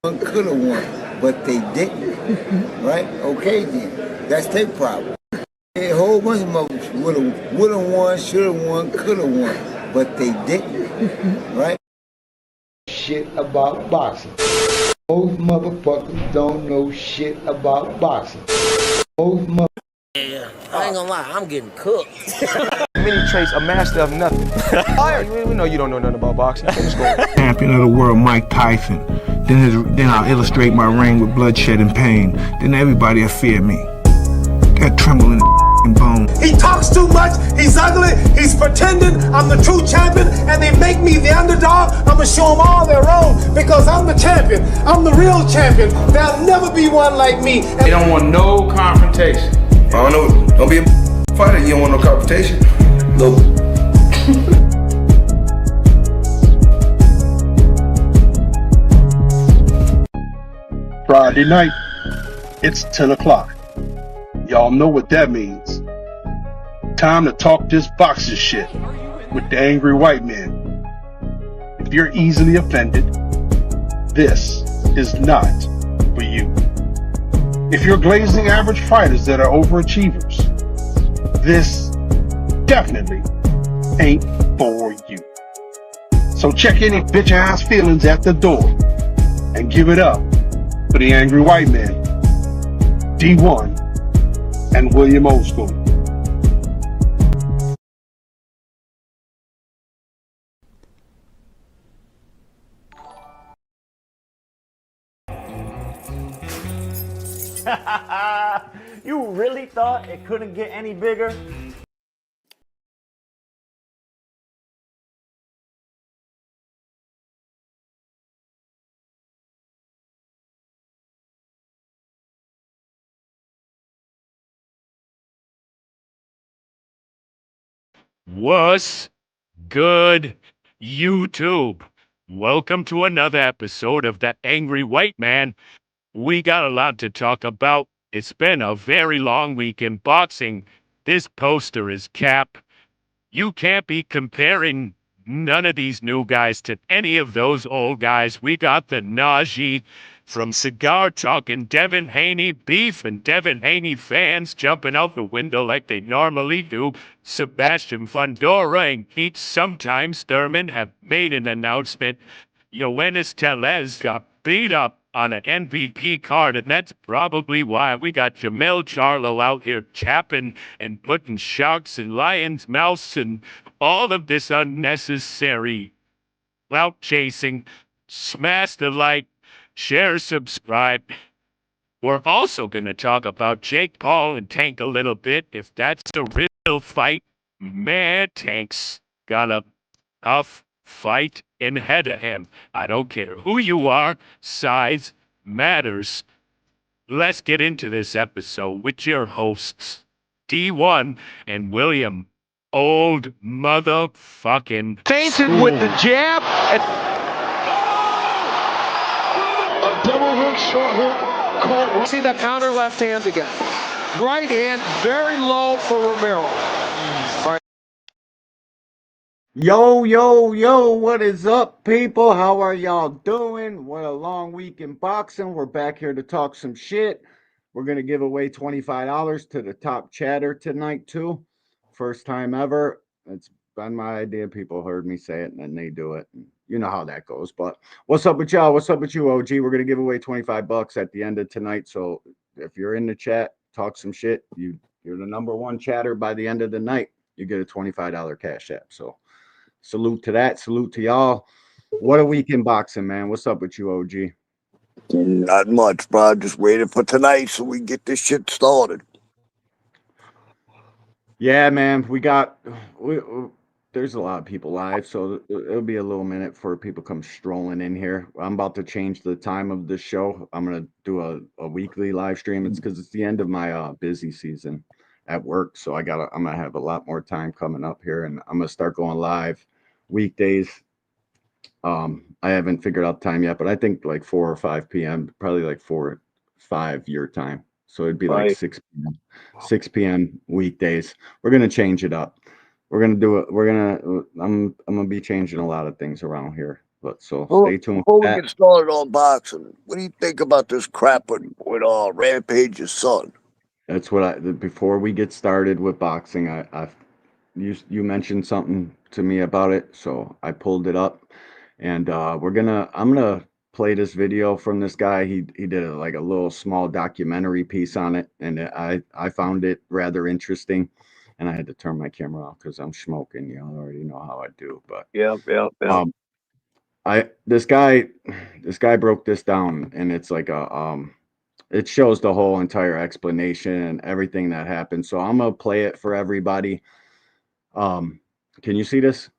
One could have won, but they didn't. Right? Okay, then. That's their problem. A whole bunch of motherfuckers would have won, should have won, could have won, but they didn't. Right? Shit about boxing. Most motherfuckers don't know shit about boxing. Most motherfuckers. Yeah, I ain't gonna lie, I'm getting cooked. Many traits, a master of nothing. We know you don't know nothing about boxing. Champion of the world, Mike Tyson. Then I'll illustrate my reign with bloodshed and pain. Then everybody will fear me. That tremble in the bone. He talks too much, he's ugly, he's pretending I'm the true champion, and they make me the underdog. I'm gonna show them all they're wrong, because I'm the champion. I'm the real champion. There'll never be one like me. They don't want no confrontation. I don't know. Don't be a fighter. You don't want no confrontation. Nope. Friday night, it's 10 o'clock. Y'all know what that means. Time to talk this boxing shit with the angry white man. If you're easily offended, this is not for you. If you're glazing average fighters that are overachievers, this definitely ain't for you. So check any bitch ass feelings at the door and give it up for the angry white man, D1, and William Oldskool. You really thought it couldn't get any bigger? What's good, YouTube? Welcome to another episode of The Angry White Man. We got a lot to talk about. It's been a very long week in boxing. This poster is Cap. You can't be comparing none of these new guys to any of those old guys. We got the Najee from Cigar Talk and Devin Haney beef, and Devin Haney fans jumping out the window like they normally do. Sebastian Fundora and Keith, sometimes Thurman, have made an announcement. Yoenis Telez got beat up on an MVP card, and that's probably why we got Jamel Charlo out here chapping and putting sharks in lions' mouths and all of this unnecessary clout chasing. Smash the like, share, subscribe. We're also going to talk about Jake Paul and Tank a little bit. If that's a real fight, man, Tank's got a tough fight in ahead of him. I don't care who you are, size matters. Let's get into this episode with your hosts, D1 and William. Old motherfucking Feinted with the jab. A double hook, short hook, caught. See that counter left hand again. Right hand, very low for Romero. All right. Yo, what is up, people? How are y'all doing? What a long week in boxing. We're back here to talk some shit. We're going to give away $25 to the top chatter tonight, too. First time ever. It's been my idea. People heard me say it, and then they do it. You know how that goes. But what's up with y'all? What's up with you, OG? We're going to give away $25 at the end of tonight. So if you're in the chat, talk some shit. You're the number one chatter by the end of the night. You get a $25 cash app. So salute to that. Salute to y'all. What a week in boxing, man. What's up with you, OG? Not much, bro. Just waiting for tonight so we get this shit started. Yeah, man. There's a lot of people live, so it'll be a little minute for people come strolling in here. I'm about to change the time of this show. I'm going to do a weekly live stream. It's because it's the end of my busy season at work, so I'm going to have a lot more time coming up here, and I'm going to start going live weekdays. I haven't figured out the time yet, but I think like 4 or 5 p.m., probably like 4 or 5 your time. So it'd be like 6 p.m. 6 p.m. weekdays. We're going to change it up. We're going to do it. I'm going to be changing a lot of things around here. But so stay tuned Before for we that. get started on boxing, what do you think about this crap with Rampage's son? That's what before we get started with boxing, you mentioned something to me about it, so I pulled it up, and I'm gonna play this video from this guy. He did like a little small documentary piece on it, and I found it rather interesting, and I had to turn my camera off because I'm smoking. You already know how I do, but Yeah. um, this guy broke this down, and it's like it shows the whole entire explanation and everything that happened. So I'm gonna play it for everybody. Can you see this?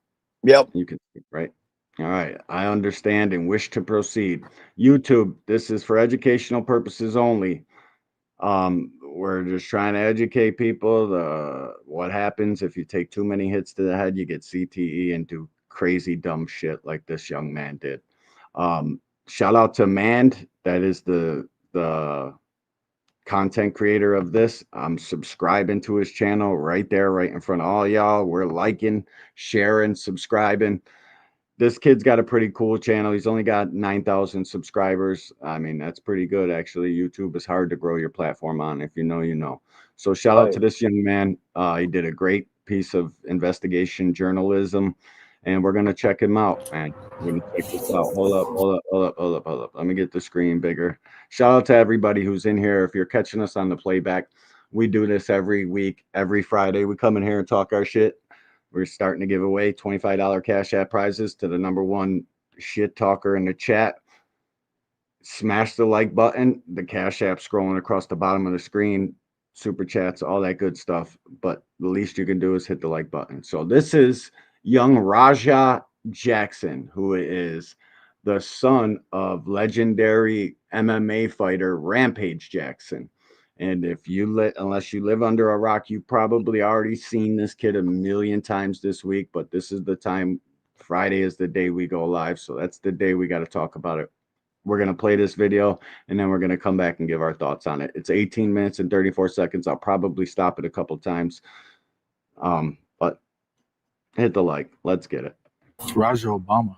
Yep. You can see, right? All right. I understand and wish to proceed. YouTube, this is for educational purposes only. We're just trying to educate people. What happens if you take too many hits to the head, you get CTE and do crazy dumb shit like this young man did. Shout out to Mand, that is the content creator of this. I'm subscribing to his channel right there, right in front of all y'all. We're liking, sharing, subscribing. This kid's got a pretty cool channel. He's only got 9,000 subscribers. I mean, that's pretty good, actually. YouTube is hard to grow your platform on. If you know, you know. So shout out to this young man. He did a great piece of investigation journalism, and we're going to check him out, man. We're going to check this out. Hold up. Let me get the screen bigger. Shout out to everybody who's in here. If you're catching us on the playback, we do this every week, every Friday. We come in here and talk our shit. We're starting to give away $25 Cash App prizes to the #1 shit talker in the chat. Smash the like button. The Cash App scrolling across the bottom of the screen. Super chats, all that good stuff. But the least you can do is hit the like button. So this is young Raja Jackson, who is the son of legendary MMA fighter Rampage Jackson. And if unless you live under a rock, you've probably already seen this kid a million times this week. But this is the time. Friday is the day we go live. So that's the day we got to talk about it. We're going to play this video, and then we're going to come back and give our thoughts on it. It's 18 minutes and 34 seconds. I'll probably stop it a couple times. But hit the like. Let's get it. It's Raja Obama.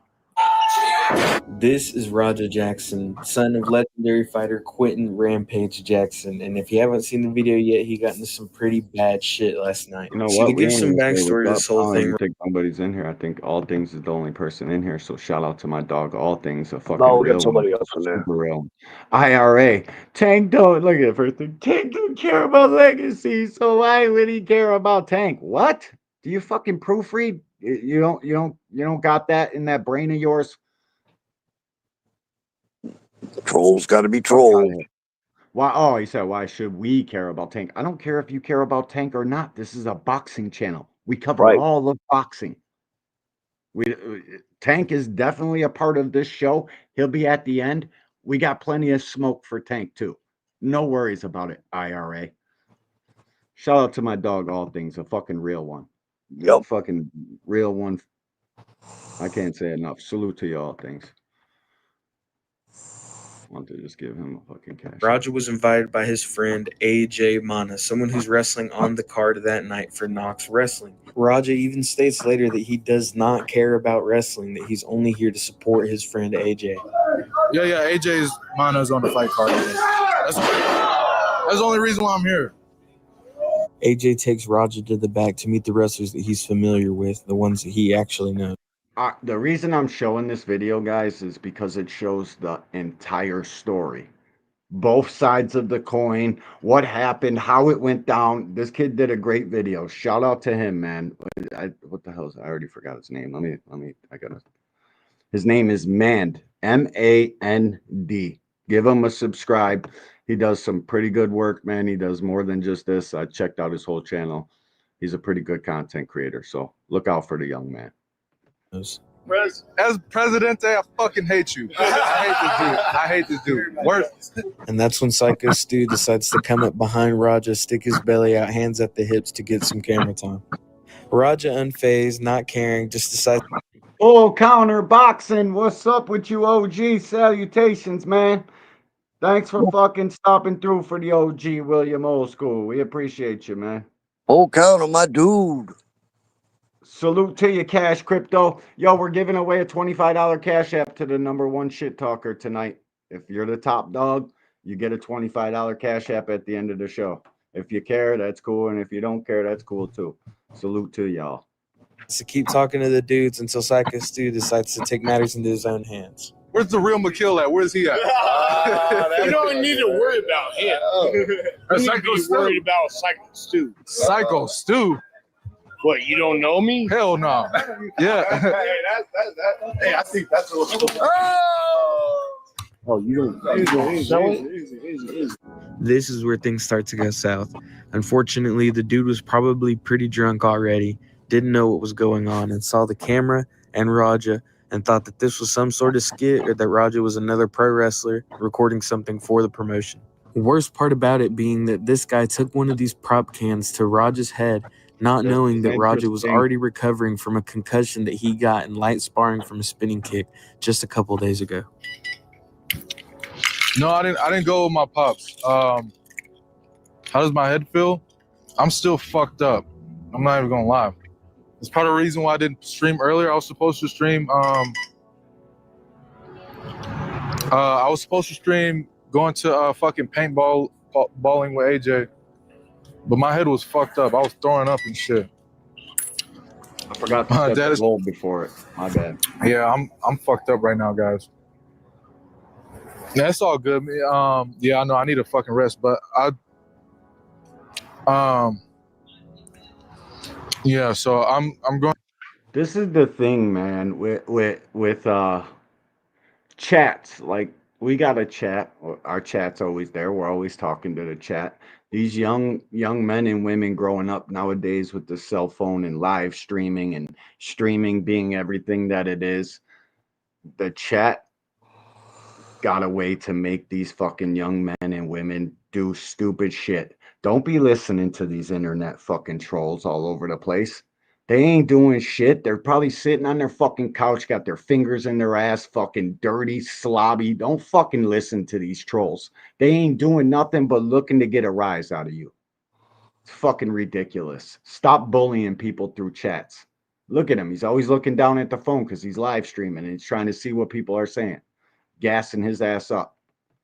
This is Raja Jackson, son of legendary fighter Quentin Rampage Jackson. And if you haven't seen the video yet, he got into some pretty bad shit last night. You know So what? to give some backstory to this whole thing. I don't think nobody's in here. I think All Things is the only person in here. So shout out to my dog, All Things, a fucking No, we real got somebody one. else in there. Super real. IRA. Tank don't look at the first thing. Tank don't care about legacy. So why would he care about Tank? What? Do you fucking proofread? You don't got that in that brain of yours? The trolls got to be trolled. Why? Oh, he said, why should we care about Tank? I don't care if you care about Tank or not. This is a boxing channel. We cover all of boxing. Tank is definitely a part of this show. He'll be at the end. We got plenty of smoke for Tank too. No worries about it, IRA. Shout out to my dog, All Things, a fucking real one. Yep. Fucking real one. I can't say enough. Salute to you, All Things. I want to just give him a fucking cash. Raja was invited by his friend AJ Mana, someone who's wrestling on the card that night for Knox Wrestling. Raja even states later that he does not care about wrestling, that he's only here to support his friend AJ. Yeah, AJ's Mana's on the fight card. That's the only reason why I'm here. AJ takes Raja to the back to meet the wrestlers that he's familiar with, the ones that he actually knows. The reason I'm showing this video, guys, is because it shows the entire story. Both sides of the coin, what happened, how it went down. This kid did a great video. Shout out to him, man. What the hell is I already forgot his name. His name is Mand, M-A-N-D. Give him a subscribe. He does some pretty good work, man. He does more than just this. I checked out his whole channel. He's a pretty good content creator. So look out for the young man. As Presidente, I fucking hate you. I hate this dude. Worse. And that's when Psycho Stu decides to come up behind Raja, stick his belly out, hands at the hips to get some camera time. Raja, unfazed, not caring, just decides. Oh, counter boxing. What's up with you, OG? Salutations, man. Thanks for fucking stopping through for the OG, William Old School. We appreciate you, man. Oh, counter, my dude. Salute to you, Cash Crypto. Yo, we're giving away a $25 Cash App to the #1 shit talker tonight. If you're the top dog, you get a $25 Cash App at the end of the show. If you care, that's cool. And if you don't care, that's cool too. Salute to y'all. To keep talking to the dudes until Psycho Stu decides to take matters into his own hands. Where's the real McKill at? Where's he at? You don't need to worry about him. You need to be worried about Psycho Stu. Psycho Stu? What, you don't know me? Hell no. Yeah. Hey, I think that's a little... Oh, you don't know it? This is where things start to go south. Unfortunately, the dude was probably pretty drunk already, didn't know what was going on, and saw the camera and Raja and thought that this was some sort of skit or that Raja was another pro wrestler recording something for the promotion. The worst part about it being that this guy took one of these prop cans to Raja's head, not knowing that Raja was already recovering from a concussion that he got in light sparring from a spinning kick just a couple days ago. No, I didn't go with my pops. How does my head feel? I'm still fucked up. I'm not even gonna lie. It's part of the reason why I didn't stream earlier. I was supposed to stream going to fucking paintball balling with AJ. But my head was fucked up. I was throwing up and shit. I forgot to set the goal before it. My bad. Yeah, I'm fucked up right now, guys. Yeah, it's all good. Yeah, I know I need a fucking rest, but yeah, so I'm going. This is the thing, man, with chats. Like, we got a chat. Our chat's always there. We're always talking to the chat. These young men and women growing up nowadays with the cell phone and live streaming and streaming being everything that it is, the chat got a way to make these fucking young men and women do stupid shit. Don't be listening to these internet fucking trolls all over the place. They ain't doing shit. They're probably sitting on their fucking couch, got their fingers in their ass, fucking dirty, slobby. Don't fucking listen to these trolls. They ain't doing nothing but looking to get a rise out of you. It's fucking ridiculous. Stop bullying people through chats. Look at him. He's always looking down at the phone because he's live streaming and he's trying to see what people are saying. Gassing his ass up.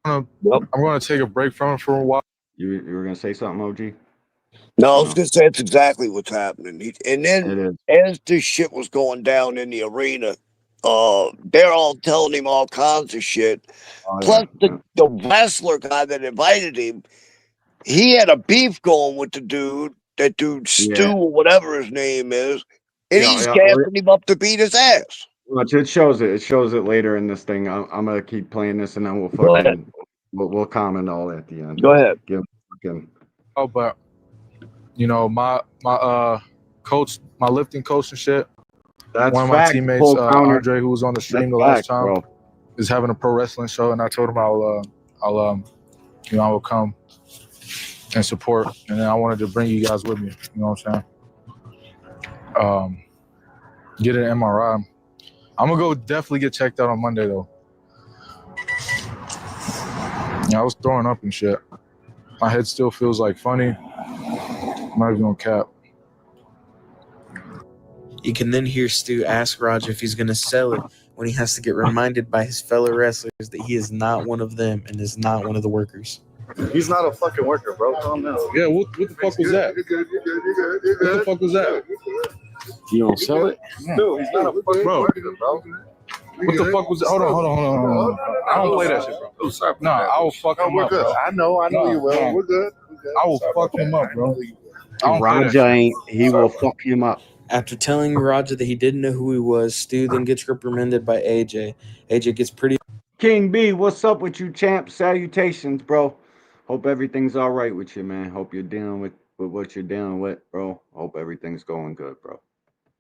I'm going to take a break from it for a while. You were going to say something, OG? No, I was going to say it's exactly what's happening. And then as this shit was going down in the arena, they're all telling him all kinds of shit. Plus, the wrestler guy that invited him, he had a beef going with the dude, that dude Stu or whatever his name is, and he's gassing him up to beat his ass. Watch, it shows it. It shows it later in this thing. I'm gonna keep playing this, and then we'll comment all at the end. Go ahead. Oh, but you know my coach, my lifting coach and shit. That's one of my teammates, Andre, who was on the stream the last time, is having a pro wrestling show, and I told him I will come and support, and then I wanted to bring you guys with me. You know what I'm saying? Get an MRI. I'm gonna go definitely get checked out on Monday though. Yeah, I was throwing up and shit. My head still feels like funny. I'm not even gonna cap. You can then hear Stu ask Raj if he's gonna sell it when he has to get reminded by his fellow wrestlers that he is not one of them and is not one of the workers. He's not a fucking worker, bro. Calm down. Yeah, what the fuck was that? What the fuck was that? You don't sell it? No, he's not a fucking worker, bro. What the fuck was that? Hold on. I don't play that shit, bro. No, I will fuck him up, bro. I know you will. We're good. I will fuck him up, bro. Raja ain't. He will fuck him up. After telling Raja that he didn't know who he was, Stu then gets reprimanded by AJ. AJ gets pretty... King B, what's up with you, champ? Salutations, bro. Hope everything's all right with you, man. Hope you're dealing with what you're dealing with, bro. Hope everything's going good, bro.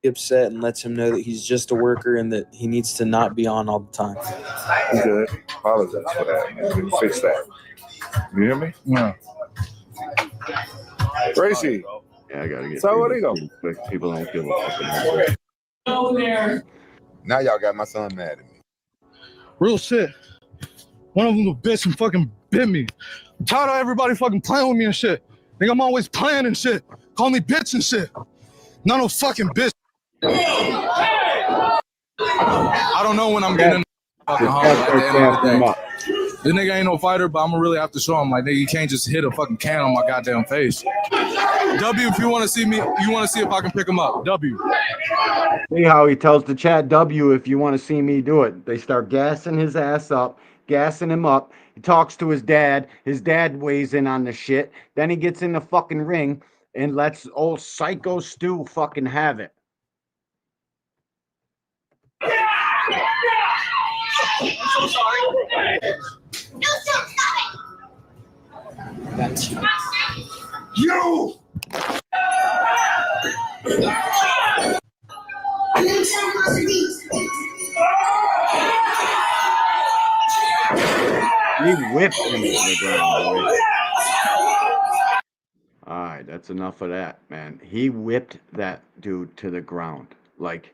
Upset and lets him know that he's just a worker and that he needs to not be on all the time. You good. Apologize for that, man. Fix that. You hear me? Yeah. Tracy. Yeah, I gotta get. So what do you go? People don't give a fuck. Go there. Now y'all got my son mad at me. Real shit. One of them a bitch and fucking bit me. I'm tired of everybody fucking playing with me and shit. Think I'm always playing and shit. Call me bitch and shit. Not no fucking bitch. I don't know when I'm getting fucking humble at the end of the day. This nigga ain't no fighter, but I'm gonna really have to show him, like, nigga, you can't just hit a fucking can on my goddamn face. W, if you want to see me, you want to see if I can pick him up. W. See how he tells the chat, W, if you want to see me do it. They start gassing his ass up, gassing him up. He talks to his dad. His dad weighs in on the shit. Then he gets in the fucking ring and lets old Psycho Stu fucking have it. I'm so sorry. No, stop it. That's you. He whipped him to the ground, boy. All right, that's enough of that, man. He whipped that dude to the ground. Like,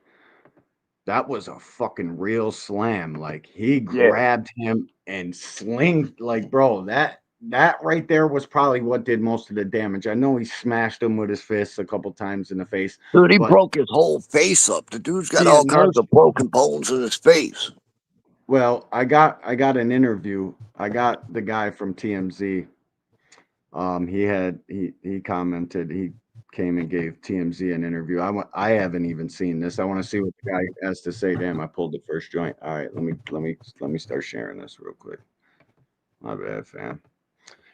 that was a fucking real slam. Like, he grabbed him and slinged. Like, bro, that right there was probably what did most of the damage. I know he smashed him with his fists a couple times in the face. Dude, he broke his whole face up. The dude's got all kinds of broken bones in his face. Well, I got an interview. I got the guy from TMZ. He commented. He came and gave TMZ an interview. I haven't even seen this. I want to see what the guy has to say. Damn, I pulled the first joint. All right, let me start sharing this real quick. My bad, fam.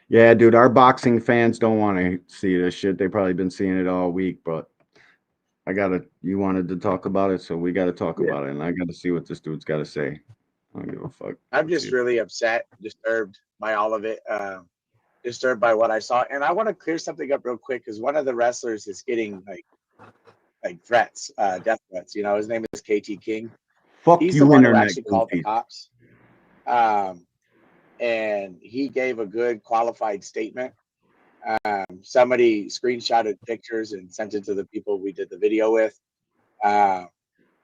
Yeah, dude, our boxing fans don't want to see this shit. They've probably been seeing it all week, but you wanted to talk about it, so we got to talk about it, and I got to see what this dude's got to say. I don't give a fuck. I'm just really upset, disturbed by all of it. Disturbed by what I saw, and I want to clear something up real quick because one of the wrestlers is getting like threats, death threats. You know, his name is KT King. Fuck He's you, the one who internet actually called the cops, and he gave a good qualified statement. Somebody screenshotted pictures and sent it to the people we did the video with. I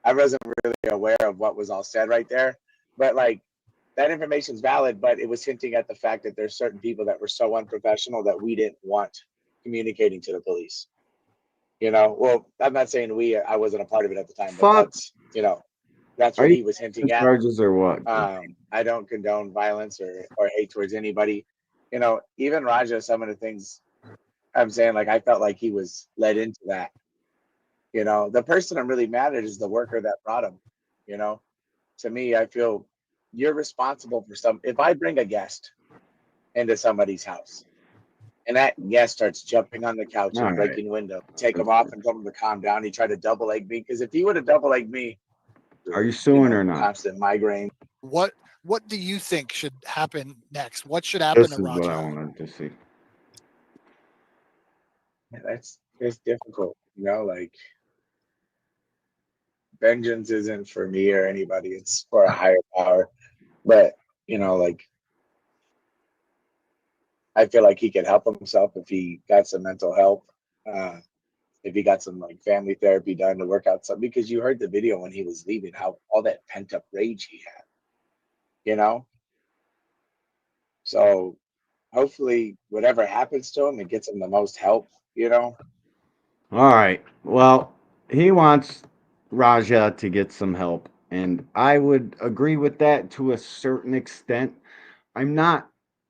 wasn't really aware of what was all said right there, but like, that information is valid, but it was hinting at the fact that there's certain people that were so unprofessional that we didn't want communicating to the police. You know, well, I'm not saying I wasn't a part of it at the time, but that's, you know, that's what he was hinting at. Charges or what? I don't condone violence or hate towards anybody. You know, even Raja, some of the things I'm saying, like, I felt like he was led into that. You know, the person I'm really mad at is the worker that brought him. You know, to me, I feel you're responsible for if I bring a guest into somebody's house and that guest starts jumping on the couch and breaking window, take him off and tell him to calm down. He tried to double leg me because if he would have double legged me, are you suing or not? Constant migraine. What do you think should happen next? What should happen to Raja? This is what I wanted to see. Yeah, it's difficult, you know, like vengeance isn't for me or anybody, it's for a higher power. But, you know, like, I feel like he could help himself if he got some mental help, if he got some like family therapy done to work out something, because you heard the video when he was leaving, how all that pent up rage he had, you know? So hopefully whatever happens to him, it gets him the most help, you know? All right. Well, he wants Raja to get some help, and I would agree with that to a certain extent.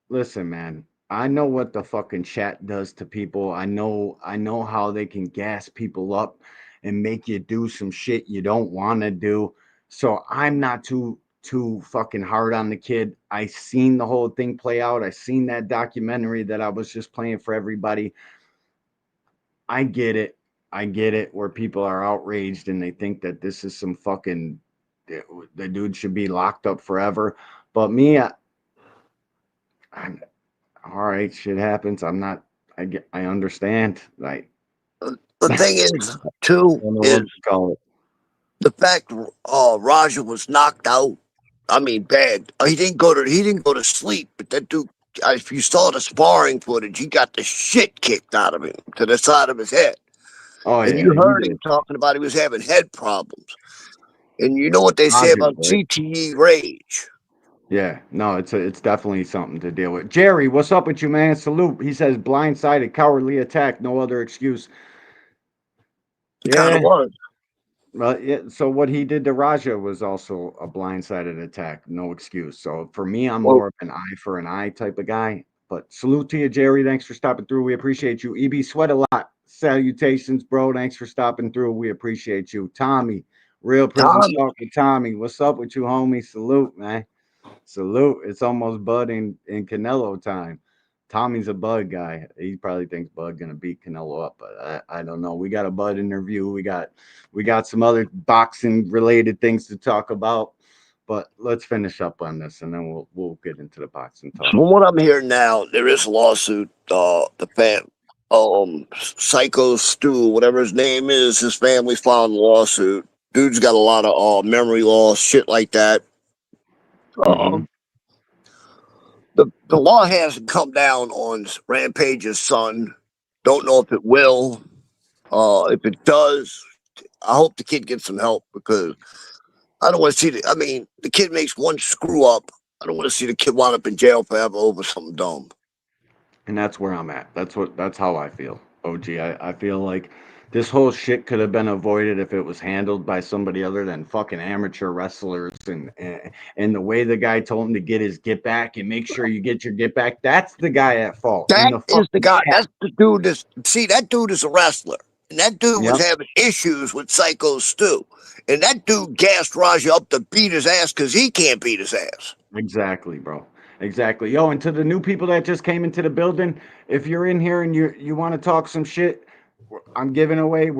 Listen, man, I know what the fucking chat does to people. I know how they can gas people up and make you do some shit you don't want to do. So I'm not too fucking hard on the kid. I seen the whole thing play out. I seen that documentary that I was just playing for everybody. I get it. Where people are outraged and they think that this is some fucking, the dude should be locked up forever. But me, I'm all right. Shit happens. I understand. Like, the thing is, too, is the fact Raja was knocked out. I mean, bad. He didn't go to sleep, but that dude, if you saw the sparring footage, he got the shit kicked out of him to the side of his head. Oh, and yeah, you heard him talking about he was having head problems. And you know what they say about CTE rage. Yeah, no, it's definitely something to deal with. Jerry, what's up with you, man? Salute. He says blindsided, cowardly attack, no other excuse. It kind of was. Well, yeah, so what he did to Raja was also a blindsided attack, no excuse. So for me, I'm Well, more of an eye for an eye type of guy. But salute to you, Jerry. Thanks for stopping through. We appreciate you. EB Sweat a lot. Salutations, bro. Thanks for stopping through. We appreciate you. Tommy, Real Prison Tommy, Talk with Tommy. What's up with you, homie? Salute, man. Salute. It's almost Bud in Canelo time. Tommy's a Bud guy. He probably thinks Bud gonna beat Canelo up, but I don't know. We got a Bud interview. We got some other boxing related things to talk about. But let's finish up on this, and then we'll get into the boxing talk. from what I'm hearing now, there is a lawsuit. The Psycho Stu, whatever his name is, his family's filing a lawsuit. Dude's got a lot of memory loss, shit like that. Mhm. The law hasn't come down on Rampage's son. Don't know if it will. If it does, I hope the kid gets some help because I don't want to see the. I mean, the kid makes one screw up. I don't want to see the kid wind up in jail forever over something dumb. And that's where I'm at. That's how I feel. OG. I feel like this whole shit could have been avoided if it was handled by somebody other than fucking amateur wrestlers and the way the guy told him to get his get back and make sure you get your get back. That's the guy at fault. In That the is the fucking guy. chat. That's the dude. That dude is a wrestler, and that dude was Yep. having issues with Psycho Stu, and that dude gassed Raja up to beat his ass because he can't beat his ass. Exactly, bro. Exactly. Yo, and to the new people that just came into the building, if you're in here and you want to talk some shit, we're giving away a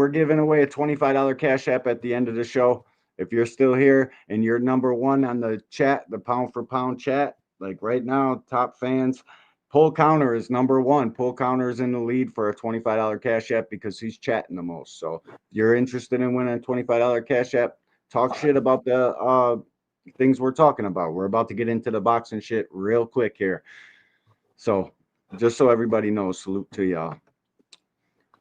$25 cash app at the end of the show. If you're still here and you're number one on the chat, the pound for pound chat, like right now, top fans, Pull Counter is number one. Pull Counter is in the lead for a $25 cash app because he's chatting the most. So if you're interested in winning a $25 cash app, talk shit about the things we're talking about. We're about to get into the boxing shit real quick here. So just so everybody knows, salute to y'all.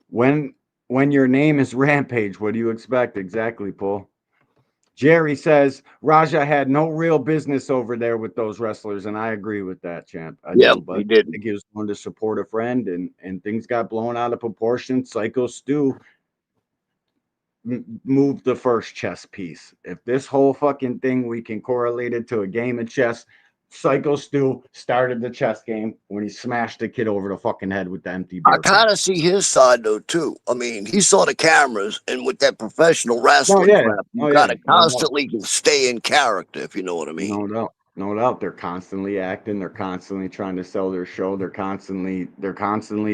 When your name is Rampage, what do you expect? Exactly, Paul. Jerry says Raja had no real business over there with those wrestlers, and I agree with that, champ. I Yeah, do, but he I didn't. think he was going to support a friend, and things got blown out of proportion. Psycho Stu moved the first chess piece. If this whole fucking thing we can correlate it to a game of chess, Psycho Stu started the chess game when he smashed the kid over the fucking head with the empty I beer can. kind of see his side though too. I mean, he saw the cameras, and with that professional No, wrestling yeah, crap, you oh yeah, gotta no doubt, constantly stay in character, if you know what I mean. no doubt, no doubt. They're constantly acting. They're constantly trying to sell their show. They're constantly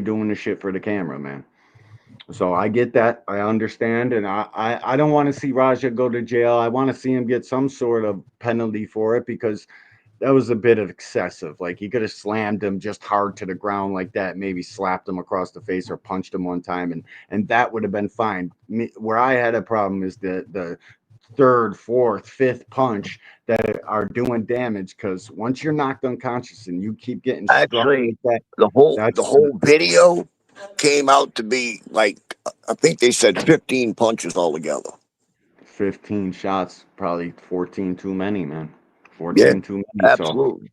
doing the shit for the camera, man. So I get that. I understand, and I don't want to see Raja go to jail. I want to see him get some sort of penalty for it because that was a bit of excessive. Like he could have slammed him just hard to the ground like that, maybe slapped him across the face or punched him one time, and that would have been fine. Where I had a problem is the third, fourth, fifth punch that are doing damage because once you're knocked unconscious and you keep getting struck Actually, like that, the that's whole video came out to be like I think they said 15 punches altogether. 15 shots, probably 14 too many, man. Yeah, 14 too many. So absolutely.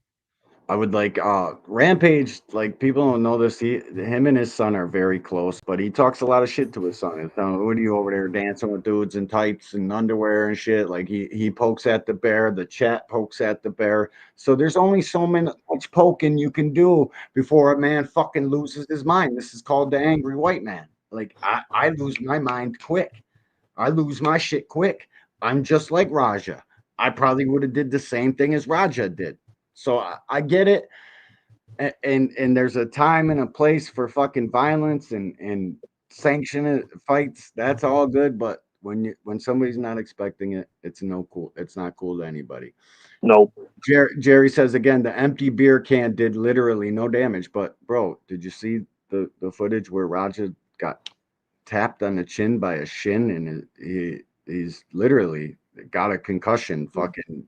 I would like Rampage, like people don't know this. Him and his son are very close, but he talks a lot of shit to his son. His son, what are you over there dancing with dudes in tights and underwear and shit? Like he pokes at the bear, the chat pokes at the bear. So there's only so much poking you can do before a man fucking loses his mind. This is called the angry white man. Like I lose my mind quick. I lose my shit quick. I'm just like Raja. I probably would have did the same thing as Raja did. So I get it, and there's a time and a place for fucking violence and sanction fights. That's all good, but when somebody's not expecting it, it's no cool. It's not cool to anybody. Nope. Jerry says again, the empty beer can did literally no damage. But bro, did you see the footage where Raja got tapped on the chin by a shin and he's literally got a concussion? Fucking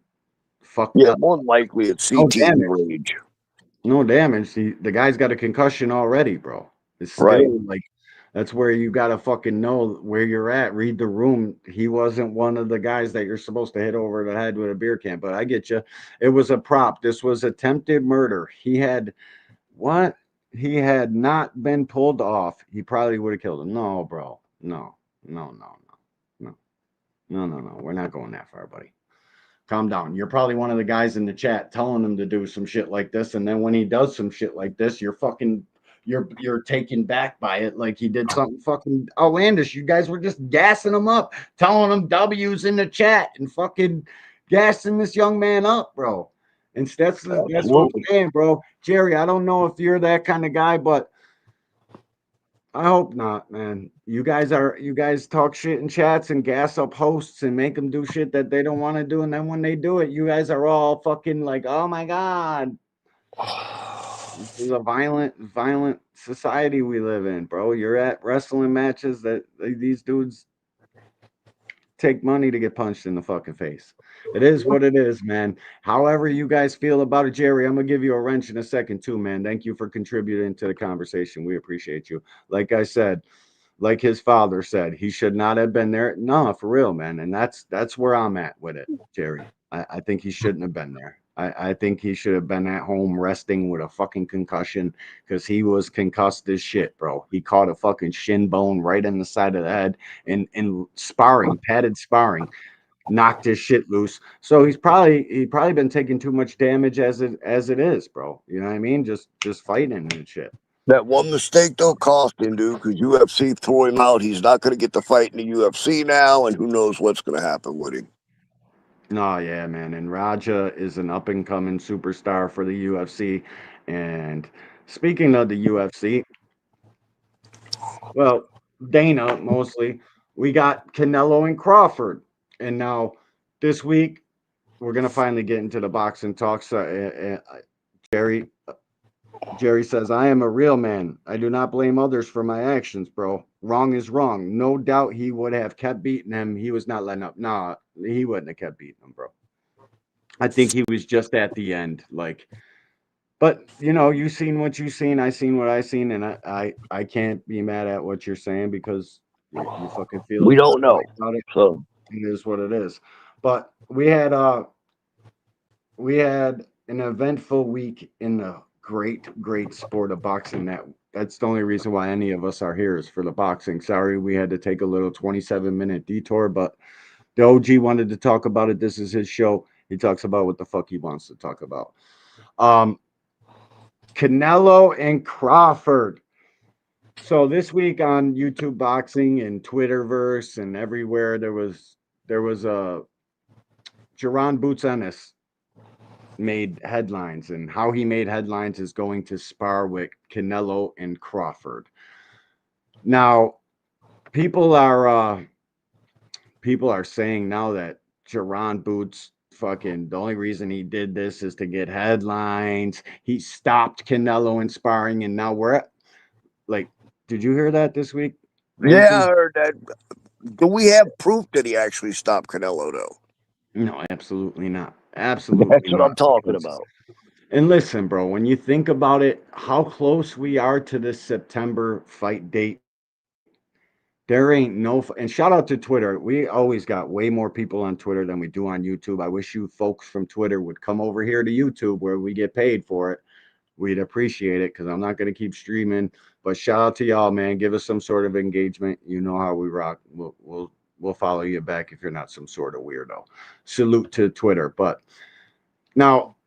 fucked Yeah, up. more than likely it's No CTE damage. rage. No damage. The guy's got a concussion already, bro. It's Right. still like that's where you gotta fucking know where you're at. Read the room. He wasn't one of the guys that you're supposed to hit over the head with a beer can. But I get you. It was a prop. This was attempted murder. He had what? He had not been pulled off. He probably would have killed him. No, bro. No. No. No. No. No. No, we're not going that far, buddy. Calm down. You're probably one of the guys in the chat telling him to do some shit like this, and then when he does some shit like this, you're taken back by it like he did something fucking outlandish. You guys were just gassing him up, telling him W's in the chat, and fucking gassing this young man up, bro. And that's what I'm saying, bro. Jerry, I don't know if you're that kind of guy, but I hope not, man. You guys talk shit in chats and gas up hosts and make them do shit that they don't want to do, and then when they do it, you guys are all fucking like, oh my god. This is a violent society we live in, bro. You're at wrestling matches that these dudes take money to get punched in the fucking face. It is what it is, man. However you guys feel about it, Jerry, I'm gonna give you a wrench in a second too, man. Thank you for contributing to the conversation. We appreciate you. Like I said, like his father said, he should not have been there. No, for real, man. And that's where I'm at with it, Jerry. I think he shouldn't have been there. I think he should have been at home resting with a fucking concussion because he was concussed as shit, bro. He caught a fucking shin bone right in the side of the head in padded sparring, knocked his shit loose. So he probably been taking too much damage as it is, bro. You know what I mean? Just fighting and shit. That one mistake though cost him, dude, because UFC threw him out. He's not going to get the fight in the UFC now, and who knows what's going to happen with him. Oh yeah, man. And Raja is an up and coming superstar for the UFC. And speaking of the UFC, well, Dana mostly, we got Canelo and Crawford. And now this week, we're gonna finally get into the boxing talks. Jerry says, I am a real man. I do not blame others for my actions, bro. Wrong is wrong. No doubt he would have kept beating him. He was not letting up. Nah, he wouldn't have kept beating him, bro. I think he was just at the end, like. But you know, you seen what you seen. I seen what I seen, and I can't be mad at what you're saying because you fucking feel We don't know. about it. So It is what it is. But we had an eventful week in the great sport of boxing. That's the only reason why any of us are here is for the boxing. Sorry, we had to take a little 27-minute detour, but the OG wanted to talk about it. This is his show. He talks about what the fuck he wants to talk about. Canelo and Crawford. So this week on YouTube Boxing and Twitterverse and everywhere, there was a Jaron Boots Ennis made headlines, and how he made headlines is going to spar with Canelo and Crawford. Now, people are saying now that Jaron Boots fucking the only reason he did this is to get headlines. He stopped Canelo in sparring, and now we're at, like, did you hear that this week? Yeah, I heard that. Do we have proof that he actually stopped Canelo though? No, absolutely not. Absolutely That's what not. I'm talking about. And listen, bro, when you think about it, how close we are to this September fight date, there ain't no. And shout out to Twitter. We always got way more people on Twitter than we do on YouTube. I wish you folks from Twitter would come over here to YouTube where we get paid for it. We'd appreciate it because I'm not going to keep streaming. But shout out to y'all, man. Give us some sort of engagement. You know how we rock. We'll follow you back if you're not some sort of weirdo. Salute to Twitter. But now,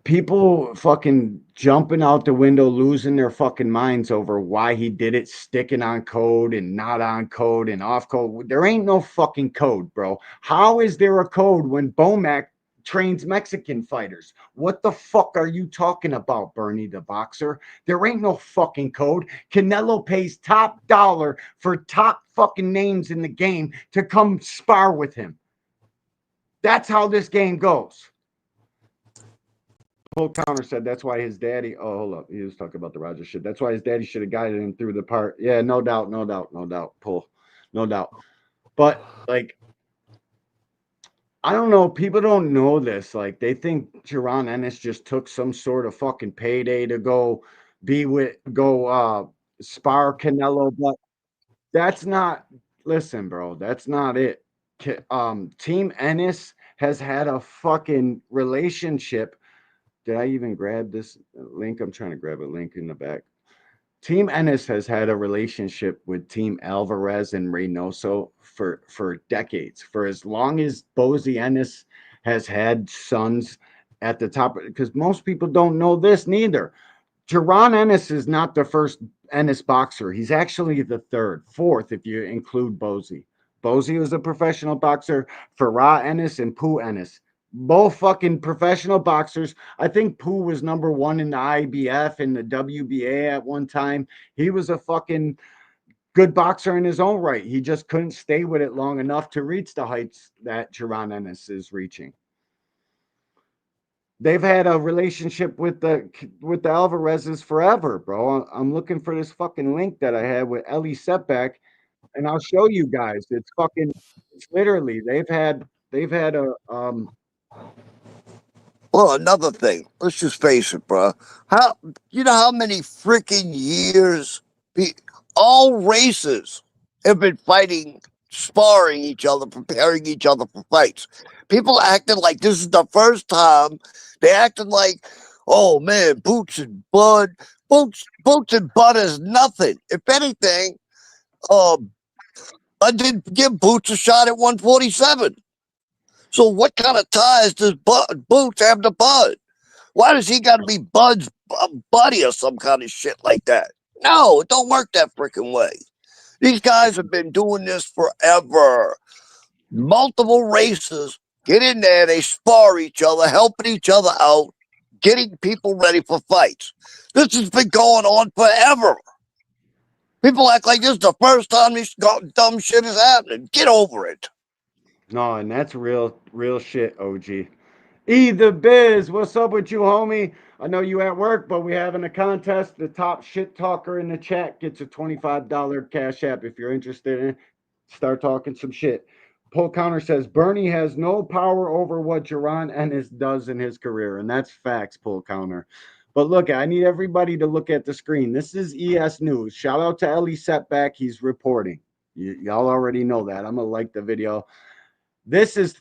people fucking jumping out the window, losing their fucking minds over why he did it, sticking on code and not on code and off code. There ain't no fucking code, bro. How is there a code when Bomac trains Mexican fighters? What the fuck are you talking about, Bernie the boxer? There ain't no fucking code. Canelo pays top dollar for top fucking names in the game to come spar with him. That's how this game goes. Pull Counter said that's why his daddy. Oh, hold up. He was talking about the Roger shit. That's why his daddy should have guided him through the part. Yeah, no doubt. Pull. No doubt. But, like, I don't know. People don't know this. Like, they think Jaron Ennis just took some sort of fucking payday to go spar Canelo. But that's not, listen, bro, that's not it. Team Ennis has had a fucking relationship. Did I even grab this link? I'm trying to grab a link in the back. Team Ennis has had a relationship with Team Alvarez and Reynoso for decades, for as long as Bozy Ennis has had sons at the top. Because most people don't know this neither. Jaron Ennis is not the first Ennis boxer. He's actually the fourth if you include Bozy. Bozy was a professional boxer. Farah Ennis and Pooh Ennis, both fucking professional boxers. I think Pooh was number one in the IBF and the WBA at one time. He was a fucking good boxer in his own right. He just couldn't stay with it long enough to reach the heights that Jaron Ennis is reaching. They've had a relationship with the Alvarezes forever, bro. I'm looking for this fucking link that I had with Ellie Setback, and I'll show you guys. It's literally they've had a Well, another thing, let's just face it, bro. You know how many freaking years all races have been fighting, sparring each other, preparing each other for fights. People acting like this is the first time. They acting like, oh man, Boots and Bud. Boots and Bud is nothing. If anything, I did give Boots a shot at 147. So what kind of ties does Boots have to Bud? Why does he got to be Bud's buddy or some kind of shit like that? No, it don't work that freaking way. These guys have been doing this forever. Multiple races, get in there, they spar each other, helping each other out, getting people ready for fights. This has been going on forever. People act like this is the first time this dumb shit is happening. Get over it. no, and that's real shit, OG. E the Biz, what's up with you, homie? I know you at work, but we having a contest. The top shit talker in the chat gets a $25 cash app if you're interested in it. Start talking some shit. Paul Counter says Bernie has no power over what Jaron Ennis does in his career, and that's facts, Paul Counter. But look, I need everybody to look at the screen. This is ES News. Shout out to Ellie Setback. He's reporting. Y'all already know that. I'm gonna like the video. This is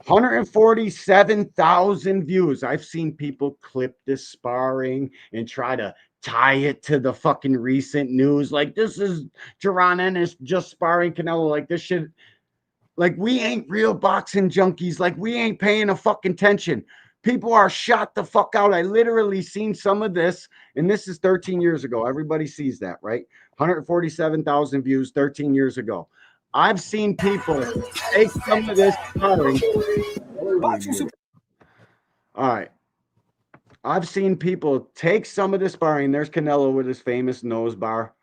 147,000 views. I've seen people clip this sparring and try to tie it to the fucking recent news. Like, this is Jaron Ennis just sparring Canelo. Like, this shit. Like, we ain't real boxing junkies. Like, we ain't paying a fucking attention. People are shot the fuck out. I literally seen some of this, and this is 13 years ago. Everybody sees that, right? 147,000 views 13 years ago. I've seen people take some of this sparring. All right. I've seen people take some of the sparring. There's Canelo with his famous nose bar.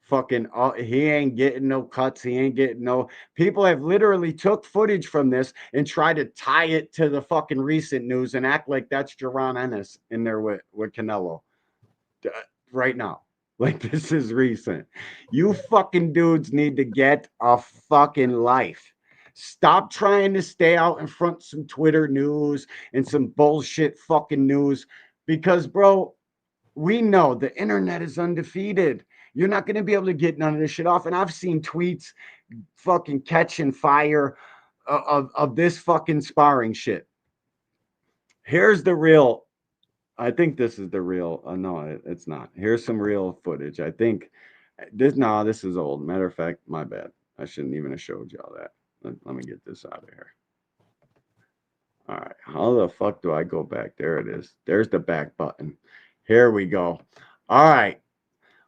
Fucking, he ain't getting no cuts. He ain't getting no. People have literally took footage from this and tried to tie it to the fucking recent news and act like that's Jaron Ennis in there with Canelo right now. Like, this is recent. You fucking dudes need to get a fucking life. Stop trying to stay out in front of some Twitter news and some bullshit fucking news because, bro, we know the internet is undefeated. You're not going to be able to get none of this shit off. And I've seen tweets fucking catching fire of this fucking sparring shit. Here's the real. I think this is the real. No, it's not. Here's some real footage. I think this. No, this is old. Matter of fact, my bad. I shouldn't even have showed y'all that. Let me get this out of here. All right. How the fuck do I go back? There it is. There's the back button. Here we go. All right.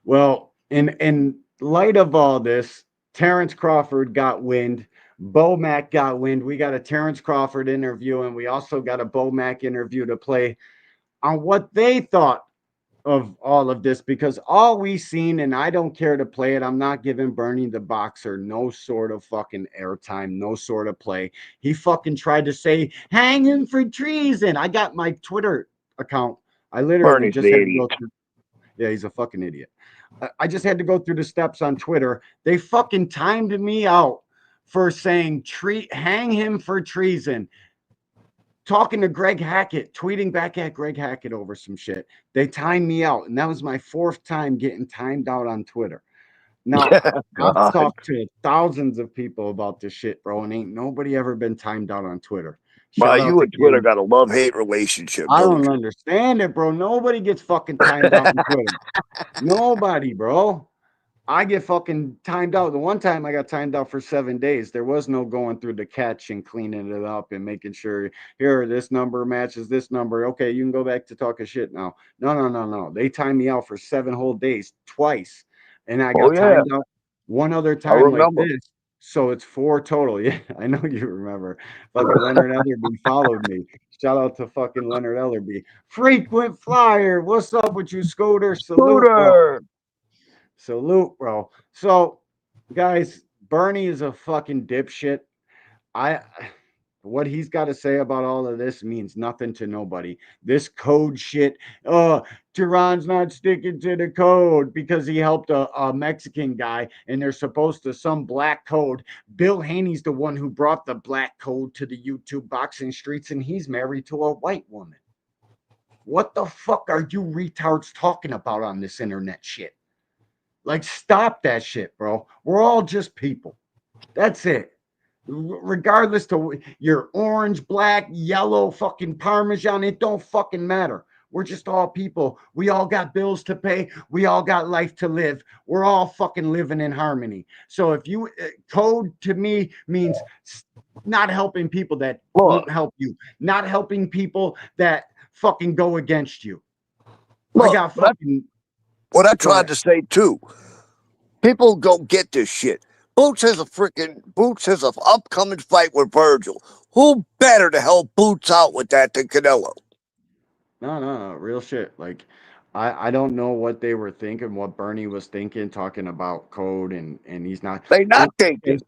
Well, in light of all this, Terrence Crawford got wind. Bo Mack got wind. We got a Terrence Crawford interview, and we also got a Bo Mack interview to play on what they thought of all of this, because all we seen, and I don't care to play it. I'm not giving Bernie the boxer no sort of fucking airtime, no sort of play. He fucking tried to say, hang him for treason. I got my Twitter account. I literally Bernie's just the had to idiot. go through. Yeah, he's a fucking idiot. I just had to go through the steps on Twitter. They fucking timed me out for saying hang him for treason. Talking to Greg Hackett, tweeting back at Greg Hackett over some shit. They timed me out, and that was my fourth time getting timed out on Twitter. Now, I've talked to thousands of people about this shit, bro, and ain't nobody ever been timed out on Twitter. But you and Twitter got a love-hate relationship. I don't understand it, bro. Nobody gets fucking timed out on Twitter. Nobody, bro. I get fucking timed out. The one time I got timed out for 7 days, there was no going through the catch and cleaning it up and making sure here this number matches this number. Okay, you can go back to talking shit now. No, no, no, no. They timed me out for 7 whole days twice, and I Oh got yeah, timed out one other I time like remember. this. So it's 4 total. Yeah, I know you remember. Fucking Leonard Ellerby followed me. Shout out to fucking Leonard Ellerby. Frequent flyer. What's up with you, Scooter? Salute, bro. Scooter. Salute, bro. So, guys, Bernie is a fucking dipshit. I what he's got to say about all of this means nothing to nobody. This code shit. Tehran's not sticking to the code because he helped a Mexican guy, and they're supposed to some black code. Bill Haney's the one who brought the black code to the YouTube boxing streets, and he's married to a white woman. What the fuck are you retards talking about on this internet shit? Like, stop that shit, bro. We're all just people. That's it. Regardless to your orange, black, yellow, fucking Parmesan, it don't fucking matter. We're just all people. We all got bills to pay. We all got life to live. We're all fucking living in harmony. So if you code to me means not helping people that won't help you, not helping people that fucking go against you. I got fucking. What I tried to say too. People don't get this shit. Boots has an upcoming fight with Virgil. Who better to help Boots out with that than Canelo? No, real shit. Like, I don't know what they were thinking, what Bernie was thinking, talking about code, and he's not. They not Okay, thinking.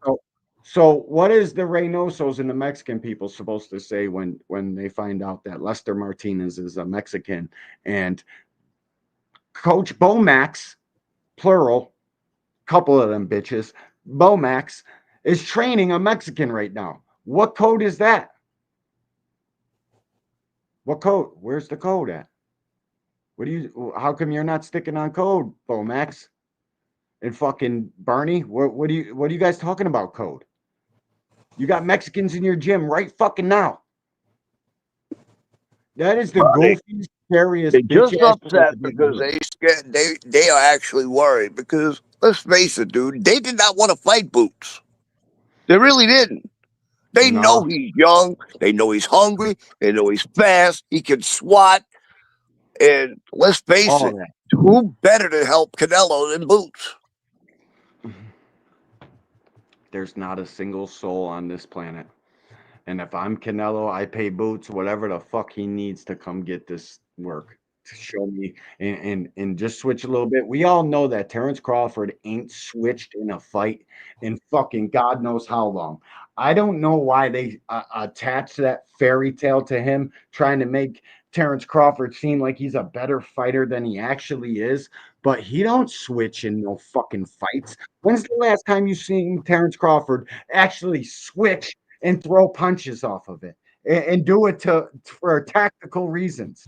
so what is the Reynosos and the Mexican people supposed to say when they find out that Lester Martinez is a Mexican and Coach Bomax, plural, couple of them bitches, Bomax is training a Mexican right now? What code is that? What code? Where's the code at? How come you're not sticking on code, Bomax? And fucking Bernie? What are you guys talking about code? You got Mexicans in your gym right fucking now. That is the goofiest, scariest They're bitch just ass upset because they are actually worried because let's face it, dude, they did not want to fight Boots. They really didn't. They know he's young. They know he's hungry. They know he's fast. He can swat. And let's face it, who better to help Canelo than Boots? There's not a single soul on this planet. And if I'm Canelo, I pay Boots whatever the fuck he needs to come get this work to show me and just switch a little bit. We all know that Terrence Crawford ain't switched in a fight in fucking God knows how long. I don't know why they attach that fairy tale to him, trying to make Terrence Crawford seem like he's a better fighter than he actually is. But he don't switch in no fucking fights. When's the last time you seen Terrence Crawford actually switch and throw punches off of it and do it for tactical reasons?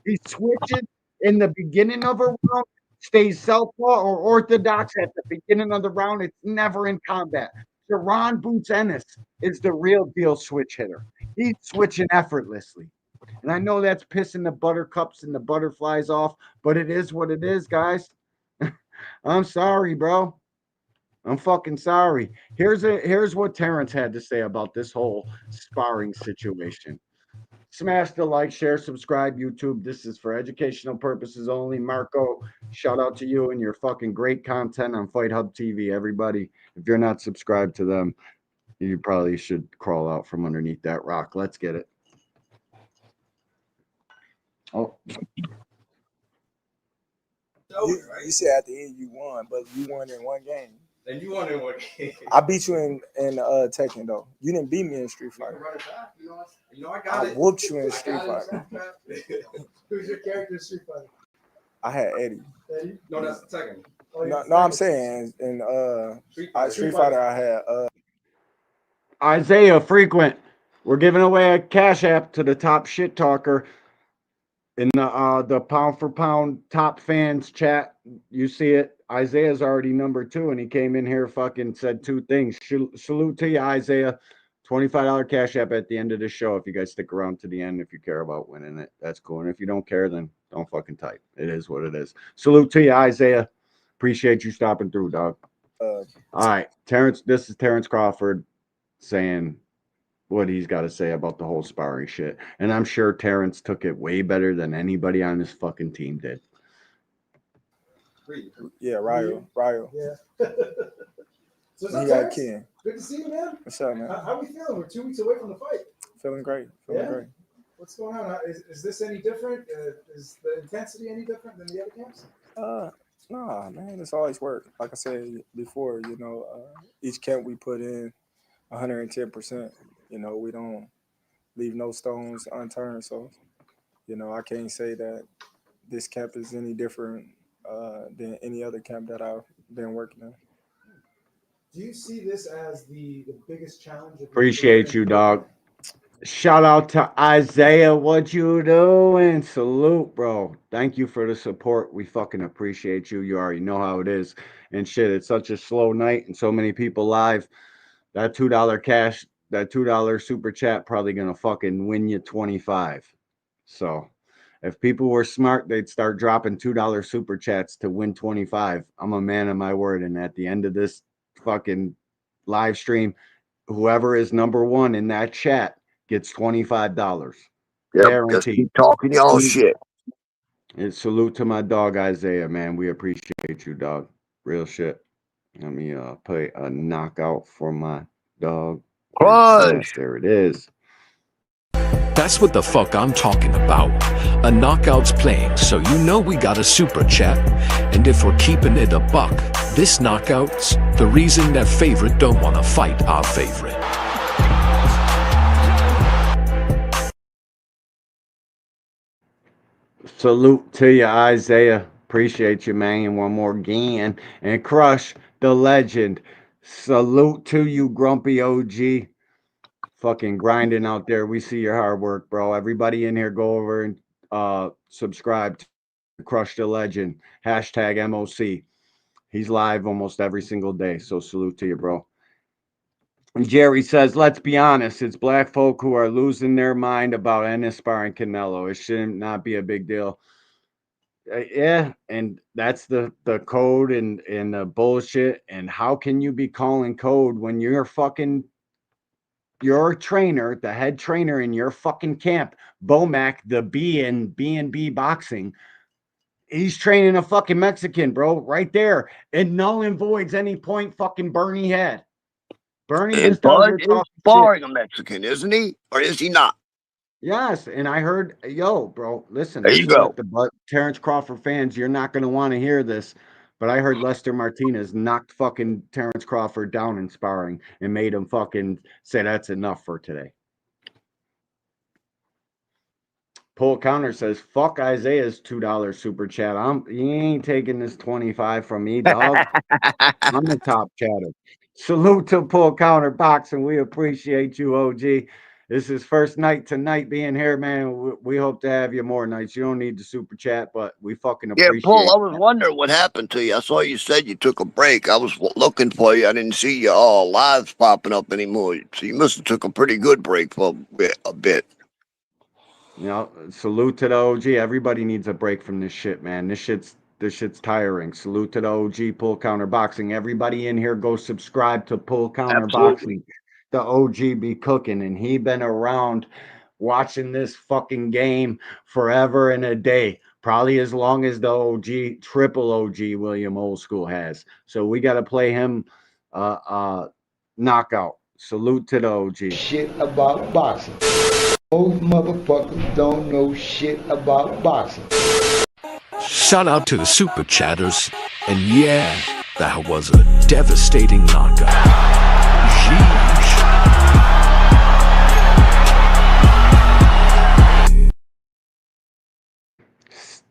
He switches in the beginning of a round, stays southpaw or orthodox at the beginning of the round. It's never in combat. Sharon Boots Ennis is the real deal switch hitter. He's switching effortlessly. And I know that's pissing the buttercups and the butterflies off, but it is what it is, guys. I'm sorry, bro. I'm fucking sorry. Here's what Terrence had to say about this whole sparring situation. Smash the like, share, subscribe, YouTube. This is for educational purposes only. Marco, shout out to you and your fucking great content on Fight Hub TV. Everybody, if you're not subscribed to them, you probably should crawl out from underneath that rock. Let's get it. Oh. You said at the end you won, but you won in one game. And you won in one game. I beat you in Tekken though. You didn't beat me in Street Fighter. I whooped you in Street Fighter. Who's your character in Street Fighter? I had Eddie. Eddie? No, that's Tekken. No, I'm saying in Street Fighter I had Isaiah Frequent. We're giving away a cash app to the top shit talker in the pound for pound top fans chat. You see it. Isaiah's already number 2, and he came in here fucking said 2 things. Salute to you, Isaiah. $25 cash app at the end of the show. If you guys stick around to the end, if you care about winning it, that's cool. And if you don't care, then Don't fucking type. It is what it is. Salute to you, Isaiah. Appreciate you stopping through, dog. All right, Terrence. This is Terrence Crawford saying what he's got to say about the whole sparring shit, and I'm sure Terrence took it way better than anybody on his fucking team did. Yeah, Ryo. Yeah. So He got Ken. Good to see you, man. What's up, man? How we feeling? We're 2 weeks away from the fight. Feeling great. What's going on? Is this any different? Is the intensity any different than the other camps? Nah, man, it's always work. Like I said before, each camp we put in 110%. We don't leave no stones unturned. So, I can't say that this camp is any different than any other camp that I've been working in. Do you see this as the biggest challenge? Appreciate you, dog. Shout out to Isaiah. What you doing? Salute, bro. Thank you for the support. We fucking appreciate you. You already know how it is. And shit, it's such a slow night and so many people live. That $2 cash, that $2 super chat probably gonna fucking win you 25. So if people were smart, they'd start dropping $2 super chats to win 25. I'm a man of my word. And at the end of this fucking live stream, whoever is number one in that chat gets $25. Yep, Guaranteed. just keep talking y'all shit. And salute to my dog Isaiah, man. We appreciate you, dog. Real shit. Let me play a knockout for my dog. Yes, there it is. That's what the fuck I'm talking about. A knockout's playing, so you know we got a super chat. And if we're keeping it a buck, this knockout's the reason that favorite don't want to fight our favorite. Salute to you, Isaiah. Appreciate you, man. And one more again. And Crush, the legend. Salute to you, Grumpy OG. Fucking grinding out there. We see your hard work, bro. Everybody in here, go over and subscribe to Crush the Legend. Hashtag MOC. He's live almost every single day. So salute to you, bro. And Jerry says, let's be honest. It's black folk who are losing their mind about Ennis sparring Canelo. It should not be a big deal. Yeah, and that's the code and the bullshit. And how can you be calling code when you're fucking your trainer, the head trainer in your fucking camp, Bomac, the B&B boxing, he's training a fucking Mexican, bro, right there. It null and voids any point fucking Bernie had. Bernie just out here talking sparring a Mexican, isn't he? Or is he not? Yes, and I heard, yo, bro, listen, there this you is go. what the Terrence Crawford fans, you're not going to want to hear this, but I heard Lester Martinez knocked fucking Terrence Crawford down in sparring and made him fucking say that's enough for today. Pull Counter says, fuck Isaiah's $2 super chat. He ain't taking this 25 from me, dog. I'm the top chatter. Salute to Pull Counter Boxing. We appreciate you, OG. This is first night tonight being here, man. We hope to have you more nights. You don't need the super chat, but we fucking appreciate it. Yeah, Paul, I was wondering what happened to you. I saw you said you took a break. I was looking for you. I didn't see you all lives popping up anymore. So you must have took a pretty good break for a bit. You know, salute to the OG. Everybody needs a break from this shit, man. This shit's tiring. Salute to the OG Pull Counter Boxing. Everybody in here, go subscribe to Pull Counter Boxing. The OG be cooking, and he been around watching this fucking game forever and a day. Probably as long as the OG, triple OG William Old School has. So we got to play him knockout. Salute to the OG. Shit about boxing. Most motherfuckers don't know shit about boxing. Shout out to the super chatters. And yeah, that was a devastating knockout.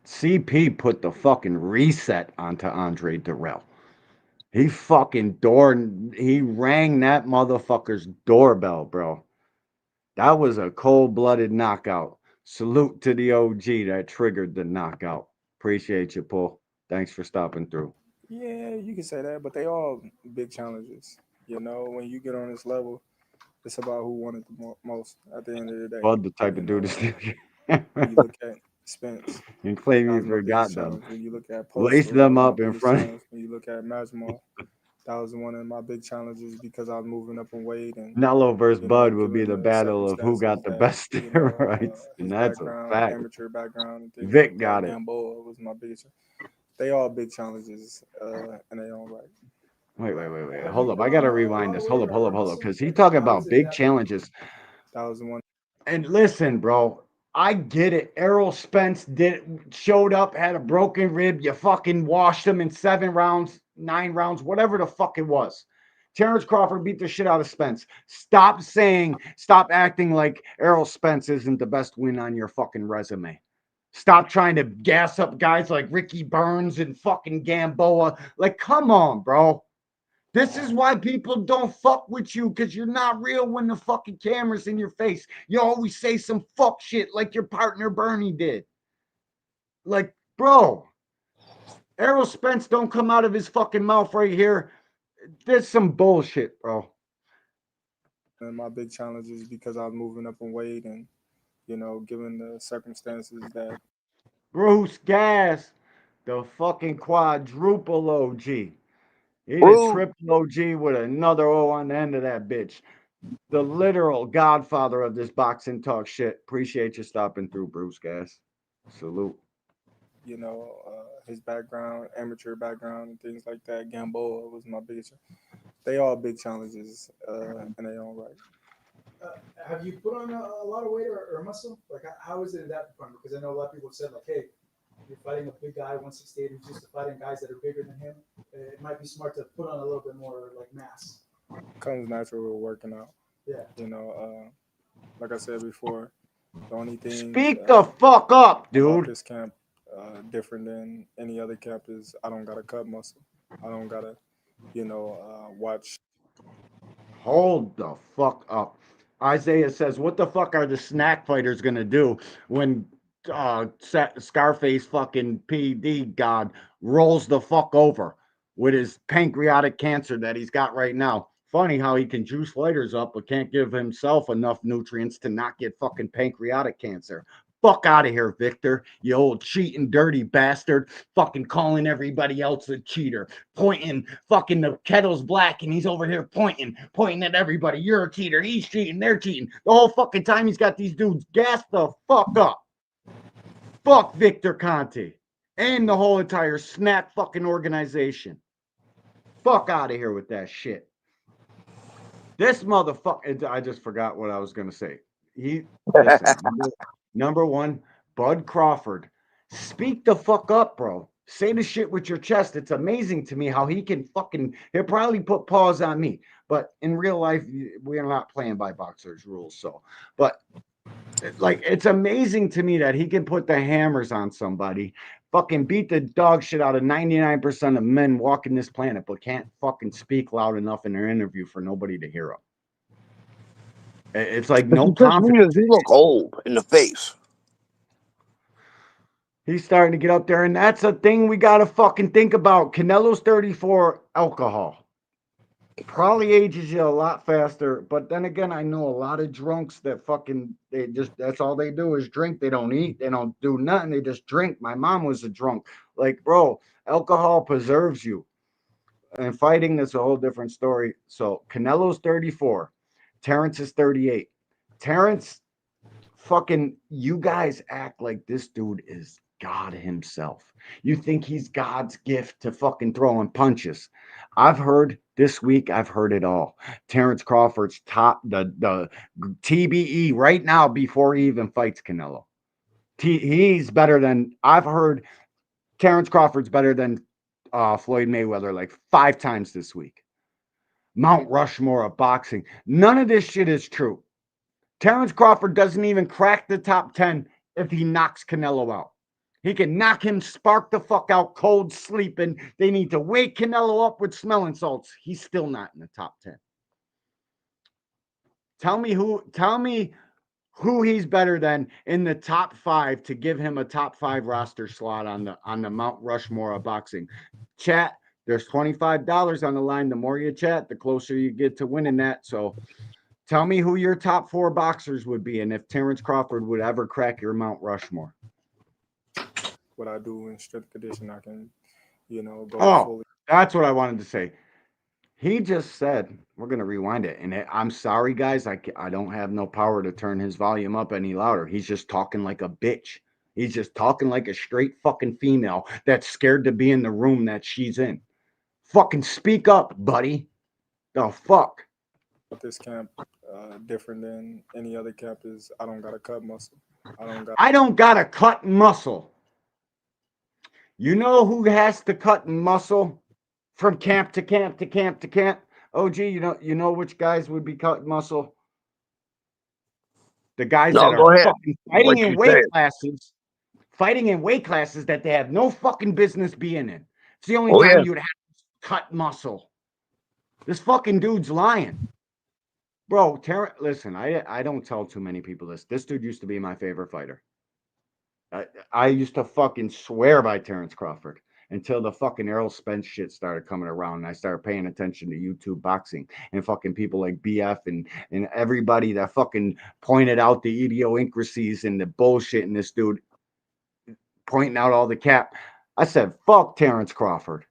CP put the fucking reset onto Andre Durrell. He rang that motherfucker's doorbell, bro. That was a cold-blooded knockout. Salute to the OG that triggered the knockout. Appreciate you, Paul. Thanks for stopping through. Yeah, you can say that, but they all big challenges. When you get on this level, it's about who won it the most at the end of the day. Bud, the type of dude is when you look at Spence. You claim That you was my biggest forgot them. challenge. When you look at Lace Postol, that them was my up in biggest front. challenge. When you look at Masvidal, that was one of my big challenges because I was moving up in weight and Nello versus you know, Bud would be given the the battle of who circumstances got the that best you know steroids, and his that's a background, fact. amateur background, and things Vic like got that. it. Gamboa was my biggest. They all big challenges in their own right. Wait. Hold up. I gotta rewind this. Hold up. Because he talking about big challenges. That was the one. And listen, bro, I get it. Errol Spence showed up, had a broken rib. You fucking washed him in 7 rounds, 9 rounds, whatever the fuck it was. Terrence Crawford beat the shit out of Spence. Stop acting like Errol Spence isn't the best win on your fucking resume. Stop trying to gas up guys like Ricky Burns and fucking Gamboa. Like, come on, bro. This is why people don't fuck with you, because you're not real when the fucking camera's in your face. You always say some fuck shit like your partner Bernie did. Like, bro, Errol Spence don't come out of his fucking mouth right here. There's some bullshit, bro. And my big challenges because I was moving up in weight and, you know, given the circumstances that. Bruce Gas, the fucking quadruple OG. He's a Bruce. triple OG with another O on the end of that bitch. The literal godfather of this boxing talk shit. Appreciate you stopping through, Bruce Gas. Salute. You know, his background, amateur background, and things like that. Gamboa was my biggest. They all big challenges in their own right. Have you put on a lot of weight or muscle? Like, how is it in that department? Because I know a lot of people have said, like, hey, you're fighting a big guy, 168, who's used to fighting guys that are bigger than him. It might be smart to put on a little bit more, like, mass. Comes natural with working out. Yeah. You know, like I said before, the only thing. Speak the fuck up, dude. About this camp, different than any other camp, is I don't gotta cut muscle. I don't gotta, you know, watch. Hold the fuck up. Isaiah says, what the fuck are the snack fighters gonna do when Scarface fucking PD god rolls the fuck over with his pancreatic cancer that he's got right now? Funny how he can juice fighters up but can't give himself enough nutrients to not get fucking pancreatic cancer. Fuck out of here, Victor, you old cheating dirty bastard. Fucking calling everybody else a cheater. Pointing, fucking the kettle's black and he's over here pointing at everybody. You're a cheater. He's cheating. They're cheating. The whole fucking time he's got these dudes gassed the fuck up. Fuck Victor Conte and the whole entire snap fucking organization. Fuck out of here with that shit. This motherfucker, I just forgot what I was going to say. Listen, number one, Bud Crawford. Speak the fuck up, bro. Say the shit with your chest. It's amazing to me how he can he'll probably put paws on me. But in real life, we're not playing by boxers' rules. So, but like, it's amazing to me that he can put the hammers on somebody, fucking beat the dog shit out of 99% of men walking this planet, but can't fucking speak loud enough in their interview for nobody to hear him. It's like no confidence. He look old in the face. He's starting to get up there, and that's a thing we got to fucking think about. Canelo's 34, alcohol. Probably ages you a lot faster, but then again, I know a lot of drunks that that's all they do is drink. They don't eat, they don't do nothing, they just drink. My mom was a drunk. Like, bro, alcohol preserves you. And fighting is a whole different story. So Canelo's 34, Terrence is 38. Terrence, fucking, you guys act like this dude is God himself. You think he's God's gift to fucking throwing punches. I've heard this week, I've heard it all. Terrence Crawford's the TBE right now before he even fights Canelo. He's better than, I've heard Terrence Crawford's better than Floyd Mayweather like 5 times this week. Mount Rushmore of boxing. None of this shit is true. Terrence Crawford doesn't even crack the top 10 if he knocks Canelo out. He can knock him spark the fuck out cold sleeping. They need to wake Canelo up with smelling salts. He's still not in the top 10. Tell me who he's better than in the top 5 to give him a top 5 roster slot on the Mount Rushmore of boxing. Chat, there's $25 on the line. The more you chat, the closer you get to winning that. So tell me who your top 4 boxers would be and if Terrence Crawford would ever crack your Mount Rushmore. what I do in strength conditioning, I can, go Oh, fully. that's what I wanted to say. He just said, we're going to rewind it. And I'm sorry, guys. I don't have no power to turn his volume up any louder. He's just talking like a bitch. He's just talking like a straight fucking female that's scared to be in the room that she's in. Fucking speak up, buddy. The fuck? This camp, different than any other camp, is I don't got to cut muscle. I don't got to cut muscle. You know who has to cut muscle from camp to camp to camp to camp? OG, you know which guys would be cutting muscle? The guys No, that are go ahead. fucking fighting What in you weight saying? classes, that they have no fucking business being in. It's the only Oh, time yeah. you would have to cut muscle. This fucking dude's lying. Bro, listen, I don't tell too many people this. This dude used to be my favorite fighter. I used to fucking swear by Terrence Crawford until the fucking Errol Spence shit started coming around and I started paying attention to YouTube boxing and fucking people like BF and everybody that fucking pointed out the idiosyncrasies and the bullshit in this dude pointing out all the cap. I said, fuck Terrence Crawford.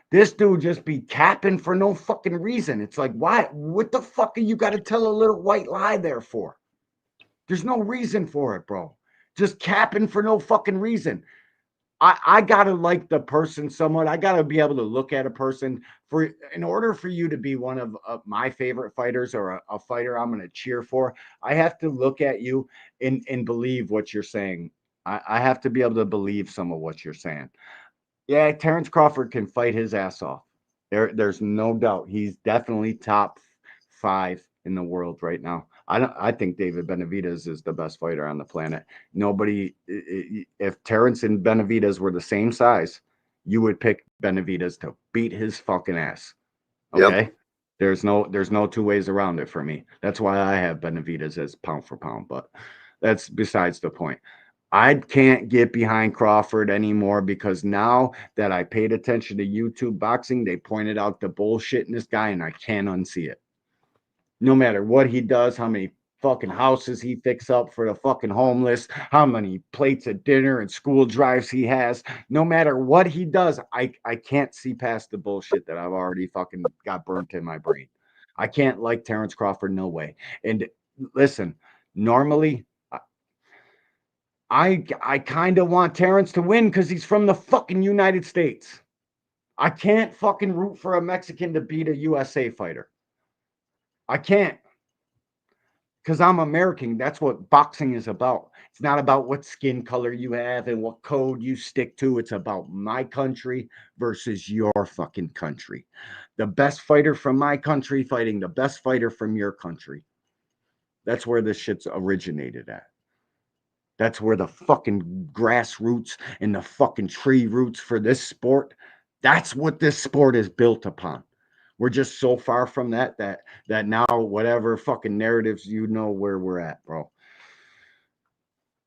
This dude just be capping for no fucking reason. It's like, why? What the fuck are you got to tell a little white lie there for? There's no reason for it, bro. Just capping for no fucking reason. I gotta like the person somewhat. I gotta be able to look at a person in order for you to be one of my favorite fighters or a fighter I'm gonna cheer for. I have to look at you and believe what you're saying. I have to be able to believe some of what you're saying. Yeah, Terrence Crawford can fight his ass off. There's no doubt. He's definitely top 5 in the world right now. I think David Benavidez is the best fighter on the planet. Nobody, if Terrence and Benavidez were the same size, you would pick Benavidez to beat his fucking ass. Okay? Yep. There's no two ways around it for me. That's why I have Benavidez as pound for pound, but that's besides the point. I can't get behind Crawford anymore because now that I paid attention to YouTube boxing, they pointed out the bullshit in this guy and I can't unsee it. No matter what he does, how many fucking houses he fixes up for the fucking homeless, how many plates of dinner and school drives he has, no matter what he does, I can't see past the bullshit that I've already fucking got burnt in my brain. I can't like Terrence Crawford, no way. And listen, normally I kind of want Terrence to win because he's from the fucking United States. I can't fucking root for a Mexican to beat a USA fighter. I can't. Because I'm American. That's what boxing is about. It's not about what skin color you have and what code you stick to. It's about my country versus your fucking country. The best fighter from my country fighting the best fighter from your country. That's where this shit's originated at. That's where the fucking grassroots and the fucking tree roots for this sport, that's what this sport is built upon. We're just so far from that now whatever fucking narratives where we're at, bro.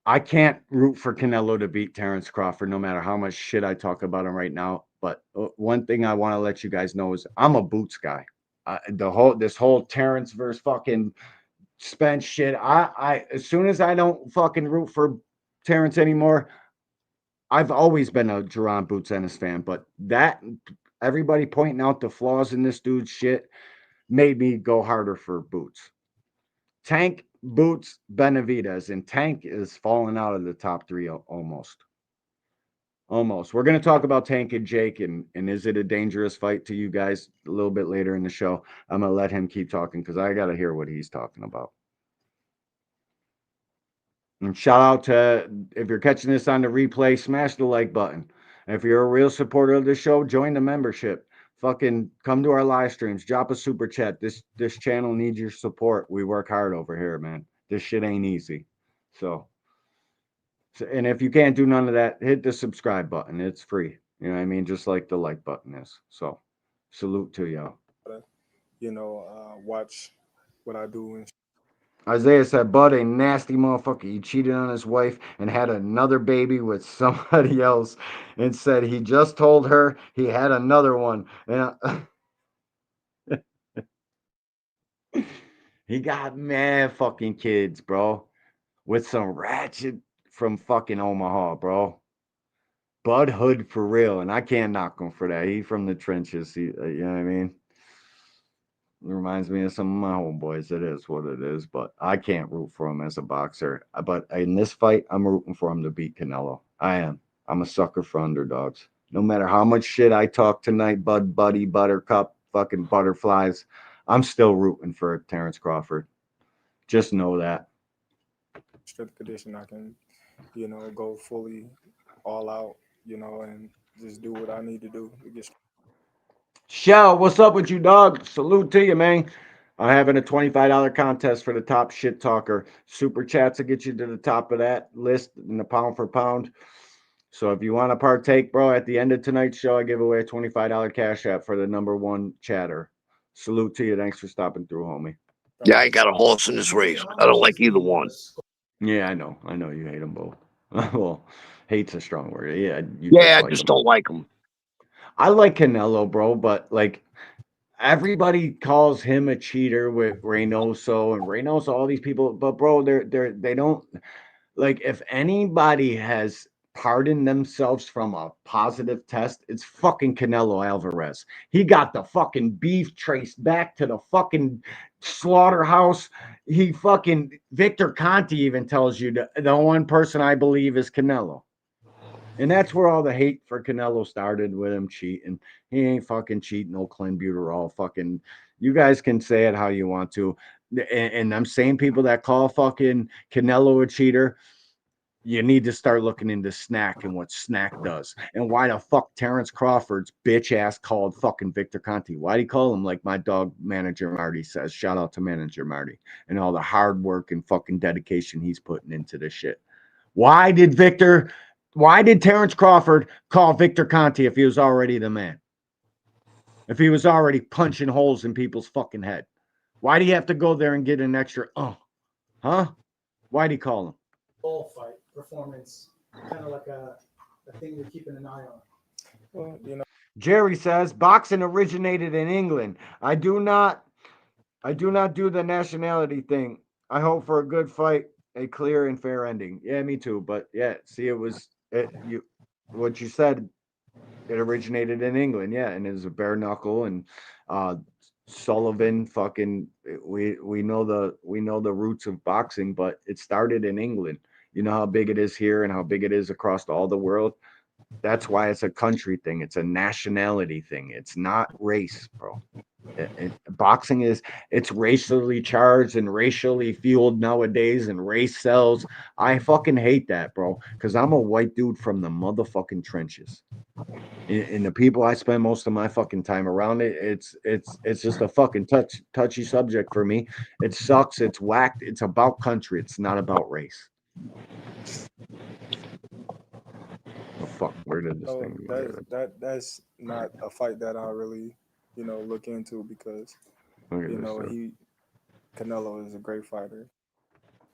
I can't root for Canelo to beat Terrence Crawford no matter how much shit I talk about him right now. But one thing I want to let you guys know is I'm a Boots guy. This whole Terrence versus fucking Spence shit. I as soon as I don't fucking root for Terrence anymore, I've always been a Jerron Boots Ennis fan, but that everybody pointing out the flaws in this dude's shit made me go harder for Boots. Tank, Boots, Benavidez, and Tank is falling out of the top 3 almost. Almost. We're going to talk about Tank and Jake and is it a dangerous fight to you guys a little bit later in the show. I'm going to let him keep talking because I got to hear what he's talking about. And shout out to, if you're catching this on the replay, smash the like button. And if you're a real supporter of the show, join the membership. Fucking come to our live streams. Drop a super chat. This channel needs your support. We work hard over here, man. This shit ain't easy. So and if you can't do none of that, hit the subscribe button. It's free. You know what I mean? Just like the like button is. So salute to y'all. Watch what I do. Isaiah said, Bud, a nasty motherfucker. He cheated on his wife and had another baby with somebody else and said he just told her he had another one. And he got mad fucking kids, bro, with some ratchet from fucking Omaha, bro. Bud Hood for real, and I can't knock him for that. He from the trenches. You know what I mean? It reminds me of some of my homeboys. It is what it is, but I can't root for him as a boxer. But in this fight, I'm rooting for him to beat Canelo. I am. I'm a sucker for underdogs. No matter how much shit I talk tonight, Bud, Buddy, Buttercup, fucking butterflies, I'm still rooting for Terrence Crawford. Just know that. Strength condition, I can, go fully all out, and just do what I need to do to get. Shell, what's up with you, dog? Salute to you, man. I'm having a $25 contest for the top shit talker. Super chats to get you to the top of that list in the pound for pound. So if you want to partake, bro, at the end of tonight's show, I give away a $25 cash app for the number one chatter. Salute to you. Thanks for stopping through, homie. Yeah, I ain't got a horse in this race. I don't like either one. Yeah, I know. I know you hate them both. Well, hate's a strong word. Yeah, you Yeah, I dislike just them. don't like them. I like Canelo, bro, but like everybody calls him a cheater with Reynoso and Reynoso, all these people, but bro, they don't like if anybody has pardoned themselves from a positive test, it's fucking Canelo Alvarez. He got the fucking beef traced back to the fucking slaughterhouse. He fucking Victor Conti even tells you the one person I believe is Canelo. And that's where all the hate for Canelo started with him cheating. He ain't fucking cheating, no clenbuterol. Fucking, you guys can say it how you want to. And I'm saying people that call fucking Canelo a cheater, you need to start looking into Snack and what Snack does. And why the fuck Terrence Crawford's bitch ass called fucking Victor Conti? Why'd he call him like my dog manager Marty says? Shout out to manager Marty and all the hard work and fucking dedication he's putting into this shit. Why did Terrence Crawford call Victor Conti if he was already the man? If he was already punching holes in people's fucking head? Why do you have to go there and get an extra, huh? Why'd he call him? Ball fight performance, kind of like a thing you're keeping an eye on. Well, Jerry says boxing originated in England. I do not do the nationality thing. I hope for a good fight, a clear and fair ending. Yeah, me too. But yeah, see, what you said. It originated in England, yeah, and it was a bare knuckle and Sullivan. Fucking, we know the roots of boxing, but it started in England. You know how big it is here and how big it is across all the world. That's why it's a country thing. It's a nationality thing. It's not race, bro. Boxing it's racially charged and racially fueled nowadays, and race sells. I fucking hate that, bro, because I'm a white dude from the motherfucking trenches. And the people I spend most of my fucking time around, it's just a fucking touchy subject for me. It sucks. It's whacked. It's about country. It's not about race. Oh fuck! Where did this thing go? That's not a fight that I really, look into because, Canelo is a great fighter.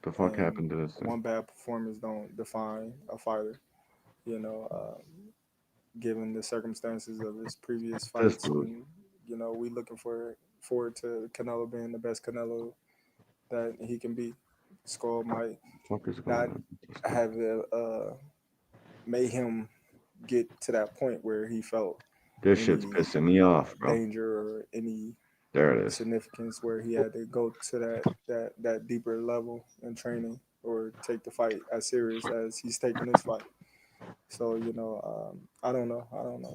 The fuck happened to this thing? One bad performance don't define a fighter. Given the circumstances of his previous fights, and, we looking forward to Canelo being the best Canelo that he can be. Skull might not have made him get to that point where he felt this shit's pissing me off, bro. Danger or any there it is. Significance where he had to go to that deeper level in training or take the fight as serious as he's taking this fight. So I don't know.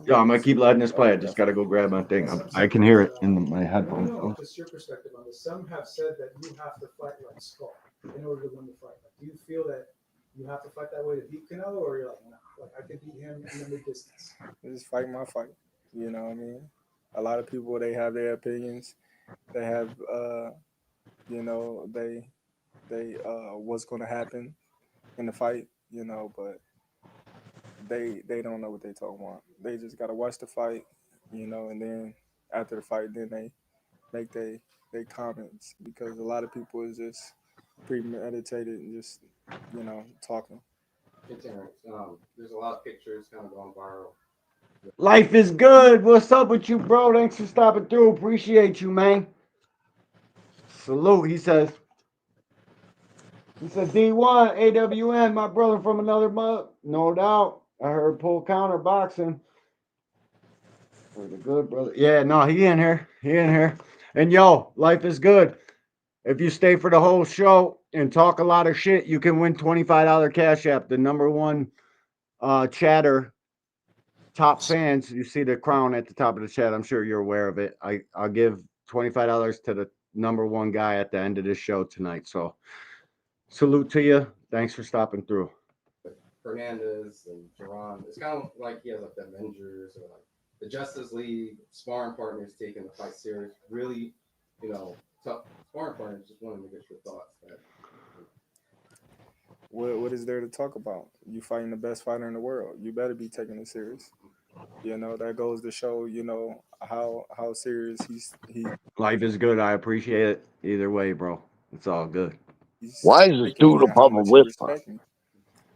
Yeah, I'm gonna keep letting this play. I just gotta go grab my thing. I can hear it in my headphones. What's your perspective on this? Some have said that you have to fight like Skull in order to win the fight. Like, do you feel that you have to fight that way to beat Canelo, or you're like, nah, like I could beat him in the mid distance? Just fight my fight. You know what I mean? A lot of people, they have their opinions. They have they what's gonna happen in the fight, but they don't know what they talking about. They just gotta watch the fight, and then after the fight, then they make they comments, because a lot of people is just premeditated and just talking. There's a lot of pictures kind of going viral. Life is good. What's up with you, bro? Thanks for stopping through. Appreciate you, man. Salute. He says D1 AWN, my brother from another mother. No doubt. I heard pull counter boxing. For the good brother. Yeah, no, he in here. He in here. And yo, life is good. If you stay for the whole show and talk a lot of shit, you can win $25 Cash App. The number one chatter top fans. You see the crown at the top of the chat. I'm sure you're aware of it. I'll give $25 to the number one guy at the end of this show tonight. So salute to you. Thanks for stopping through. Hernandez and Jerron, it's kind of like he has like the Avengers or like the Justice League sparring partners taking the fight serious. Really, tough sparring partners. Just wanted to get your thoughts. What is there to talk about? You fighting the best fighter in the world. You better be taking it serious. That goes to show, how serious he. Life is good. I appreciate it. Either way, bro. It's all good. Why is this dude above a whisper?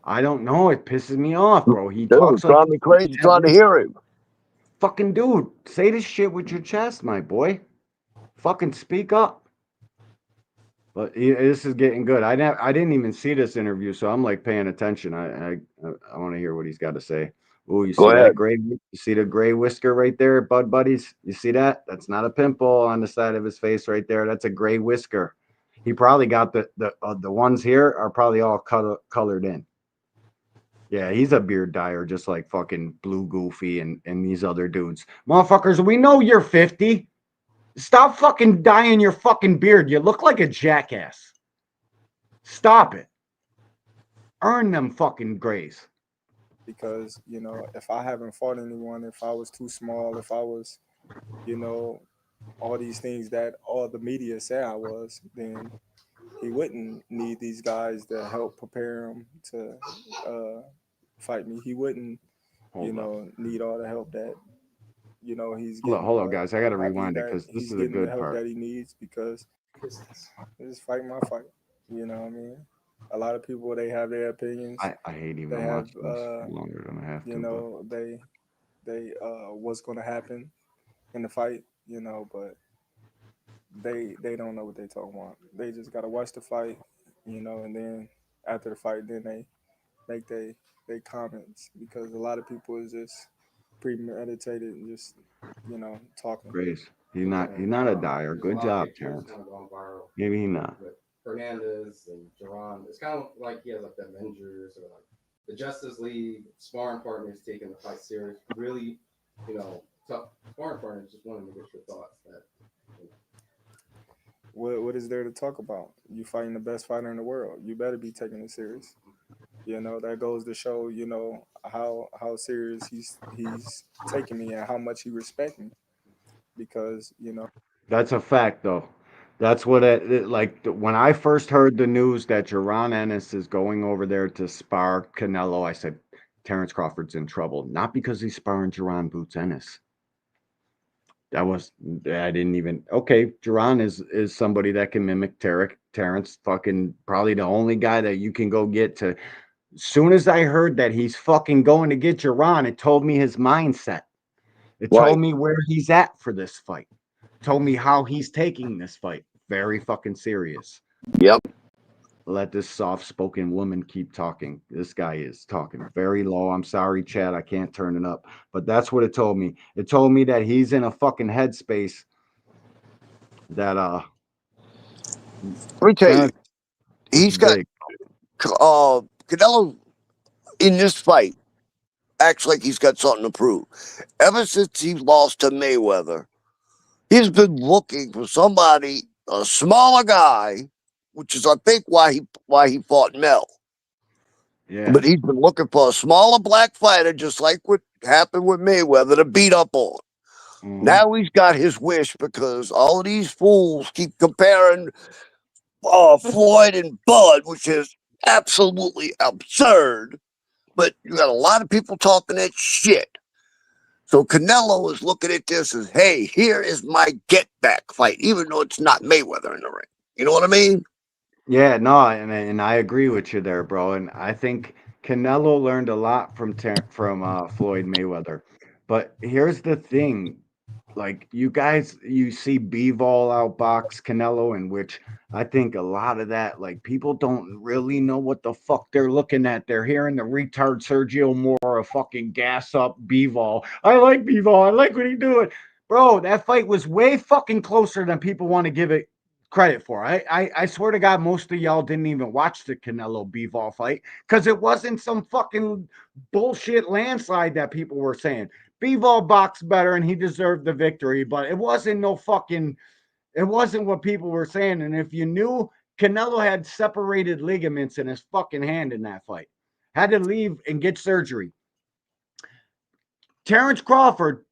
I don't know. It pisses me off, bro. He Dude, talks like drive me crazy trying to hear him. Fucking dude, say this shit with your chest, my boy. Fucking speak up. But this is getting good. I didn't even see this interview, so I'm like paying attention. I want to hear what he's got to say. Oh, you see that gray? You see the gray whisker right there, bud buddies? You see that? That's not a pimple on the side of his face right there. That's a gray whisker. He probably got the ones here are probably all colored in. Yeah, he's a beard dyer, just like fucking Blue Goofy and these other dudes. Motherfuckers, we know you're 50. Stop fucking dyeing your fucking beard. You look like a jackass. Stop it. Earn them fucking grays. Because, if I haven't fought anyone, if I was too small, if I was, all these things that all the media say I was, then he wouldn't need these guys to help prepare him to fight me. He wouldn't, need all the help that, he's getting. Hold on, guys. I got to rewind it because this is a good help part. that he needs because he's fighting my fight. You know what I mean? A lot of people, they have their opinions. I hate even watching this longer than I have to. They what's going to happen in the fight, but they don't know what they talking about. They just got to watch the fight, and then after the fight, then they make they comments because a lot of people is just premeditated and just talking. Grace. He's not a dyer. Good job, Terrence. Maybe he's not. Hernandez and Jerron, it's kind of like he has like the Avengers or like the Justice League sparring partners taking the fight serious. Really, tough sparring partners. Just wanted to get your thoughts. What is there to talk about? You fighting the best fighter in the world. You better be taking it serious. That goes to show, how serious he's taking me and how much he respects me. Because, That's a fact, though. That's what like when I first heard the news that Jaron Ennis is going over there to spar Canelo, I said, Terrence Crawford's in trouble. Not because he's sparring Jaron Boots Ennis. I didn't even, okay, Jaron is somebody that can mimic Terrence, fucking probably the only guy that you can go get to. As soon as I heard that he's fucking going to get Jaron, it told me his mindset. It told me where he's at for this fight. Told me how he's taking this fight. Very fucking serious. Yep. Let this soft-spoken woman keep talking. This guy is talking very low. I'm sorry, Chad. I can't turn it up. But that's what it told me. It told me that he's in a fucking headspace that let me tell you, he's got Canelo in this fight acts like he's got something to prove. Ever since he lost to Mayweather, he's been looking for somebody, a smaller guy, which is I think why he fought Mel. Yeah. But he's been looking for a smaller black fighter, just like what happened with Mayweather, to beat up on. Mm-hmm. Now he's got his wish because all of these fools keep comparing Floyd and Bud, which is absolutely absurd. But you got a lot of people talking that shit. So Canelo is looking at this as, hey, here is my get back fight, even though it's not Mayweather in the ring. You know what I mean? Yeah, no, and I agree with you there, bro. And I think Canelo learned a lot from Floyd Mayweather. But here's the thing. like you guys, you see Bivol outbox Canelo, in which I think a lot of that, like people don't really know what the fuck they're looking at. They're hearing the retard Sergio Mora fucking gas up Bivol. I like Bivol. I like what he's doing. Bro, that fight was way fucking closer than people want to give it credit for. I swear to God, most of y'all didn't even watch the Canelo Bivol fight because it wasn't some fucking bullshit landslide that people were saying. Bivol boxed better and he deserved the victory, but it wasn't no fucking, it wasn't what people were saying. And if you knew, Canelo had separated ligaments in his fucking hand in that fight, had to leave and get surgery. Terrence Crawford,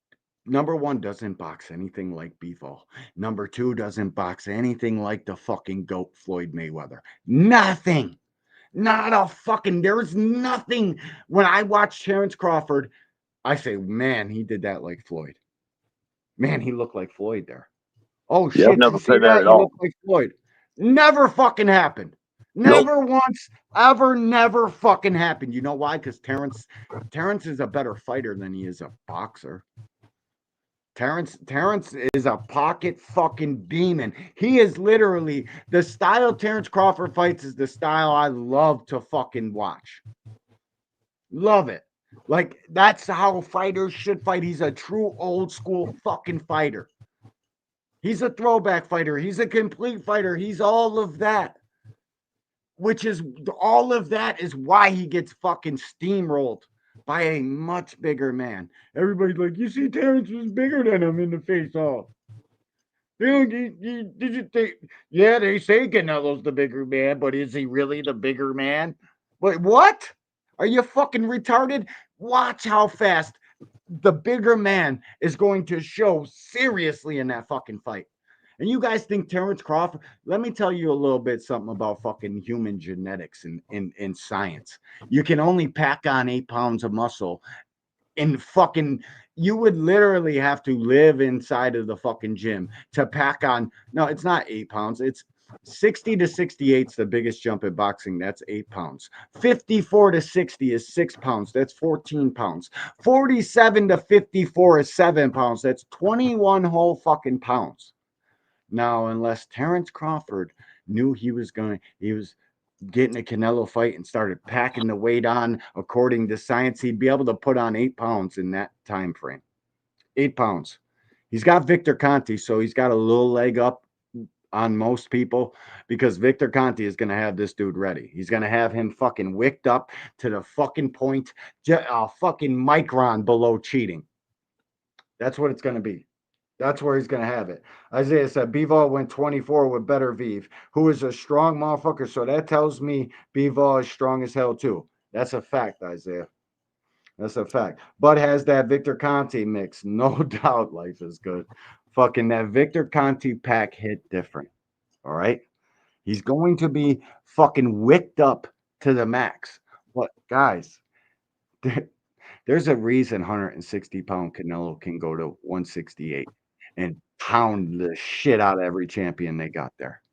number one, doesn't box anything like Bivol. Number two, doesn't box anything like the fucking GOAT Floyd Mayweather. Nothing. Not a fucking, there's nothing. When I watch Terrence Crawford, I say, man, he did that like Floyd. Man, he looked like Floyd there. Oh Yeah, I've shit, never you see said that that? at He all. looked like Floyd. Never fucking happened. Nope. Never once, ever, never fucking happened. You know why? Because Terrence is a better fighter than he is a boxer. Terrence is a pocket fucking demon. He is literally the style Terrence Crawford fights is the style I love to fucking watch. Love it. Like that's how fighters should fight. He's a true old school fucking fighter. He's a throwback fighter. He's a complete fighter. He's all of that. Which is all of that is why he gets fucking steamrolled by a much bigger man. Everybody's like, you see, Terrence was bigger than him in the face off. Did you think? Yeah, they say Canelo's the bigger man, but is he really the bigger man? Wait, what? Are you fucking retarded? Watch how fast the bigger man is going to show seriously in that fucking fight. And you guys think Terrence Crawford? Let me tell you a little bit something about fucking human genetics and in science. You can only pack on 8 pounds of muscle in fucking, you would literally have to live inside of the fucking gym to pack on. No, it's not 8 pounds. It's 60 to 68 is the biggest jump in boxing. That's 8 pounds. 54 to 60 is 6 pounds. That's 14 pounds. 47 to 54 is 7 pounds. That's 21 whole fucking pounds. Now, unless Terrence Crawford knew he was getting a Canelo fight and started packing the weight on according to science, he'd be able to put on 8 pounds in that time frame. 8 pounds. He's got Victor Conti, so he's got a little leg up on most people because Victor Conti is going to have this dude ready. He's going to have him fucking wicked up to the fucking point, fucking micron below cheating. That's what it's going to be. That's where he's going to have it. Isaiah said Bivol went 24 with Better Vive, who is a strong motherfucker. So that tells me Bivol is strong as hell too. That's a fact, Isaiah. That's a fact. But has that Victor Conti mix. No doubt life is good. Fucking that Victor Conti pack hit different. All right. He's going to be fucking wicked up to the max. But guys, there's a reason 160-pound Canelo can go to 168 and pound the shit out of every champion they got there.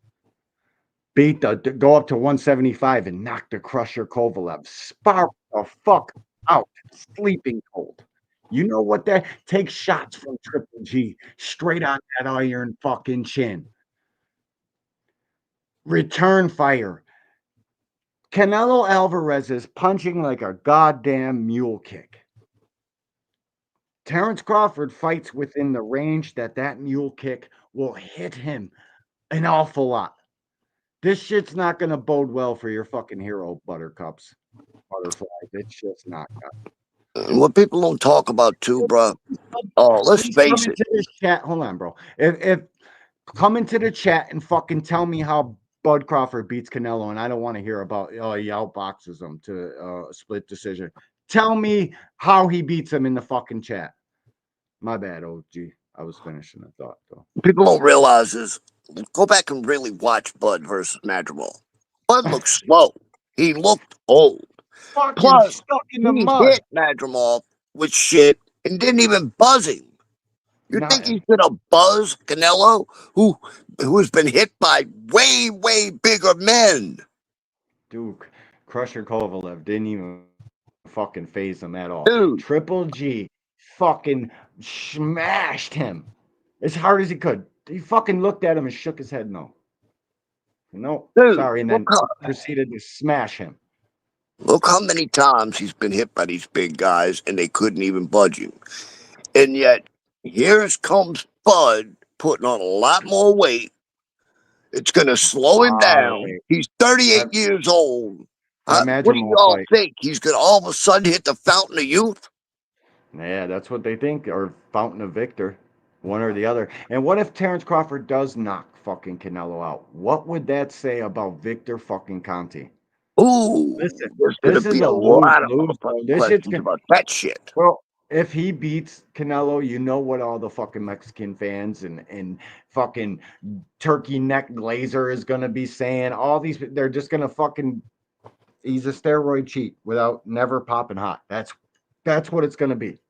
Go up to 175 and knock the Crusher Kovalev. Spark the fuck out. Sleeping cold. You know what that takes shots from Triple G straight on that iron fucking chin. Return fire. Canelo Alvarez is punching like a goddamn mule kick. Terrence Crawford fights within the range that mule kick will hit him an awful lot. This shit's not going to bode well for your fucking hero butterflies. It's just not. What people don't talk about too, bro. Oh, let's face it. This chat. Hold on, bro. If come into the chat and fucking tell me how Bud Crawford beats Canelo, and I don't want to hear about he outboxes him to a split decision. Tell me how he beats him in the fucking chat. My bad, OG. I was finishing the thought though. People don't realize is go back and really watch Bud versus Madrigal. Bud looked slow. He looked old. Fucking Plus, stuck in the he mud. hit Madrigal with shit and didn't even buzz him. You think he's gonna buzz Canelo, who's been hit by way, way bigger men? Duke, Crusher Kovalev didn't even fucking phase him at all. Dude. Triple G fucking smashed him. as hard as he could. He fucking looked at him and shook his head no. No, Dude, sorry, and then proceeded to smash him. Look how many times he's been hit by these big guys and they couldn't even budge him. And yet, here comes Bud putting on a lot more weight. It's going to slow him down. He's 38 years old. What do y'all think? He's going to all of a sudden hit the fountain of youth? Yeah, that's what they think, or fountain of victor, one or the other. And what if Terrence Crawford does knock fucking Canelo out? What would that say about Victor fucking Conti? Ooh, Listen, there's going to be a lot of motherfucking questions about that shit. Well, if he beats Canelo, you know what all the fucking Mexican fans and fucking turkey neck glazer is gonna be saying. All these, they're just gonna fucking. He's a steroid cheat without never popping hot. That's what it's gonna be.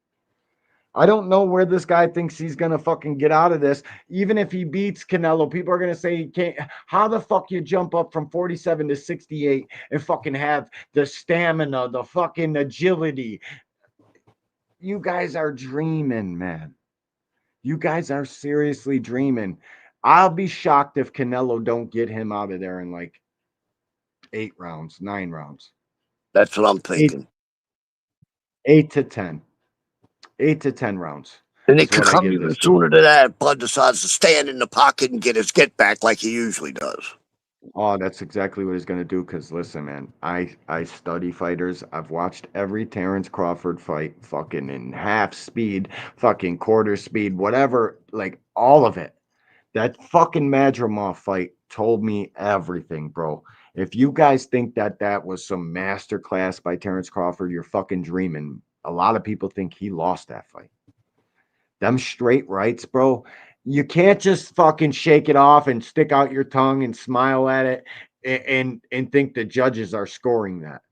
I don't know where this guy thinks he's gonna fucking get out of this. Even if he beats Canelo, people are gonna say he can't. How the fuck you jump up from 47 to 68 and fucking have the stamina, the fucking agility? You guys are dreaming, man. You guys are seriously dreaming. I'll be shocked if Canelo don't get him out of there in like 8 rounds, 9 rounds. That's what I'm thinking. 8 to 10. 8 to 10 rounds. And it could come even sooner than that. Bud decides to stand in the pocket and get his get back like he usually does. Oh, that's exactly what he's going to do. Because listen, man, I study fighters. I've watched every Terrence Crawford fight, fucking in half speed, fucking quarter speed, whatever, like all of it. That fucking Madrimov fight told me everything, bro. If you guys think that that was some masterclass by Terrence Crawford, you're fucking dreaming. A lot of people think he lost that fight. Them straight rights, bro. You can't just fucking shake it off and stick out your tongue and smile at it and think the judges are scoring that.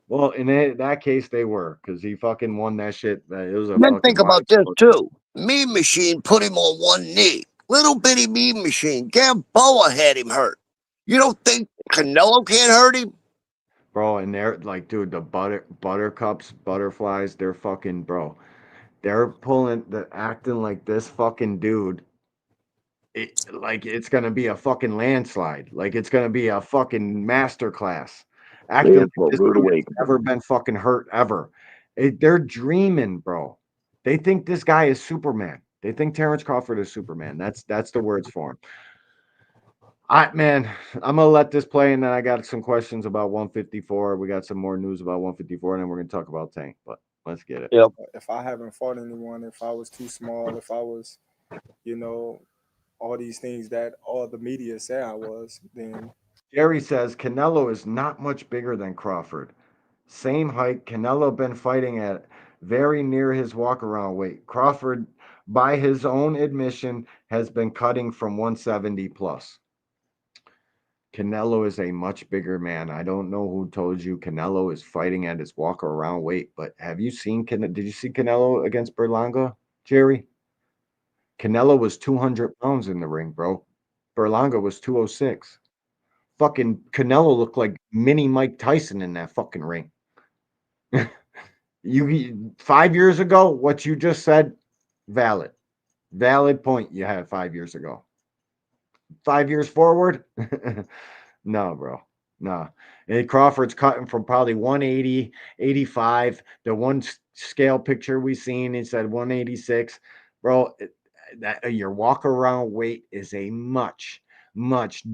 Well, in that case, they were, because he fucking won that shit. It was a And then fucking think about this too. Mean Machine put him on one knee. Little bitty Mean Machine. Gamboa had him hurt. You don't think Canelo can't hurt him? Bro, and they're like, dude, the buttercups, butterflies, they're fucking, bro. They're acting like this fucking dude. Like it's gonna be a fucking landslide. Like it's gonna be a fucking masterclass. Acting like this dude has never been fucking hurt ever. They're dreaming, bro. They think this guy is Superman. They think Terrence Crawford is Superman. That's the words for him. Man, I'm gonna let this play, and then I got some questions about 154. We got some more news about 154, and then we're gonna talk about Tank. But let's get it. Yep. If I haven't fought anyone, if I was too small, if I was, all these things that all the media say I was, then Jerry says Canelo is not much bigger than Crawford. Same height. Canelo been fighting at very near his walk-around weight. Crawford, by his own admission, has been cutting from 170 plus. Canelo is a much bigger man. I don't know who told you Canelo is fighting at his walk-around weight, but have you seen Did you see Canelo against Berlanga, Jerry? Canelo was 200 pounds in the ring, bro. Berlanga was 206. Fucking Canelo looked like mini Mike Tyson in that fucking ring. You 5 years ago, what you just said, valid point you had 5 years ago. 5 years forward, no, bro, no. And Crawford's cutting from probably 180, 85. The one scale picture we seen, it said 186, bro. That your walk around weight is a much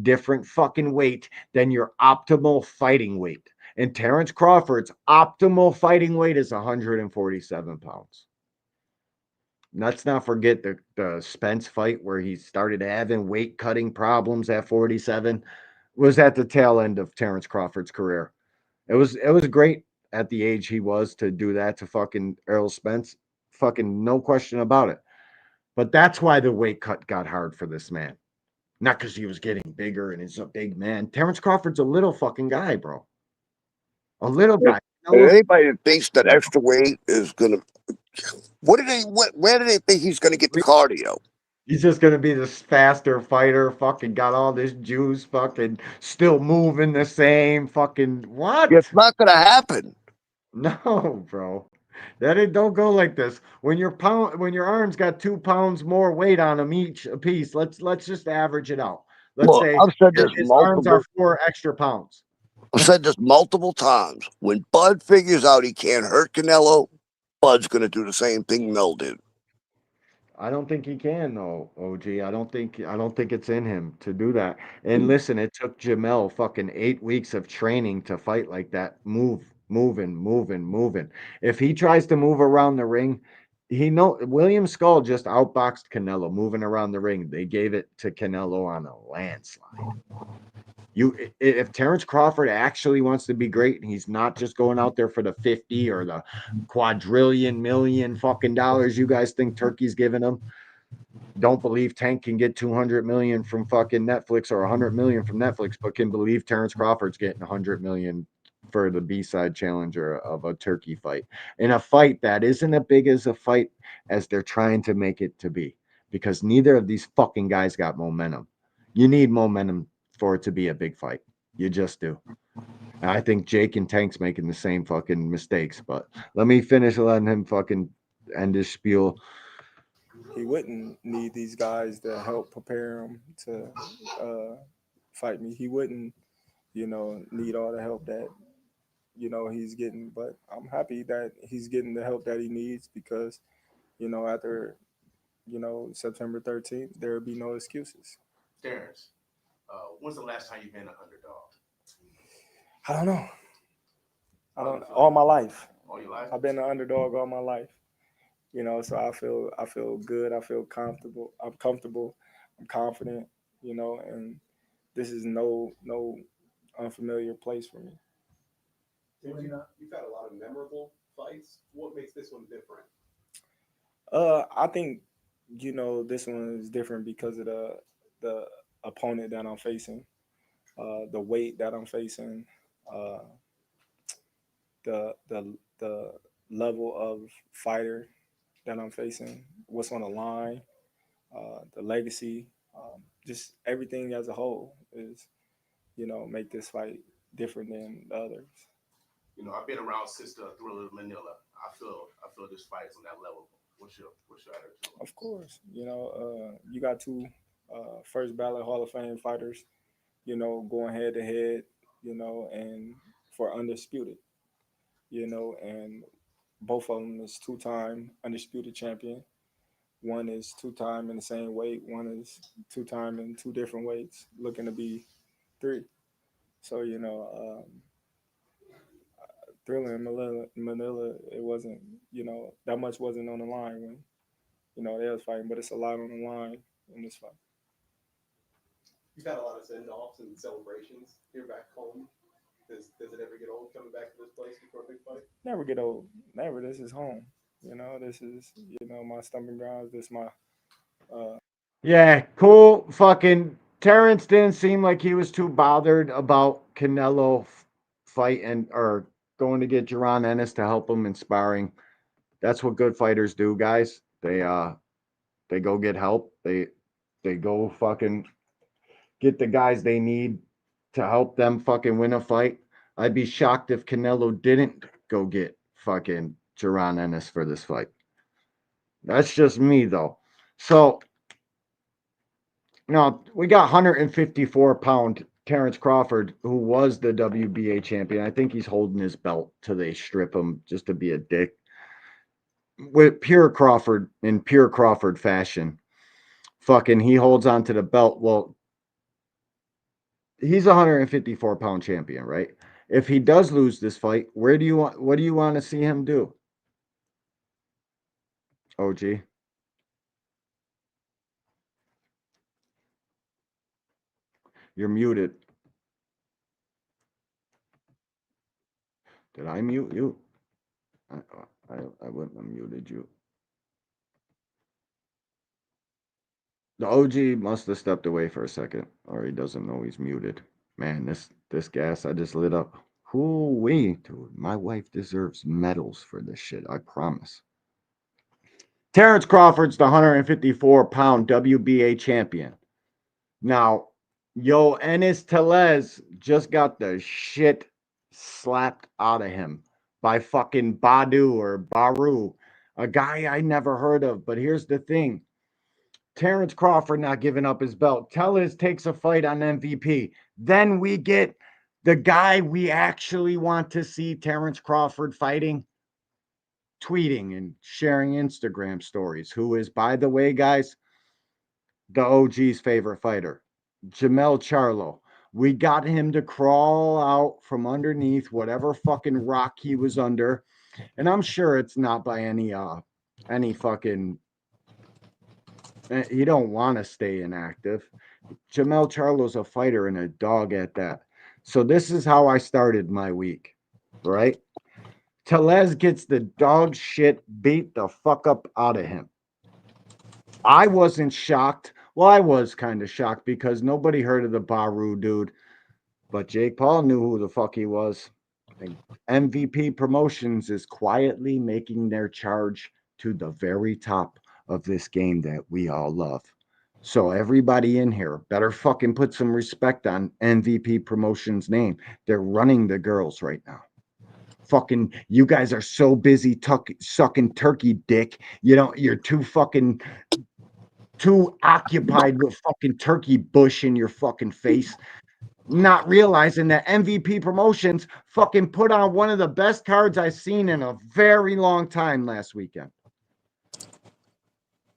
different fucking weight than your optimal fighting weight. And Terrence Crawford's optimal fighting weight is 147 pounds. Let's not forget the Spence fight where he started having weight cutting problems at 47. Was at the tail end of Terrence Crawford's career. It was great at the age he was to do that to fucking Errol Spence. Fucking no question about it. But that's why the weight cut got hard for this man. Not because he was getting bigger and he's a big man. Terrence Crawford's a little fucking guy, bro. A little guy. Anybody that thinks that extra weight is gonna, where do they think he's gonna get the cardio? He's just gonna be this faster fighter. Fucking got all this juice. Fucking still moving the same. Fucking what? It's not gonna happen. No, bro. Don't go like this. When your arms got 2 pounds more weight on them each a piece, let's just average it out. Let's Look, say I've said this his arms are multiple. 4 extra pounds. I've said this multiple times. When Bud figures out he can't hurt Canelo, Bud's gonna do the same thing Mel did. I don't think he can though, OG. I don't think it's in him to do that. And listen, it took Jamel fucking 8 weeks of training to fight like that. Moving. If he tries to move around the ring, William Skull just outboxed Canelo moving around the ring. They gave it to Canelo on a landslide. If Terrence Crawford actually wants to be great and he's not just going out there for the 50 or the quadrillion million fucking dollars you guys think Turkey's giving him, don't believe Tank can get 200 million from fucking Netflix or 100 million from Netflix, but can believe Terrence Crawford's getting 100 million for the B-side challenger of a Turkey fight, in a fight that isn't as big as a fight as they're trying to make it to be, because neither of these fucking guys got momentum. You need momentum for it to be a big fight. You just do. And I think Jake and Tank's making the same fucking mistakes, but let me finish letting him fucking end his spiel. He wouldn't need these guys to help prepare him to fight me. He wouldn't, need all the help that, he's getting. But I'm happy that he's getting the help that he needs because, after, September 13th, there will be no excuses. Terrence, when's the last time you've been an underdog? I don't know. All my life. All your life? I've been an underdog all my life. So I feel good. I feel comfortable. I'm confident, and this is no unfamiliar place for me. You've had a lot of memorable fights. What makes this one different? I think, this one is different because of the opponent that I'm facing, the weight that I'm facing, the level of fighter that I'm facing, what's on the line, the legacy, just everything as a whole is, make this fight different than the others. I've been around Sister Thriller Manila. I feel this fight is on that level. What's your attitude? Of course, you got two first ballot Hall of Fame fighters, going head to head, and for undisputed, and both of them is 2-time undisputed champion. One is 2-time in the same weight. One is 2-time in 2 different weights, looking to be 3. So, Thriller in Manila, it wasn't, that much wasn't on the line when, they was fighting, but it's a lot on the line in this fight. You've had a lot of send-offs and celebrations here back home. Does it ever get old coming back to this place before a big fight? Never get old. Never. This is home. This is, my stomping grounds. This is my Yeah, cool. Fucking Terrence didn't seem like he was too bothered about Canelo fighting or going to get Jaron Ennis to help him in sparring. That's what good fighters do, guys. They go get help. They go fucking get the guys they need to help them fucking win a fight. I'd be shocked if Canelo didn't go get fucking Jaron Ennis for this fight. That's just me though. So now we got 154-pound Terrence Crawford, who was the WBA champion. I think he's holding his belt till they strip him just to be a dick. With pure Crawford, in pure Crawford fashion, fucking he holds on to the belt. Well, he's a 154-pound champion, right? If he does lose this fight, what do you want to see him do? OG. You're muted. Did I mute you? I wouldn't have muted you. The OG must have stepped away for a second, or he doesn't know he's muted. Man, this gas I just lit up. Hoo-wee, dude. My wife deserves medals for this shit, I promise. Terrence Crawford's the 154-pound WBA champion. Now, Ennis Telez just got the shit slapped out of him by fucking Badu or Baru, a guy I never heard of. But here's the thing. Terrence Crawford not giving up his belt. Tellez takes a fight on MVP. Then we get the guy we actually want to see Terrence Crawford fighting, tweeting and sharing Instagram stories, who is, by the way, guys, the OG's favorite fighter, Jamel Charlo. We got him to crawl out from underneath whatever fucking rock he was under. And I'm sure it's not by any fucking, you don't want to stay inactive. Jamel Charlo's a fighter and a dog at that. So this is how I started my week, right? Tellez gets the dog shit beat the fuck up out of him. I wasn't shocked. Well, I was kind of shocked because nobody heard of the Baru dude, but Jake Paul knew who the fuck he was. And MVP Promotions is quietly making their charge to the very top of this game that we all love. So everybody in here better fucking put some respect on MVP Promotions' name. They're running the girls right now. Fucking, you guys are so busy sucking turkey dick. You're too occupied with fucking turkey bush in your fucking face, not realizing that MVP Promotions fucking put on one of the best cards I've seen in a very long time last weekend.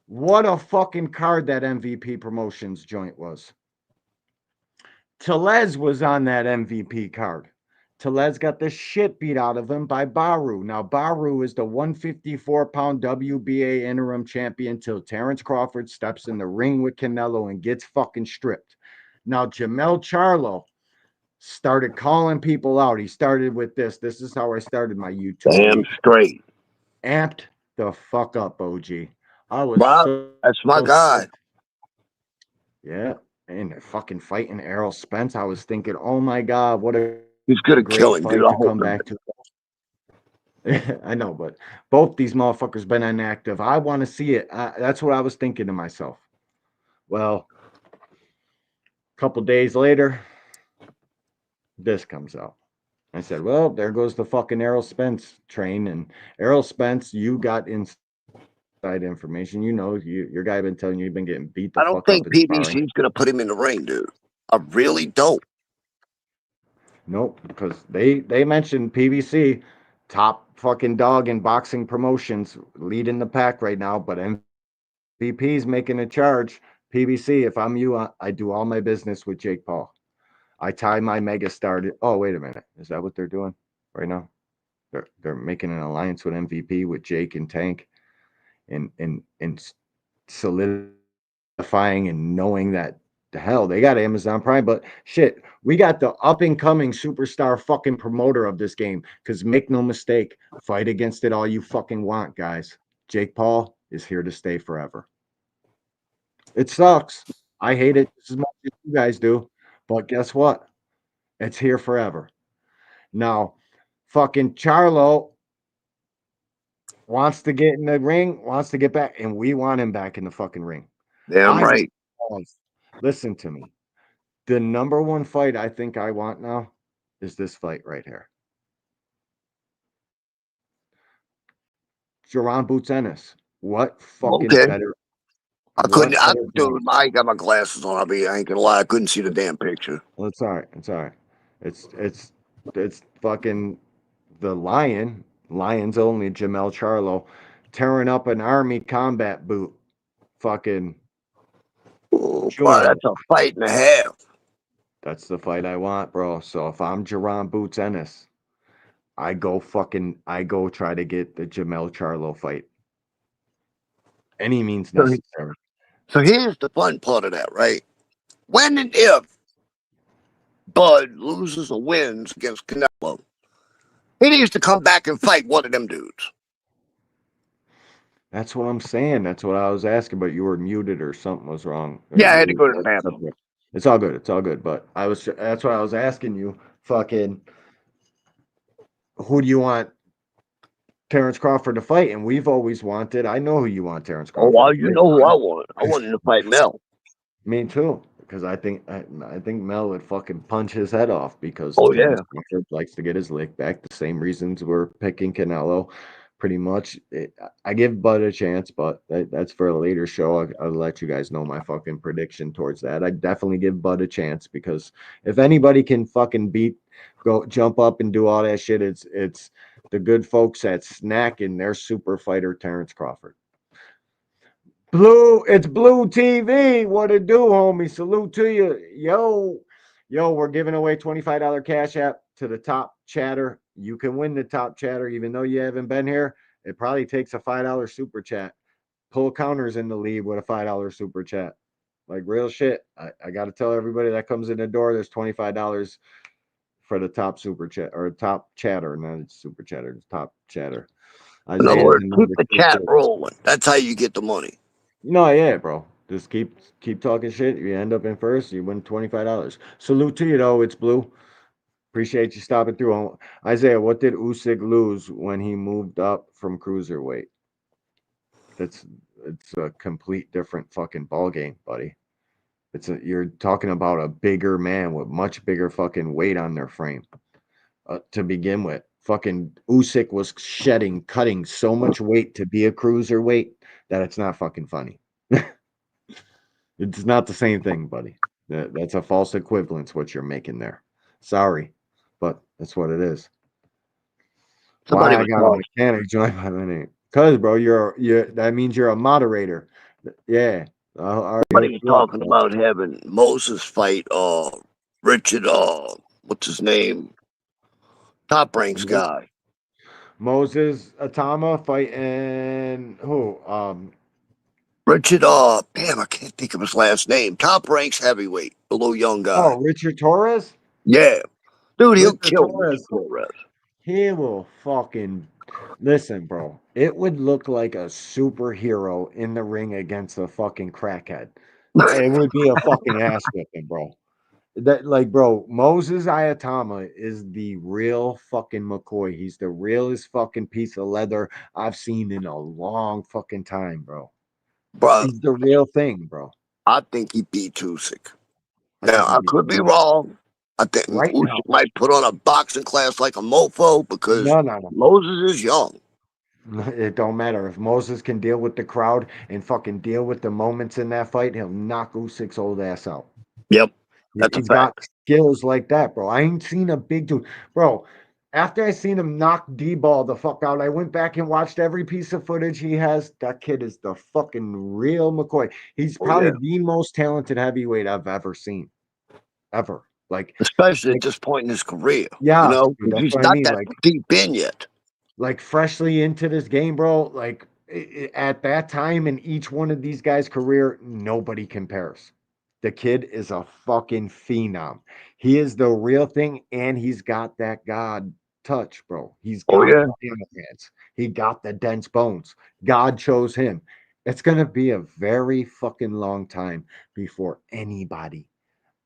What a fucking card that MVP Promotions joint was. Tellez was on that MVP card. Tellez got the shit beat out of him by Baru. Now, Baru is the 154-pound WBA interim champion till Terrence Crawford steps in the ring with Canelo and gets fucking stripped. Now, Jamel Charlo started calling people out. He started with this. This is how I started my YouTube. Damn straight. Amped the fuck up, OG. I was that's my guy. Yeah. And they're fucking fighting Errol Spence. I was thinking, oh my God, what a he's gonna kill him, fight dude. to come back to. I know, but both these motherfuckers been inactive. I want to see it. That's what I was thinking to myself. Well, a couple days later, this comes out. I said, well, there goes the fucking Errol Spence train. And Errol Spence, you got inside information. Your guy been telling you you've been getting beat the I don't fuck think up in sparring. PBC's gonna put him in the ring, dude. I really don't. Nope, because they mentioned PBC, top fucking dog in boxing promotions, leading the pack right now. But MVP's making a charge. PBC, if I'm you, I do all my business with Jake Paul. I tie my megastar to. Oh, wait a minute, is that what they're doing right now? They're making an alliance with MVP with Jake and Tank, and solidifying and knowing that the hell they got Amazon Prime, but shit, we got the up and coming superstar fucking promoter of this game. Because make no mistake, fight against it all you fucking want, guys. Jake Paul is here to stay forever. It sucks. I hate it just as much as you guys do, but guess what? It's here forever. Now, fucking Charlo wants to get in the ring, wants to get back, and we want him back in the fucking ring. Damn right. Listen to me. The number one fight I think I want now is this fight right here. Jerron Boots Ennis. What fucking better? Dude, I got my glasses on. I ain't gonna lie, I couldn't see the damn picture. Well, it's all right. It's all right. It's fucking the Lions only, Jamel Charlo, tearing up an Army combat boot. Fucking. Boy, that's a fight and a half. That's the fight I want, bro. So if I'm Jerron Boots Ennis, I go try to get the Jamel Charlo fight. Any means necessary. So here's the fun part of that, right? When and if Bud loses or wins against Canelo, he needs to come back and fight one of them dudes. That's what I'm saying. That's what I was asking, but you were muted or something was wrong. Yeah, I had to go to the bathroom. It's all good. It's all good. But that's what I was asking you. Fucking, who do you want Terrence Crawford to fight? And we've always wanted. I know who you want, Terrence Crawford. Oh, well, you know who I want. I want him to fight Mel. Me too. because I think Mel would fucking punch his head off because Oh yeah. Terrence Crawford likes to get his lick back. The same reasons we're picking Canelo. Pretty much, I give Bud a chance, but that's for a later show. I'll let you guys know my fucking prediction towards that. I definitely give Bud a chance because if anybody can fucking go jump up and do all that shit, it's the good folks at Snack and their super fighter Terrence Crawford. It's Blue TV. What it do, homie? Salute to you. Yo, we're giving away $25 cash app to the top chatter. You can win the top chatter, even though you haven't been here. It probably takes a $5 super chat. Pull counters in the lead with a $5 super chat. Like real shit. I got to tell everybody that comes in the door, there's $25 for the top super chat or top chatter, not super chatter, it's top chatter. In other Isaiah's words, in keep number the two. chat rolling. That's how you get the money. No, yeah, bro. Just keep talking shit. You end up in first, you win $25. Salute to you though, it's Blue. Appreciate you stopping through. Isaiah, what did Usyk lose when he moved up from cruiserweight? It's a complete different fucking ball game, buddy. You're talking about a bigger man with much bigger fucking weight on their frame. To begin with, fucking Usyk was cutting so much weight to be a cruiserweight that it's not fucking funny. It's not the same thing, buddy. That's a false equivalence what you're making there. Sorry, but that's what it is. Somebody Why I was got a talking. mechanic join my name? Cause bro, you're that means you're a moderator. Yeah. All right, Somebody hook was you up, talking bro. about having Moses fight Richard what's his name? Top ranks guy. Moses Atama fighting who? Richard damn, I can't think of his last name. Top ranks heavyweight, the little young guy. Richard Torres? Yeah. Dude, he'll Richard kill Richard Torres. Torres. He will fucking listen, bro. It would look like a superhero in the ring against a fucking crackhead. It would be a fucking ass whipping, bro. Bro, Moses Ayatama is the real fucking McCoy. He's the realest fucking piece of leather I've seen in a long fucking time, bro. Bro, He's the real thing, bro. I think he beat Usyk. I Now, think he I beat could be him wrong. I think right Usyk now. might put on a boxing class like a mofo because No. Moses is young. It don't matter. If Moses can deal with the crowd and fucking deal with the moments in that fight, he'll knock Usyk's old ass out. Yep, that's a He's got fact. skills like that, bro. I ain't seen a big dude. Bro, after I seen him knock D-Ball the fuck out, I went back and watched every piece of footage he has. That kid is the fucking real McCoy. He's Oh, yeah. probably the most talented heavyweight I've ever seen. Ever. Especially at this point in his career. Yeah, You know, dude, that's he's what I not mean. that deep in yet. Freshly into this game, bro. At that time in each one of these guys' career, nobody compares. The kid is a fucking phenom. He is the real thing, and he's got that God touch, bro. He's Oh, got yeah. the hammer hands. He got the dense bones. God chose him. It's gonna be a very fucking long time before anybody,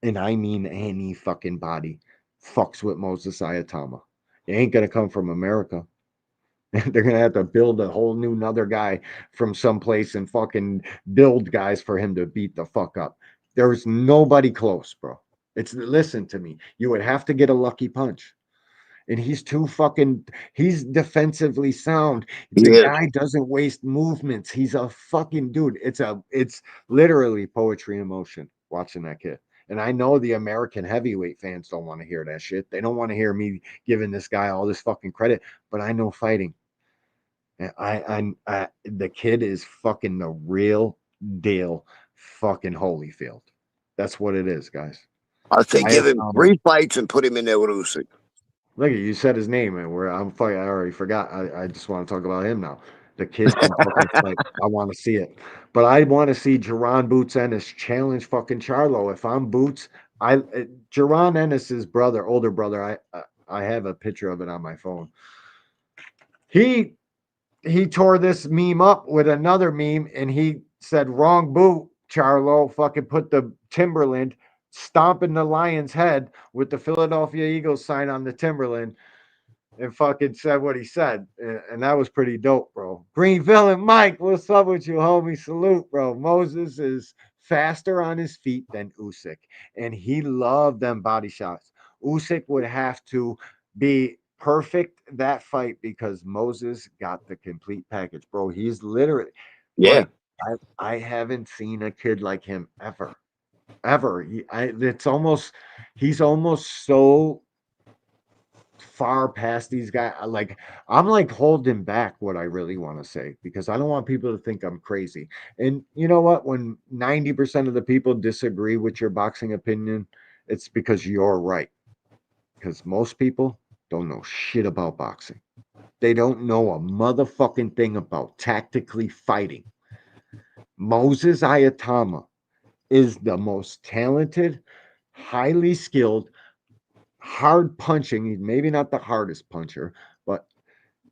and I mean any fucking body, fucks with Moses Ayatama. It ain't gonna come from America. They're gonna have to build a whole new another guy from someplace and fucking build guys for him to beat the fuck up. There's nobody close, bro. Listen to me. You would have to get a lucky punch. And he's defensively sound. He The is. guy doesn't waste movements. He's a fucking dude. It's literally poetry in motion watching that kid. And I know the American heavyweight fans don't want to hear that shit. They don't want to hear me giving this guy all this fucking credit, but I know fighting. The kid is fucking the real deal fucking Holyfield. That's what it is, guys. I say give him Ayatama. 3 fights and put him in there with Usyk. Look, you said his name, and I already forgot. I just want to talk about him now. The kid can fucking fight. I want to see it, but I want to see Jerron Boots Ennis challenge fucking Charlo. If I'm Boots, Jerron Ennis's brother, older brother. I have a picture of it on my phone. He tore this meme up with another meme, and he said, "Wrong boot, Charlo." Fucking put the Timberland stomping the Lion's head with the Philadelphia Eagles sign on the Timberland, and fucking said what he said, and that was pretty dope, bro. Green Villain Mike, what's up with you, homie? Salute, bro. Moses is faster on his feet than Usyk, and he loved them body shots. Usyk would have to be perfect that fight because Moses got the complete package, bro. He's literally Yeah. like I haven't seen a kid like him ever. He's almost so far past these guys. Like I'm like holding back what I really want to say because I don't want people to think I'm crazy. And you know what? When 90% of the people disagree with your boxing opinion, it's because you're right. Because most people don't know shit about boxing. They don't know a motherfucking thing about tactically fighting. Moses Ayatama is the most talented, highly skilled, hard punching. He's maybe not the hardest puncher, but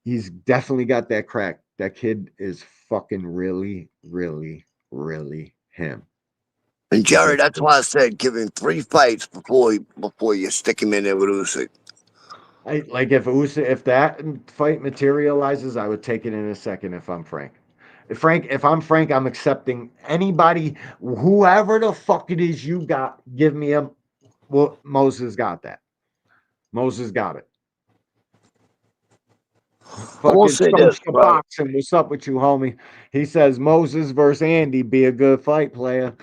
he's definitely got that crack. That kid is fucking really, really, really him. And Jerry, that's why I said give him 3 fights before you stick him in there with Usyk. If that fight materializes, I would take it in a second if I'm Frank. If I'm Frank, I'm accepting anybody, whoever the fuck it is you got, give me a. Well, Moses got that. Moses got it. I will Fucking say this, social bro. boxing. What's up with you, homie? He says Moses versus Andy be a good fight, player.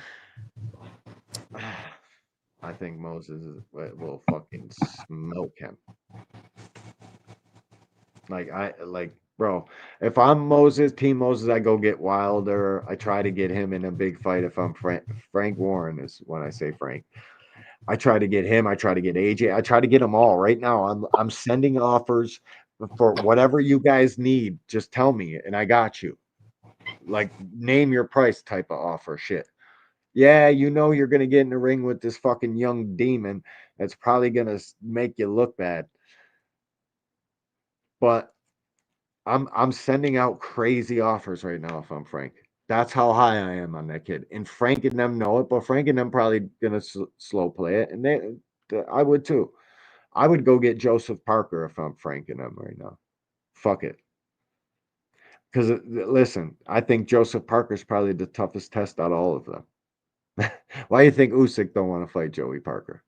I think Moses will fucking smoke him. Bro. If I'm Moses, Team Moses, I go get Wilder. I try to get him in a big fight. If I'm Frank Warren is when I say Frank. I try to get him. I try to get AJ. I try to get them all. Right now, I'm sending offers for whatever you guys need. Just tell me, and I got you. Like name your price type of offer. Shit. Yeah, you know you're gonna get in the ring with this fucking young demon that's probably gonna make you look bad. But I'm sending out crazy offers right now if I'm Frank. That's how high I am on that kid. And Frank and them know it, but Frank and them probably gonna slow play it, and I would too. I would go get Joseph Parker if I'm Frank and them right now. Fuck it. Because listen, I think Joseph Parker's probably the toughest test out of all of them. Why do you think Usyk don't want to fight Joey Parker?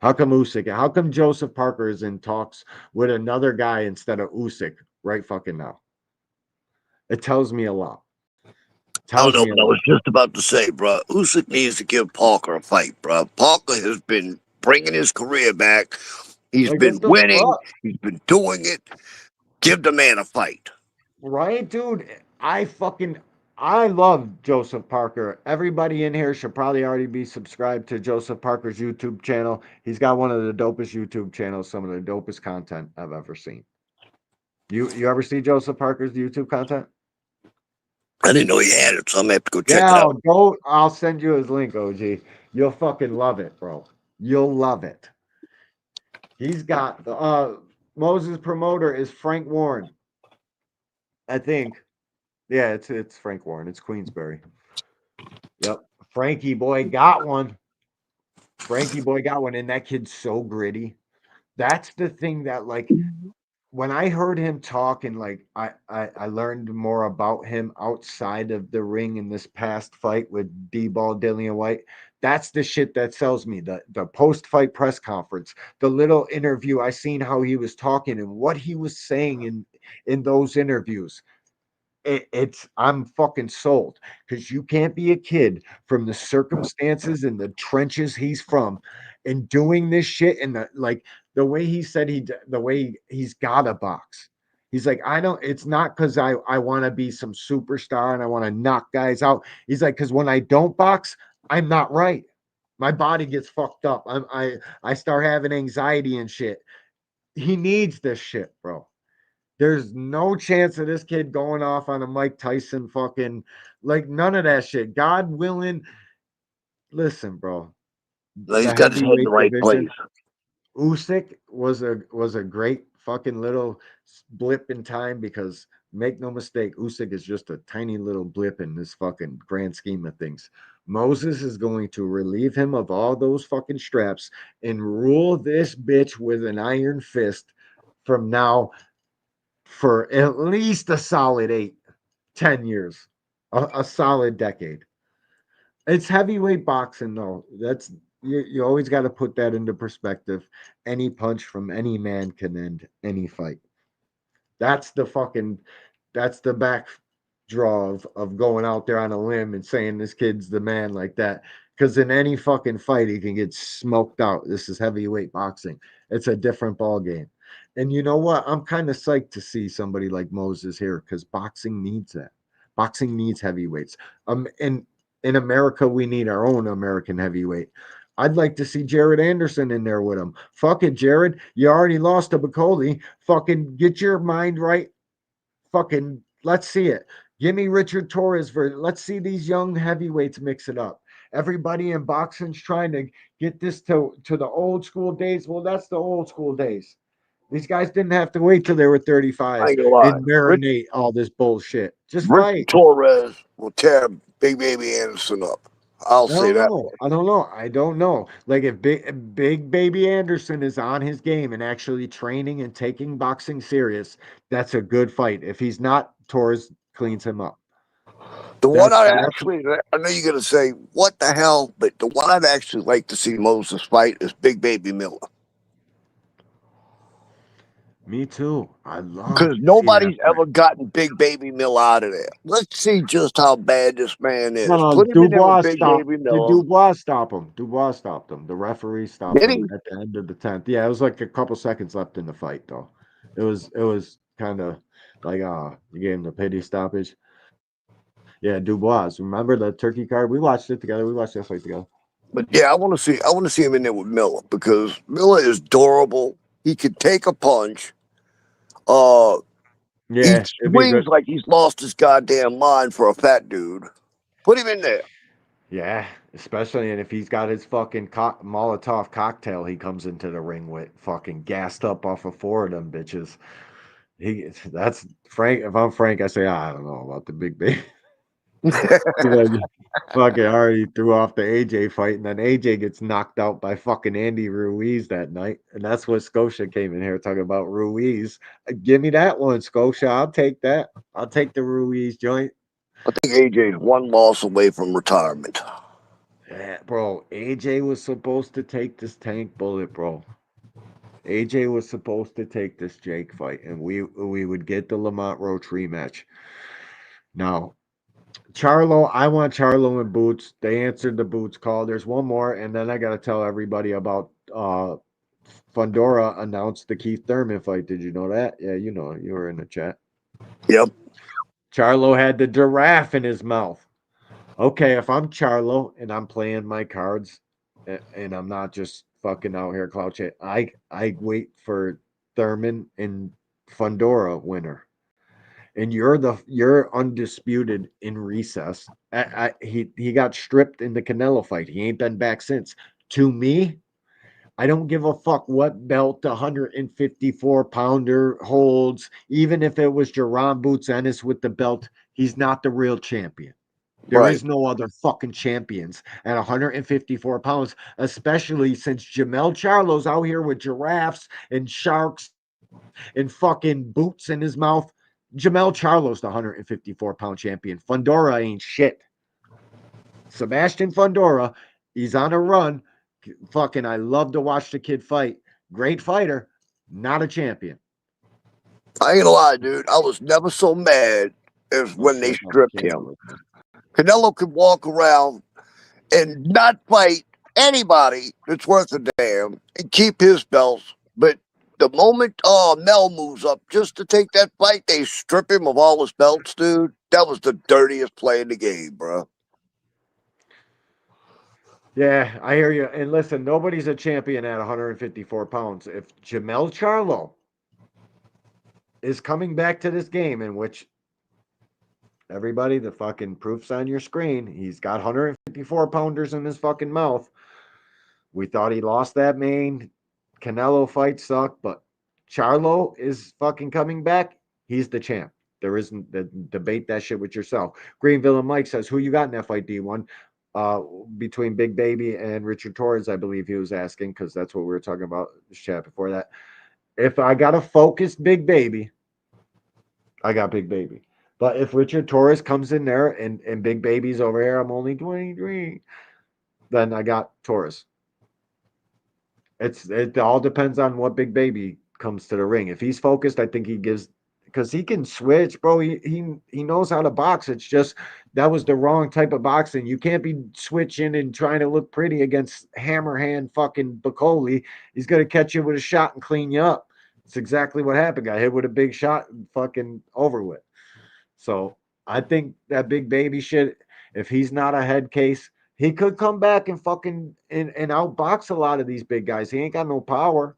How come Usyk? How come Joseph Parker is in talks with another guy instead of Usyk right fucking now? It tells me a lot. I don't know, but I was just about to say, bro, Usyk needs to give Parker a fight, bro. Parker has been bringing his career back. He's been winning. He's been doing it. Give the man a fight. Right, dude? I love Joseph Parker. Everybody in here should probably already be subscribed to Joseph Parker's YouTube channel. He's got one of the dopest YouTube channels, some of the dopest content I've ever seen. You ever see Joseph Parker's YouTube content? I didn't know he had it, so I'm gonna have to go check it out. I'll send you his link, OG. You'll fucking love it, bro. You'll love it. He's got Moses' promoter is Frank Warren. I think. Yeah, it's Frank Warren. It's Queensberry. Yep. Frankie boy got one. Frankie boy got one, and that kid's so gritty. That's the thing that when I heard him talk and I learned more about him outside of the ring in this past fight with D-Ball, Dillian White. That's the shit that sells me. The post-fight press conference, the little interview, I seen how he was talking and what he was saying in those interviews. I'm fucking sold because you can't be a kid from the circumstances and the trenches he's from and doing this shit and the way he said the way he's got a box. He's like, it's not because I want to be some superstar and I want to knock guys out. He's like, because when I don't box, I'm not right. My body gets fucked up. I start having anxiety and shit. He needs this shit, bro. There's no chance of this kid going off on a Mike Tyson fucking none of that shit. God willing, listen, bro. No, he's The got his head in the heavyweight right division, place. Usyk was a great fucking little blip in time because make no mistake, Usyk is just a tiny little blip in this fucking grand scheme of things. Moses is going to relieve him of all those fucking straps and rule this bitch with an iron fist from now for at least a solid 8-10 years, a solid decade. It's heavyweight boxing, though. You always got to put that into perspective. Any punch from any man can end any fight. That's the fucking that's the back draw of going out there on a limb and saying this kid's the man like that. Because in any fucking fight, he can get smoked out. This is heavyweight boxing. It's a different ball game. And you know what? I'm kind of psyched to see somebody like Moses here because boxing needs that. Boxing needs heavyweights. In America, we need our own American heavyweight. I'd like to see Jared Anderson in there with him. Fuck it, Jared. You already lost to Bacoli. Fucking get your mind right. Fucking let's see it. Give me Richard Torres for let's see these young heavyweights mix it up. Everybody in boxing's trying to get this to the old school days. Well, that's the old school days. These guys didn't have to wait till they were I 35 ain't gonna lie. and marinate all this bullshit. Just Richard fight. Torres will tear Big Baby Anderson up. I'll I say don't that know. much. I don't know. I don't know. Like if big baby Anderson is on his game and actually training and taking boxing serious, that's a good fight. If he's not, Torres cleans him up. The one I That's actually, I know you're gonna say, "What the hell?" But the one I'd actually like to see Moses fight is Big Baby Miller, me too. I love because to see that nobody's fight. ever gotten Big Baby Miller out of there. Let's see just how bad this man No, is. no, Put him in there with Dubois Big stopped. Baby Did Miller. Dubois stop him? Dubois stopped him. The referee stopped Did him he? at the end of the 10th. Yeah, it was like a couple seconds left in the fight, though. It was kind of like you gave him the pity stoppage. Yeah, Dubois. Remember the turkey card? We watched it together. We watched that fight together. But yeah, I want to see him in there with Miller because Miller is durable. He can take a punch. Uh, he Yeah, it'd be swings good. like he's lost his goddamn mind for a fat dude. Put him in there. Yeah, especially and if he's got his fucking Molotov cocktail, he comes into the ring with fucking gassed up off of four of them bitches. That's Frank. If I'm Frank, I say I don't know about the big baby. Like, fucking already threw off the AJ fight, and then AJ gets knocked out by fucking Andy Ruiz that night, and that's what Scotia came in here talking about Ruiz. Give me that one, Scotia. I'll take that. I'll take the Ruiz joint. I think AJ's one loss away from retirement. Yeah, bro. AJ was supposed to take this Tank bullet, bro. AJ was supposed to take this Jake fight, and we would get the Lamont Roach rematch. Now, Charlo, I want Charlo and Boots. They answered the Boots call. There's one more, and then I got to tell everybody about Fundora announced the Keith Thurman fight. Did you know that? Yeah, you know, you were in the chat. Yep. Charlo had the giraffe in his mouth. Okay, if I'm Charlo and I'm playing my cards and I'm not just fucking out here clout chasing, I wait for Thurman and Fundora winner. And you're undisputed in recess. He got stripped in the Canelo fight. He ain't been back since. To me, I don't give a fuck what belt the 154 pounder holds. Even if it was Jerron Boots Ennis with the belt, he's not the real champion. There Right. is no other fucking champions at 154 pounds, especially since Jamel Charlo's out here with giraffes and sharks and fucking boots in his mouth. Jamel Charlo's the 154-pound champion. Fundora ain't shit. Sebastian Fundora, he's on a run. Fucking, I love to watch the kid fight. Great fighter, not a champion. I ain't gonna lie, dude. I was never so mad as when they stripped him. Canelo could walk around and not fight anybody that's worth a damn and keep his belts. But the moment Mel moves up just to take that fight, they strip him of all his belts, dude. That was the dirtiest play in the game, bro. Yeah, I hear you. And listen, nobody's a champion at 154 pounds. If Jamel Charlo is coming back to this game, in which everybody, the fucking proof's on your screen, he's got 154 pounders in his fucking mouth. We thought he lost that main Canelo fight sucked, but Charlo is fucking coming back. He's the champ. There isn't the debate that shit with yourself. Greenville and Mike says, who you got in that fight, D1? Between Big Baby and Richard Torres, I believe he was asking, because that's what we were talking about this chat before that. If I got a focused Big Baby, I got Big Baby. But if Richard Torres comes in there and Big Baby's over here, I'm only 23, then I got Torres. It all depends on what Big Baby comes to the ring. If he's focused, I think he gives, because he can switch, bro. He knows how to box. It's just that was the wrong type of boxing. You can't be switching and trying to look pretty against Hammerhand fucking Bacoli. He's gonna catch you with a shot and clean you up. It's exactly what happened. Got hit with a big shot and fucking over with. So I think that Big Baby shit, if he's not a head case, he could come back and fucking and outbox a lot of these big guys. He ain't got no power.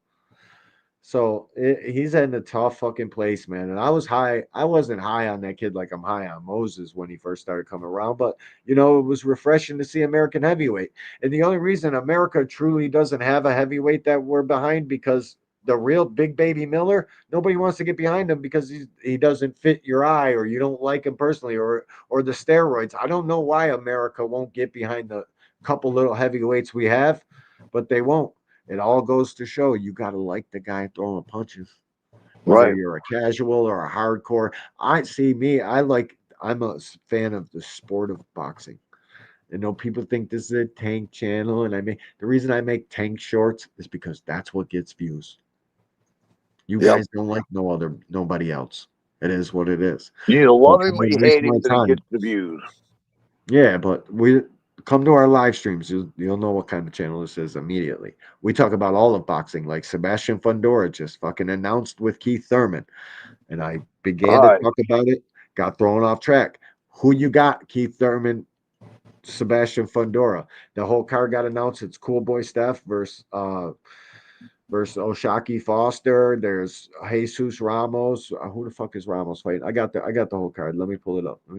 So he's in a tough fucking place, man. And I wasn't high on that kid like I'm high on Moses when he first started coming around, but it was refreshing to see American heavyweight. And the only reason America truly doesn't have a heavyweight that we're behind, because the real Big Baby Miller, nobody wants to get behind him because he doesn't fit your eye, or you don't like him personally, or the steroids. I don't know why America won't get behind the couple little heavyweights we have, but they won't. It all goes to show you got to like the guy throwing punches, whether Right. you're a casual or a hardcore. I'm a fan of the sport of boxing. People think this is a tank channel, and the reason I make tank shorts is because that's what gets views. You Yep. guys don't like nobody else. It is what it is. You But love for him or me to you waste hate my him, but he time. gets the views. Yeah, but we come to our live streams. You'll know what kind of channel this is immediately. We talk about all of boxing, like Sebastian Fundora just fucking announced with Keith Thurman, and I began All to right. talk about it, got thrown off track. Who you got? Keith Thurman, Sebastian Fundora. The whole card got announced. It's Cool Boy Steph versus Oshaki Foster. There's Jesus Ramos. Who the fuck is Ramos fighting? I got the whole card. Let me pull it up. Who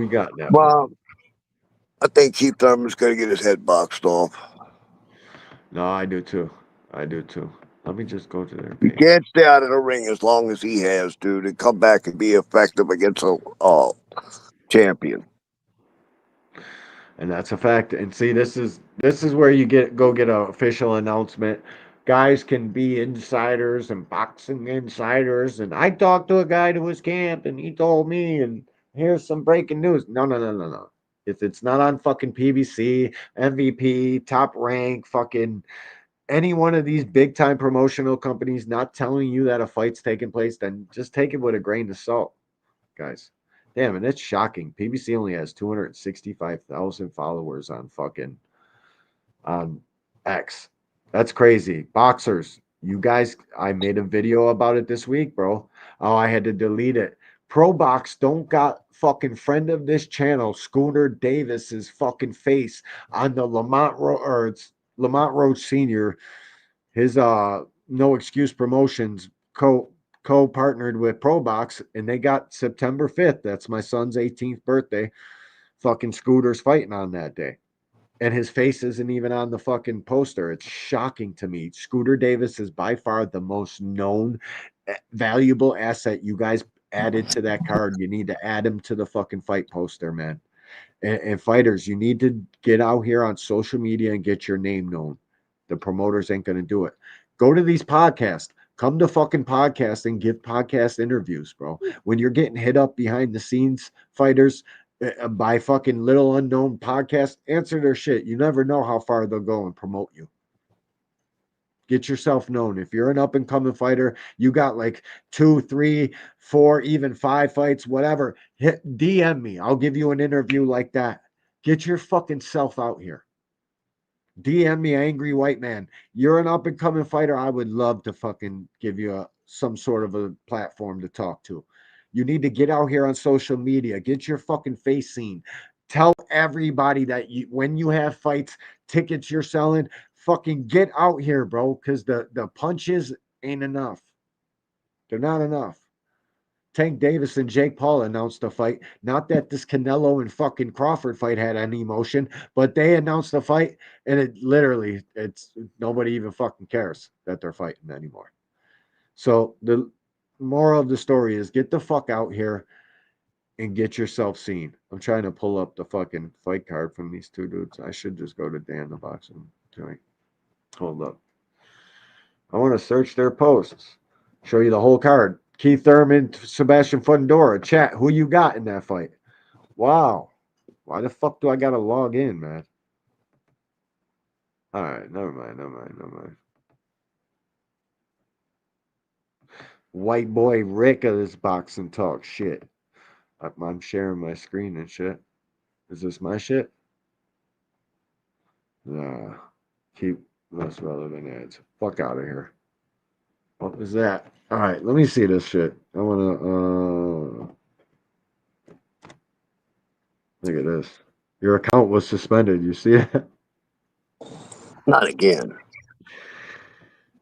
you got in that fight? Well, I think Keith Thurman's going to get his head boxed off. No, I do too. Let me just go to their He page. can't stay out of the ring as long as he has, dude, and come back and be effective against a champion. And that's a fact. And see, this is where you get an official announcement. Guys can be insiders and boxing insiders. And I talked to a guy to his camp, and he told me, and here's some breaking news. No. If it's not on fucking PBC, MVP, Top Rank, fucking any one of these big time promotional companies not telling you that a fight's taking place, then just take it with a grain of salt, guys. Damn, and it's shocking. PBC only has 265,000 followers on X. That's crazy. Boxers, you guys, I made a video about it this week, bro. Oh, I had to delete it. Pro Box don't got fucking friend of this channel, Schooner Davis's fucking face on the Lamont Roach Senior. His No Excuse Promotions co-partnered with Pro Box, and they got September 5th. That's my son's 18th birthday. Fucking Scooter's fighting on that day. And his face isn't even on the fucking poster. It's shocking to me. Scooter Davis is by far the most known, valuable asset you guys added to that card. You need to add him to the fucking fight poster, man. And fighters, you need to get out here on social media and get your name known. The promoters ain't going to do it. Go to these podcasts. Come to fucking podcasts and give podcast interviews, bro. When you're getting hit up behind the scenes, fighters, by fucking little unknown podcasts, answer their shit. You never know how far they'll go and promote you. Get yourself known. If you're an up and coming fighter, you got like 2, 3, 4, even 5 fights, whatever. DM me. I'll give you an interview like that. Get your fucking self out here. DM me, Angry White Man. You're an up and coming fighter. I would love to fucking give you some sort of a platform to talk to. You need to get out here on social media. Get your fucking face seen. Tell everybody that when you have fights, tickets you're selling, fucking get out here, bro, because the punches ain't enough. They're not enough. Tank Davis and Jake Paul announced a fight. Not that this Canelo and fucking Crawford fight had any emotion, but they announced a fight, and it's nobody even fucking cares that they're fighting anymore. So the moral of the story is get the fuck out here and get yourself seen. I'm trying to pull up the fucking fight card from these two dudes. I should just go to Dan the Boxing Joint. Hold up. I want to search their posts. Show you the whole card. Keith Thurman, Sebastian Fundora. Chat, who you got in that fight? Wow. Why the fuck do I gotta log in, man? All right, never mind. White boy Rick of this boxing talk shit. I'm sharing my screen and shit. Is this my shit? Nah. Keep less relevant ads. Fuck out of here. What was that? All right, let me see this shit. I wanna look at this. Your account was suspended. You see it? Not again.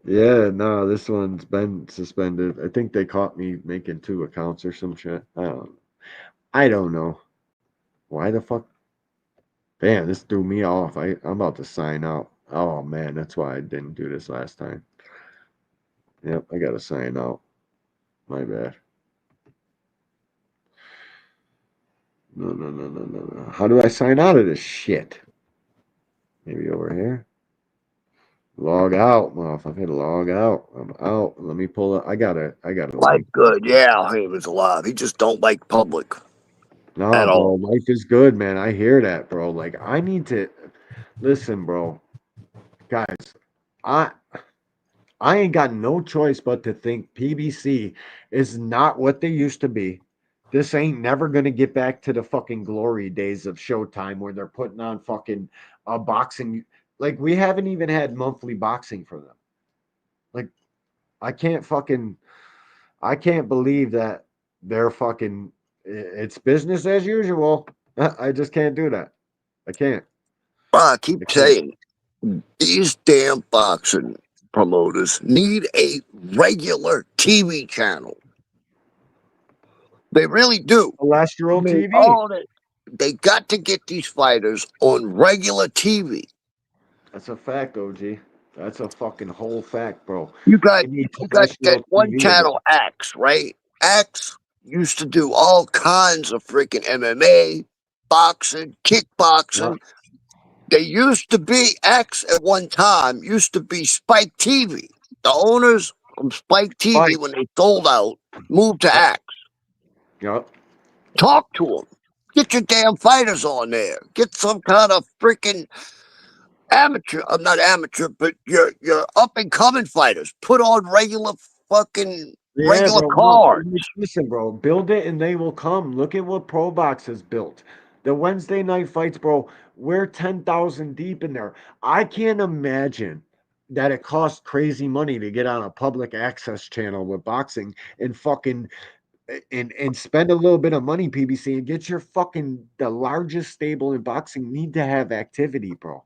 Yeah, no, this one's been suspended. I think they caught me making 2 accounts or some shit. I don't know. Why the fuck? Damn, this threw me off. I'm about to sign out. Oh man, that's why I didn't do this last time. Yep, I gotta sign out. My bad. No. How do I sign out of this shit? Maybe over here. Log out, motherfucker. Log out. I'm out. Let me pull it. I gotta Life link. good. Yeah, he was alive. He just don't like public No, at bro, all. life is good, man. I hear that, bro. Like I need to listen, bro. Guys, I I ain't got no choice but to think PBC is not what they used to be. This ain't never gonna get back to the fucking glory days of Showtime where they're putting on fucking boxing. Like we haven't even had monthly boxing for them. Like I can't fucking I can't believe that they're fucking it's business as usual. I just can't do that. I can't. I keep saying these damn boxing promoters need a regular TV channel. They really do. Celestial I mean, TV. they got to get these fighters on regular TV. That's a fact, OG. That's a fucking whole fact, bro. You got They need that terrestrial one TV again. channel X, right? X used to do all kinds of freaking MMA, boxing, kickboxing. Yep. They used to be X at one time, used to be Spike TV. The owners from Spike TV, when they sold out, moved to X. Yep. Talk to them. Get your damn fighters on there. Get some kind of freaking amateur. I'm not amateur, but your up and coming fighters. Put on regular Yeah, bro. No, cards. listen, bro. Build it and they will come. Look at what Pro Box has built. The Wednesday night fights, bro. We're 10,000 deep in there. I can't imagine that it costs crazy money to get on a public access channel with boxing and fucking and spend a little bit of money, PBC, and get your fucking the largest stable in boxing need to have activity, bro.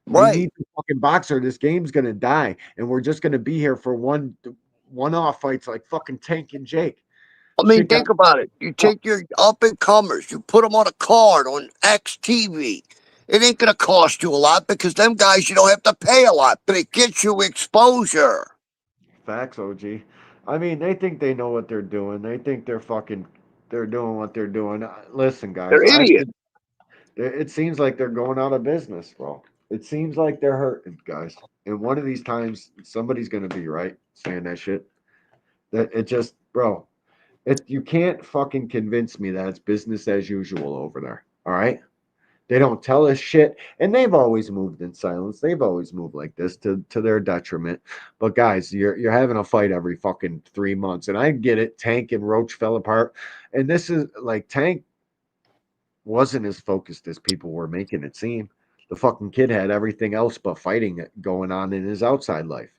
They Right. need the fucking boxer. This game's gonna die, and we're just gonna be here for one-off fights like fucking Tank and Jake. I mean, think about it. You take your up and comers, you put them on a card on XTV. It ain't gonna cost you a lot because them guys you don't have to pay a lot, but it gets you exposure. Facts, OG. I mean, they think they know what they're doing. They think they're doing what they're doing. Listen, guys, They're idiots. It seems like they're going out of business, bro. It seems like they're hurting, guys. And one of these times, somebody's gonna be right saying that shit. That it just, bro. You can't fucking convince me that it's business as usual over there. All right. They don't tell us shit, and they've always moved in silence. They've always moved like this to their detriment. But guys, you're having a fight every fucking 3 months, and I get it. Tank and Roach fell apart, and this is like Tank wasn't as focused as people were making it seem. The fucking kid had everything else but fighting going on in his outside life.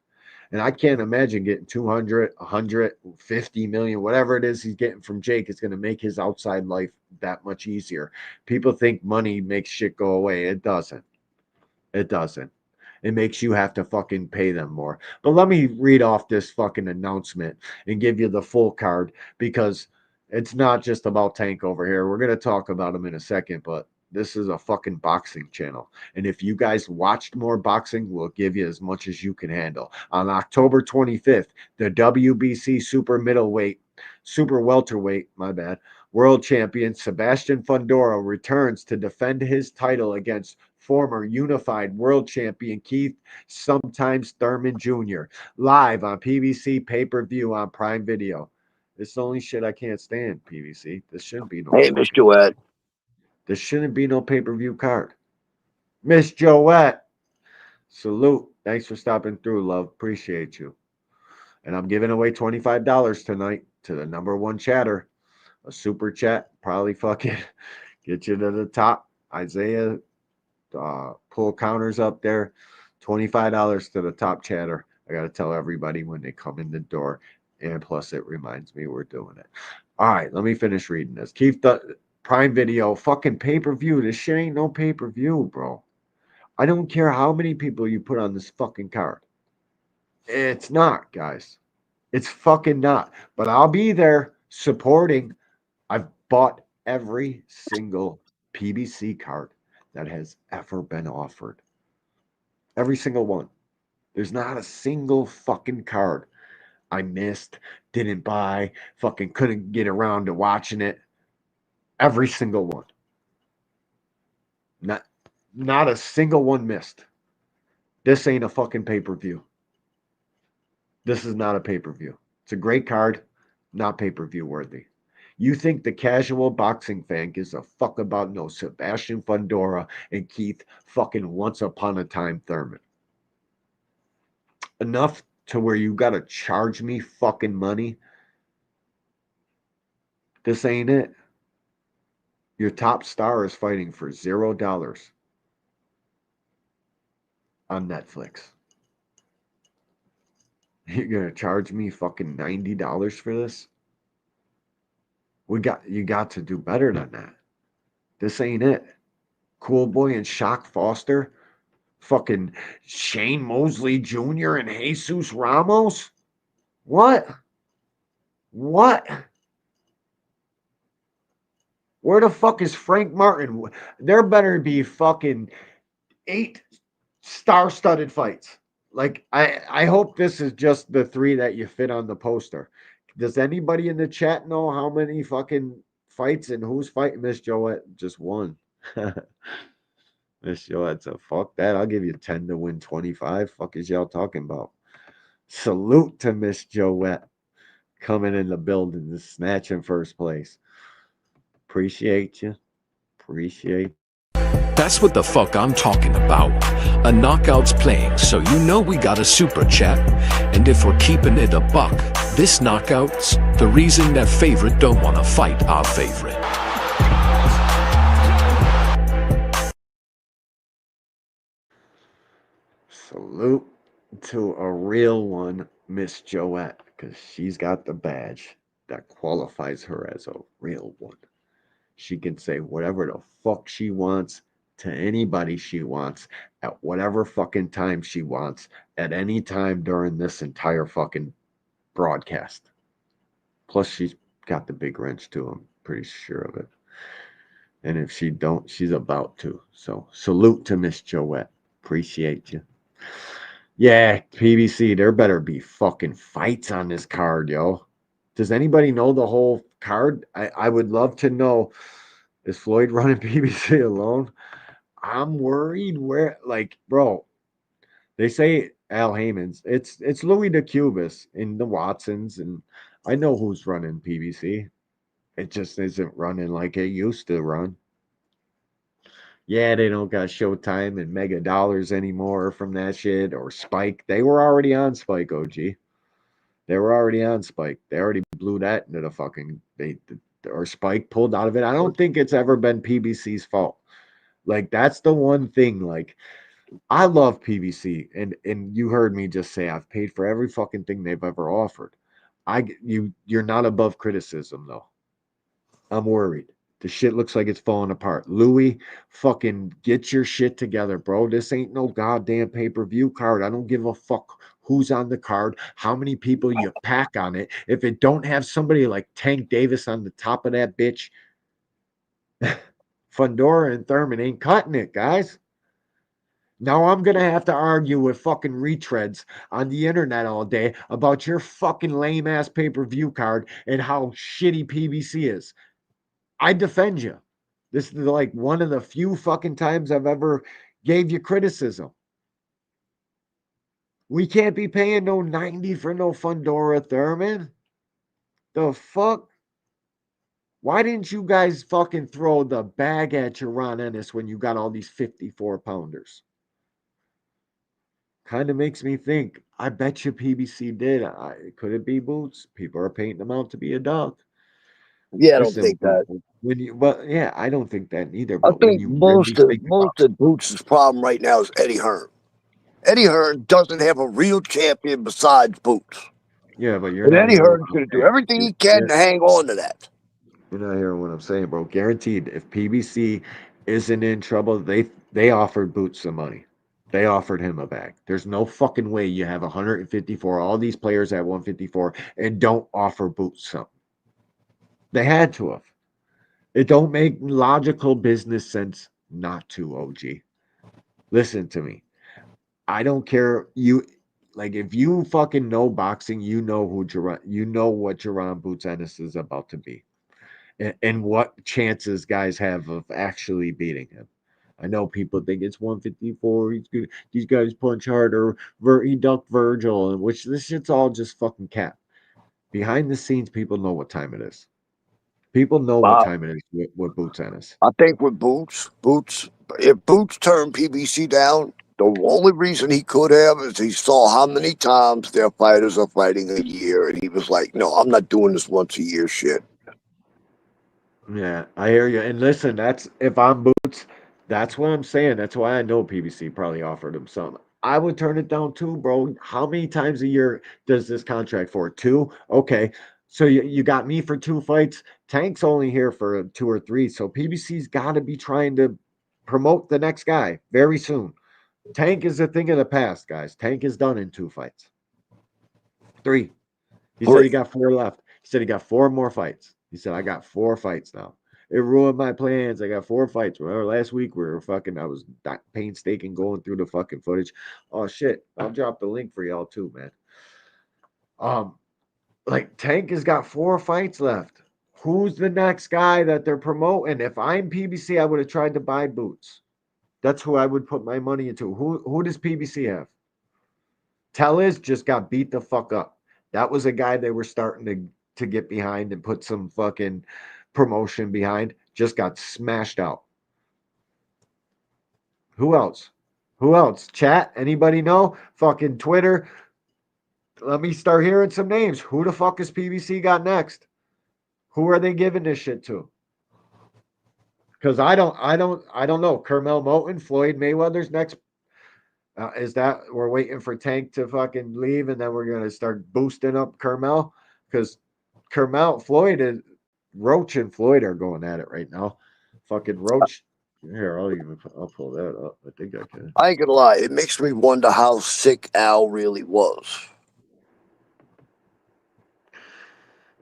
And I can't imagine getting 200, 150 million, whatever it is he's getting from Jake is going to make his outside life that much easier. People think money makes shit go away. It doesn't. It doesn't. It makes you have to fucking pay them more. But let me read off this fucking announcement and give you the full card because it's not just about Tank over here. We're going to talk about him in a second, but this is a fucking boxing channel. And if you guys watched more boxing, we'll give you as much as you can handle. On October 25th, the WBC super welterweight, my bad, world champion Sebastian Fundora returns to defend his title against former unified world champion Keith sometimes Thurman Jr. live on PBC pay-per-view on Prime Video. It's the only shit I can't stand, PVC. This shouldn't be no Hey, Miss fucking. Joette. This shouldn't be no pay-per-view card. Miss Joette, salute. Thanks for stopping through, love. Appreciate you. And I'm giving away $25 tonight to the number one chatter. A super chat, probably fucking get you to the top. Isaiah, pull counters up there. $25 to the top chatter. I got to tell everybody when they come in the door. And plus, it reminds me we're doing it. All right, let me finish reading this. Keep the Prime Video, fucking pay-per-view. This shit ain't no pay-per-view, bro. I don't care how many people you put on this fucking card. It's not, guys. It's fucking not. But I'll be there supporting. I've bought every single PBC card that has ever been offered. Every single one. There's not a single fucking card I missed, didn't buy, fucking couldn't get around to watching it. Every single one. Not a single one missed. This ain't a fucking pay-per-view. This is not a pay-per-view. It's a great card, not pay-per-view worthy. You think the casual boxing fan gives a fuck about no Sebastian Fundora and Keith fucking Once Upon a Time Thurman. Enough to where you gotta charge me fucking money. This ain't it. Your top star is fighting for $0 on Netflix. You're gonna charge me fucking $90 for this? You got to do better than that. This ain't it. Cool Boy and Shock Foster, fucking Shane Mosley Jr. and Jesus Ramos. What? Where the fuck is Frank Martin? There better be fucking 8 star-studded fights. Like, I hope this is just the 3 that you fit on the poster. Does anybody in the chat know how many fucking fights and who's fighting? Miss Joette? Just one. Miss Joette said, fuck that. I'll give you 10 to win 25. Fuck is y'all talking about? Salute to Miss Joette coming in the building to snatch in first place. Appreciate you. Appreciate. That's what the fuck I'm talking about. A knockout's playing, so you know we got a super chat. And if we're keeping it a buck, this knockout's the reason that favorite don't want to fight our favorite. Salute to a real one, Miss Joette, because she's got the badge that qualifies her as a real one. She can say whatever the fuck she wants to anybody she wants at whatever fucking time she wants at any time during this entire fucking broadcast. Plus, she's got the big wrench too. I'm pretty sure of it. And if she don't, she's about to. So salute to Miss Joette. Appreciate you. Yeah, PBC, there better be fucking fights on this card, yo. Does anybody know the whole card? I would love to know. Is Floyd running PBC alone? I'm worried where, like, bro, they say Al Heyman's. It's Louis DeCubas and the Watsons, and I know who's running PBC. It just isn't running like it used to run. Yeah, they don't got Showtime and Mega Dollars anymore from that shit or Spike. They were already on Spike, OG. They were already on Spike. They already blew that into the fucking or Spike pulled out of it. I don't think it's ever been PBC's fault. Like, that's the one thing. Like, I love PBC, and you heard me just say I've paid for every fucking thing they've ever offered. You're not above criticism though. I'm worried. The shit looks like it's falling apart. Louis, fucking get your shit together, bro. This ain't no goddamn pay-per-view card. I don't give a fuck who's on the card, how many people you pack on it. If it don't have somebody like Tank Davis on the top of that bitch, Fundora and Thurman ain't cutting it, guys. Now I'm going to have to argue with fucking retreads on the internet all day about your fucking lame-ass pay-per-view card and how shitty PBC is. I defend you. This is like one of the few fucking times I've ever gave you criticism. We can't be paying no 90 for no Fundora Thurman. The fuck? Why didn't you guys fucking throw the bag at Jaron Ennis when you got all these 54 pounders? Kind of makes me think. I bet you PBC did. Could it be Boots? People are painting him out to be a dog. Yeah, I don't Listen, think that. when you, well, yeah, I don't think that neither. I But when think you really think about most of Boots' problem right now is Eddie Hearn. Eddie Hearn doesn't have a real champion besides Boots. yeah, but you're And not Eddie hearing what Hearn's I'm going to do saying. everything he can to hang on to that. You're not hearing what I'm saying, bro. Guaranteed, if PBC isn't in trouble, they offered Boots some money. They offered him a bag. There's no fucking way you have 154, all these players at 154, and don't offer Boots something. They had to have. It don't make logical business sense not to, OG. Listen to me. I don't care. Like if you fucking know boxing, you know you know what Jerron Boots Ennis is about to be. And what chances guys have of actually beating him. I know people think it's 154. He's good. These guys punch harder. He ducked Virgil, and which this shit's all just fucking cap. Behind the scenes, people know what time it is. People know what time it is with Boots Ennis. I think with Boots, if Boots turned PBC down, the only reason he could have is he saw how many times their fighters are fighting a year, and he was like, "No, I'm not doing this once a year shit." Yeah, I hear you. And listen, that's if I'm Boots, that's what I'm saying. That's why I know PBC probably offered him something. I would turn it down too, bro. How many times a year does this contract for? 2? Okay. So you got me for 2 fights. Tank's only here for 2 or 3. So PBC's got to be trying to promote the next guy very soon. Tank is a thing of the past, guys. Tank is done in 2 fights. 3. He said he got 4 left. He said he got 4 more fights. He said, I got 4 fights now. It ruined my plans. I got 4 fights. Remember last week we were I was painstaking going through the fucking footage. Oh shit. I'll drop the link for y'all too, man. Like Tank has got 4 fights left. Who's the next guy that they're promoting? If I'm PBC, I would have tried to buy Boots. That's who I would put my money into. Who does PBC have? Tellez just got beat the fuck up. That was a guy they were starting to get behind and put some fucking promotion behind. Just got smashed out. Who else? Who else? Chat? Anybody know? Fucking Twitter. Let me start hearing some names. Who the fuck is PBC got next? Who are they giving this shit to? Because I don't know. Carmel Moten, Floyd Mayweather's next. Is that we're waiting for Tank to fucking leave and then we're gonna start boosting up Carmel? Because Floyd is Roach and Floyd are going at it right now. Fucking Roach. Here, I'll pull that up. I think I can. I ain't gonna lie, it makes me wonder how sick Al really was.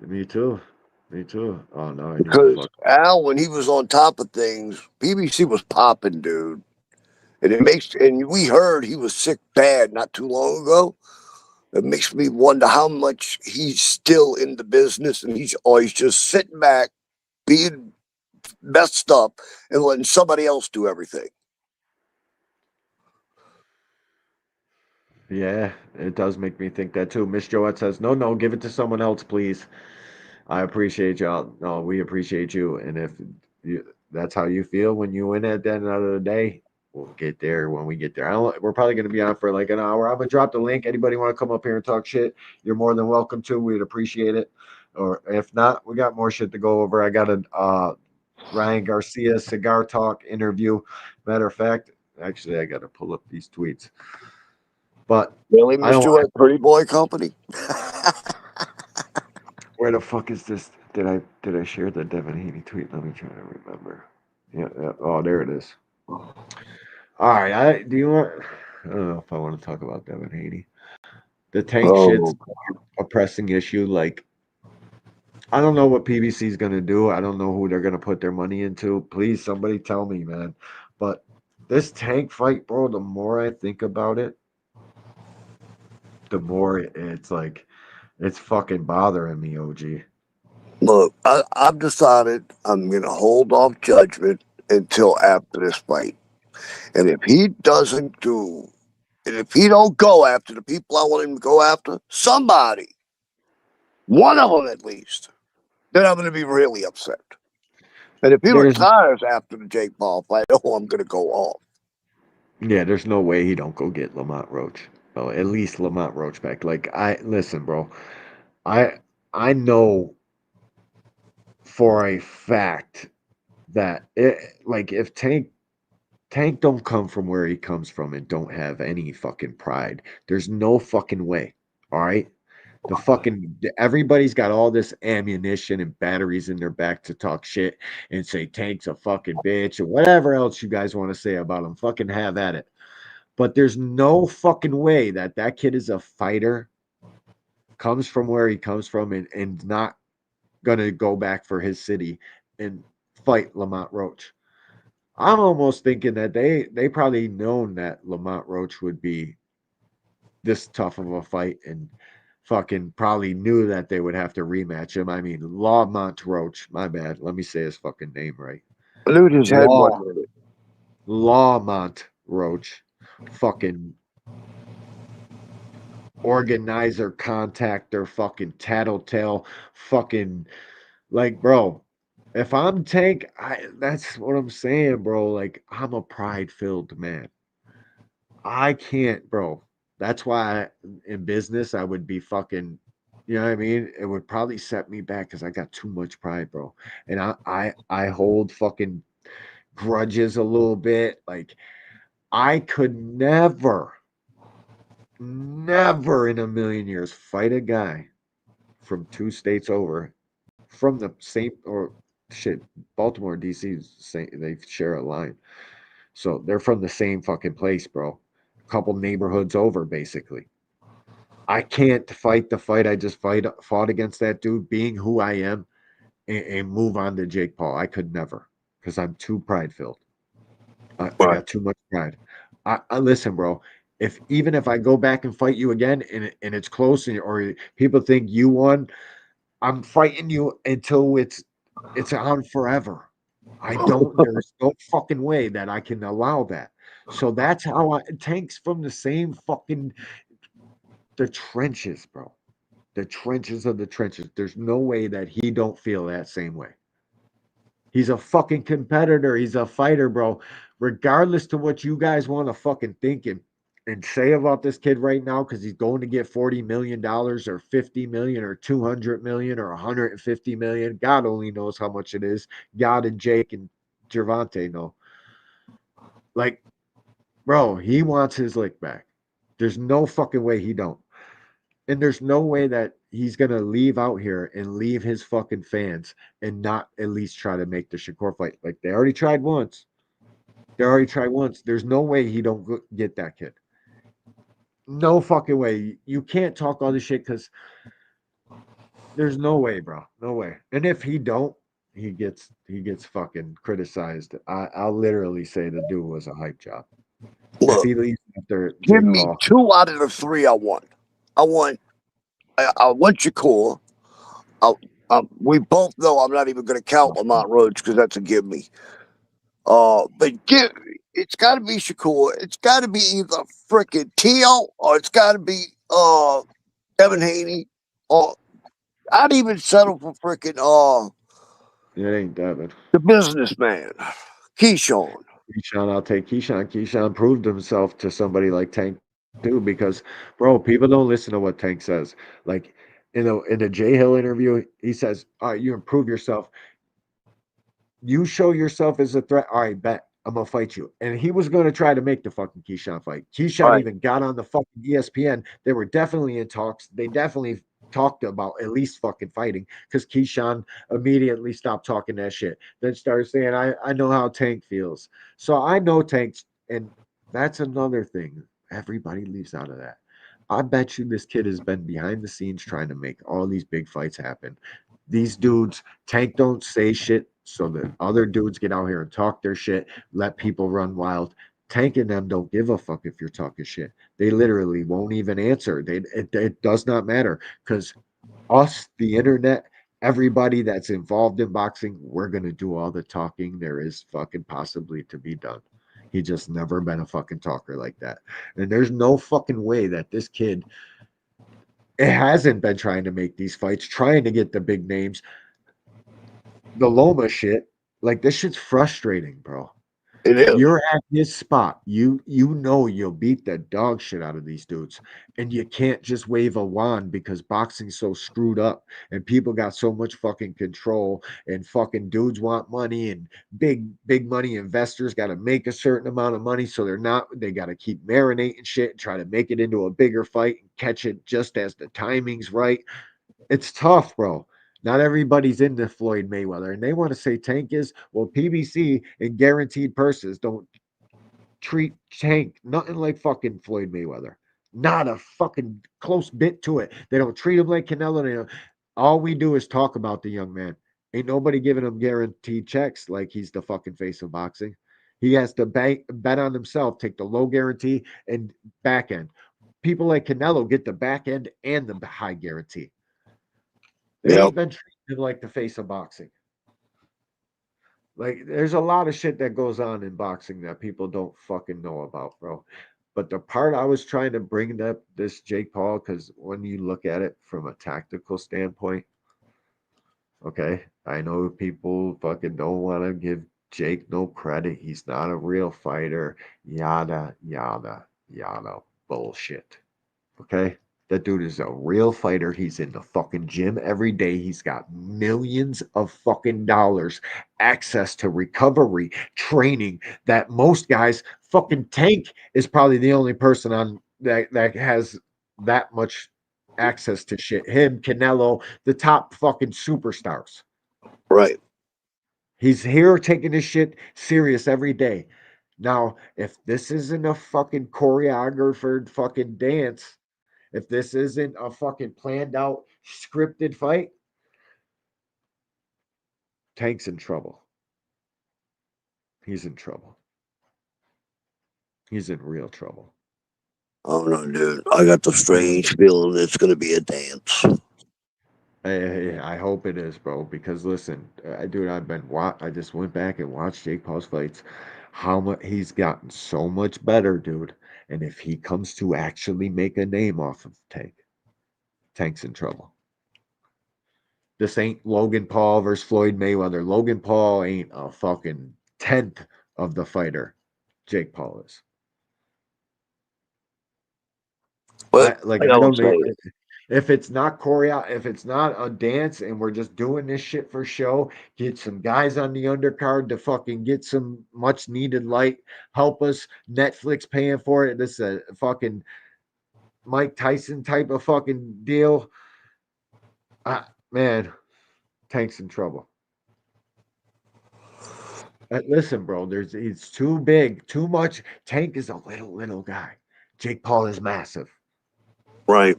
Me too. Me too. Oh no, I need to Because fuck. Al, when he was on top of things, BBC was popping, dude. And we heard he was sick bad not too long ago. It makes me wonder how much he's still in the business and he's always just sitting back, being messed up, and letting somebody else do everything. Yeah, it does make me think that too. Miss Joette says, no, give it to someone else, please. I appreciate y'all. No, we appreciate you. And if that's how you feel when you win at the end of the day, we'll get there when we get there. We're probably going to be on for like an hour. I'm going to drop the link. Anybody want to come up here and talk shit, you're more than welcome to. We'd appreciate it. Or if not, we got more shit to go over. I got a Ryan Garcia Cigar Talk interview. Matter of fact, actually, I got to pull up these tweets. But really, Mr. Pretty Boy Company. Where the fuck is this? Did I share the Devin Haney tweet? Let me try to remember. Yeah. Oh, there it is. All right. I don't know if I want to talk about Devin Haney. The Tank shit's a pressing issue. Like, I don't know what PBC is gonna do. I don't know who they're gonna put their money into. Please, somebody tell me, man. But this Tank fight, bro. The more I think about it, the more it's like it's fucking bothering me, OG. Look, I've decided I'm going to hold off judgment until after this fight. And if he don't go after the people I want him to go after, somebody one of them at least, then I'm going to be really upset. And if he There's retires after the Jake Paul fight, oh, I'm going to go off. Yeah, there's no way he don't go get Lamont Roach. Well, at least Lamont Roach back. Like listen, bro. I I know for a fact that like if Tank don't come from where he comes from and don't have any fucking pride, there's no fucking way. All right? Everybody's got all this ammunition and batteries in their back to talk shit and say Tank's a fucking bitch or whatever else you guys want to say about him. Fucking have at it. But there's no fucking way that kid is a fighter, comes from where he comes from, and not gonna go back for his city and fight Lamont Roach. I'm almost thinking that they probably known that Lamont Roach would be this tough of a fight and fucking probably knew that they would have to rematch him. I mean, Lamont Roach, my bad. Let me say his fucking name right. Lose his head one minute. Lamont Roach. Fucking organizer, contactor, fucking tattletale, fucking like, bro. If I'm Tank, that's what I'm saying, bro. Like, I'm a pride-filled man. I can't, bro. That's why in business I would be fucking, you know what I mean? It would probably set me back because I got too much pride, bro. And I hold fucking grudges a little bit. Like, I could never in a million years fight a guy from 2 states over from the same or shit, Baltimore and DC they share a line. So they're from the same fucking place, bro. A couple neighborhoods over, basically. I can't fight the fight I just fought against that dude, being who I am, and move on to Jake Paul. I could never, because I'm too pride filled. I got too much pride. I listen, bro. Even if I go back and fight you again, and it's close, or people think you won, I'm fighting you until it's on forever. There's no fucking way that I can allow that. So that's how Tank's from the same fucking the trenches, bro. The trenches of the trenches. There's no way that he don't feel that same way. He's a fucking competitor. He's a fighter, bro. Regardless to what you guys want to fucking think and say about this kid right now, because he's going to get $40 million or 50 million or 200 million or 150 million. God only knows how much it is. God and Jake and Gervonta know. Like, bro, he wants his lick back. There's no fucking way he don't. And there's no way that he's gonna leave out here and leave his fucking fans and not at least try to make the Shakur fight. Like, they already tried once. There's no way he don't get that kid. No fucking way. You can't talk all this shit because there's no way, bro. No way. And if he don't, he gets fucking criticized. I'll literally say the dude was a hype job. Look, if he leaves after give Jake me Paul. 2 out of the 3 I want. I want Shakur. We both know I'm not even going to count Lamont Roach because that's a give me. But it's got to be Shakur. It's got to be either freaking Teo or it's got to be Devin Haney. Or I'd even settle for freaking It ain't Devin. the businessman, Keyshawn. I'll take Keyshawn. Keyshawn proved himself to somebody like Tank too, because bro, people don't listen to what Tank says. Like in the Jay Hill interview, he says, "All right, you improve yourself. You show yourself as a threat. All right, bet I'm gonna fight you." And he was gonna try to make the fucking Keyshawn fight. Keyshawn even got on the fucking ESPN. They were definitely in talks. They definitely talked about at least fucking fighting because Keyshawn immediately stopped talking that shit. Then started saying, I know how Tank feels. So I know Tank's, and that's another thing. Everybody leaves out of that. I bet you this kid has been behind the scenes trying to make all these big fights happen. These dudes, Tank don't say shit, so the other dudes get out here and talk their shit, let people run wild. Tank and them don't give a fuck if you're talking shit. They literally won't even answer. It does not matter because us, the internet, everybody that's involved in boxing, we're gonna do all the talking there is fucking possibly to be done. He just never been a fucking talker like that. And there's no fucking way that this kid It hasn't been trying to make these fights, trying to get the big names. The Loma shit, like this shit's frustrating, bro. It is. You're at his spot. You know you'll beat the dog shit out of these dudes. And you can't just wave a wand because boxing's so screwed up and people got so much fucking control and fucking dudes want money and big money investors got to make a certain amount of money so they got to keep marinating shit and try to make it into a bigger fight and catch it just as the timing's right. It's tough, bro. Not everybody's into Floyd Mayweather, and they want to say Tank is well. PBC and guaranteed purses don't treat Tank nothing like fucking Floyd Mayweather. Not a fucking close bit to it. They don't treat him like Canelo. All we do is talk about the young man. Ain't nobody giving him guaranteed checks like he's the fucking face of boxing. He has to bet on himself, take the low guarantee and back end. People like Canelo get the back end and the high guarantee. They ain't been treated like the face of boxing. Like, there's a lot of shit that goes on in boxing that people don't fucking know about, bro. But the part I was trying to bring up this Jake Paul, because when you look at it from a tactical standpoint, okay, I know people fucking don't want to give Jake no credit. He's not a real fighter. Yada, yada, yada. Bullshit. Okay? That dude is a real fighter. He's in the fucking gym every day. He's got millions of fucking dollars, access to recovery, training that most guys fucking Tank is probably the only person on that has that much access to shit. Him, Canelo, the top fucking superstars. Right. He's here taking his shit serious every day. Now, if this isn't a fucking choreographed fucking dance, if this isn't a fucking planned out scripted fight, Tank's in trouble. He's in trouble. He's in real trouble. Oh no, dude. I got the strange feeling it's gonna be a dance. I hope it is, bro. Because listen, dude, I just went back and watched Jake Paul's fights. How much he's gotten so much better, dude. And if he comes to actually make a name off of Tank's in trouble. This ain't Logan Paul versus Floyd Mayweather. Logan Paul ain't a fucking tenth of the fighter Jake Paul is. But I don't know if it's not choreo, if it's not a dance and we're just doing this shit for show, get some guys on the undercard to fucking get some much needed light, help us. Netflix paying for it. This is a fucking Mike Tyson type of fucking deal. Man, Tank's in trouble. Listen, bro, he's too big, too much. Tank is a little guy. Jake Paul is massive. Right.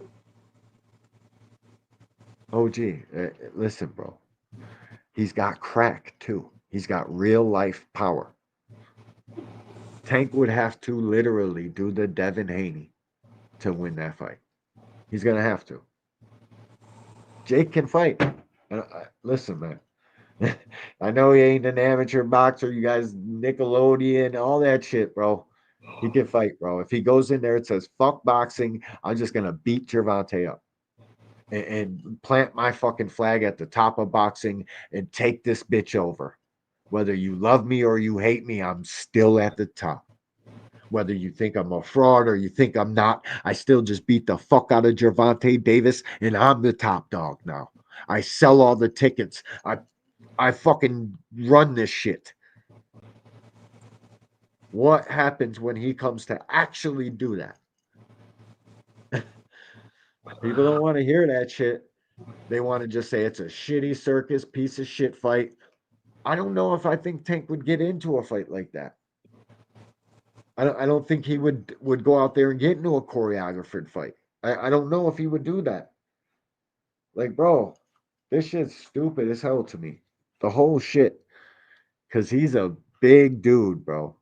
Oh, gee, listen, bro. He's got crack too. He's got real life power. Tank would have to literally do the Devin Haney to win that fight. He's gonna have to. Jake can fight. Listen, man. I know he ain't an amateur boxer. You guys, Nickelodeon, all that shit, bro. He can fight, bro. If he goes in there and says, fuck boxing, I'm just going to beat Gervonta up and plant my fucking flag at the top of boxing and take this bitch over. Whether you love me or you hate me, I'm still at the top. Whether you think I'm a fraud or you think I'm not, I still just beat the fuck out of Gervonta Davis and I'm the top dog now. I sell all the tickets. I fucking run this shit. What happens when he comes to actually do that? People don't want to hear that shit. They want to just say it's a shitty circus, piece of shit fight. I don't know if I think Tank would get into a fight like that. I don't think he would go out there and get into a choreographed fight. I don't know if he would do that. Like, bro, this shit's stupid as hell to me. The whole shit. Because he's a big dude, bro.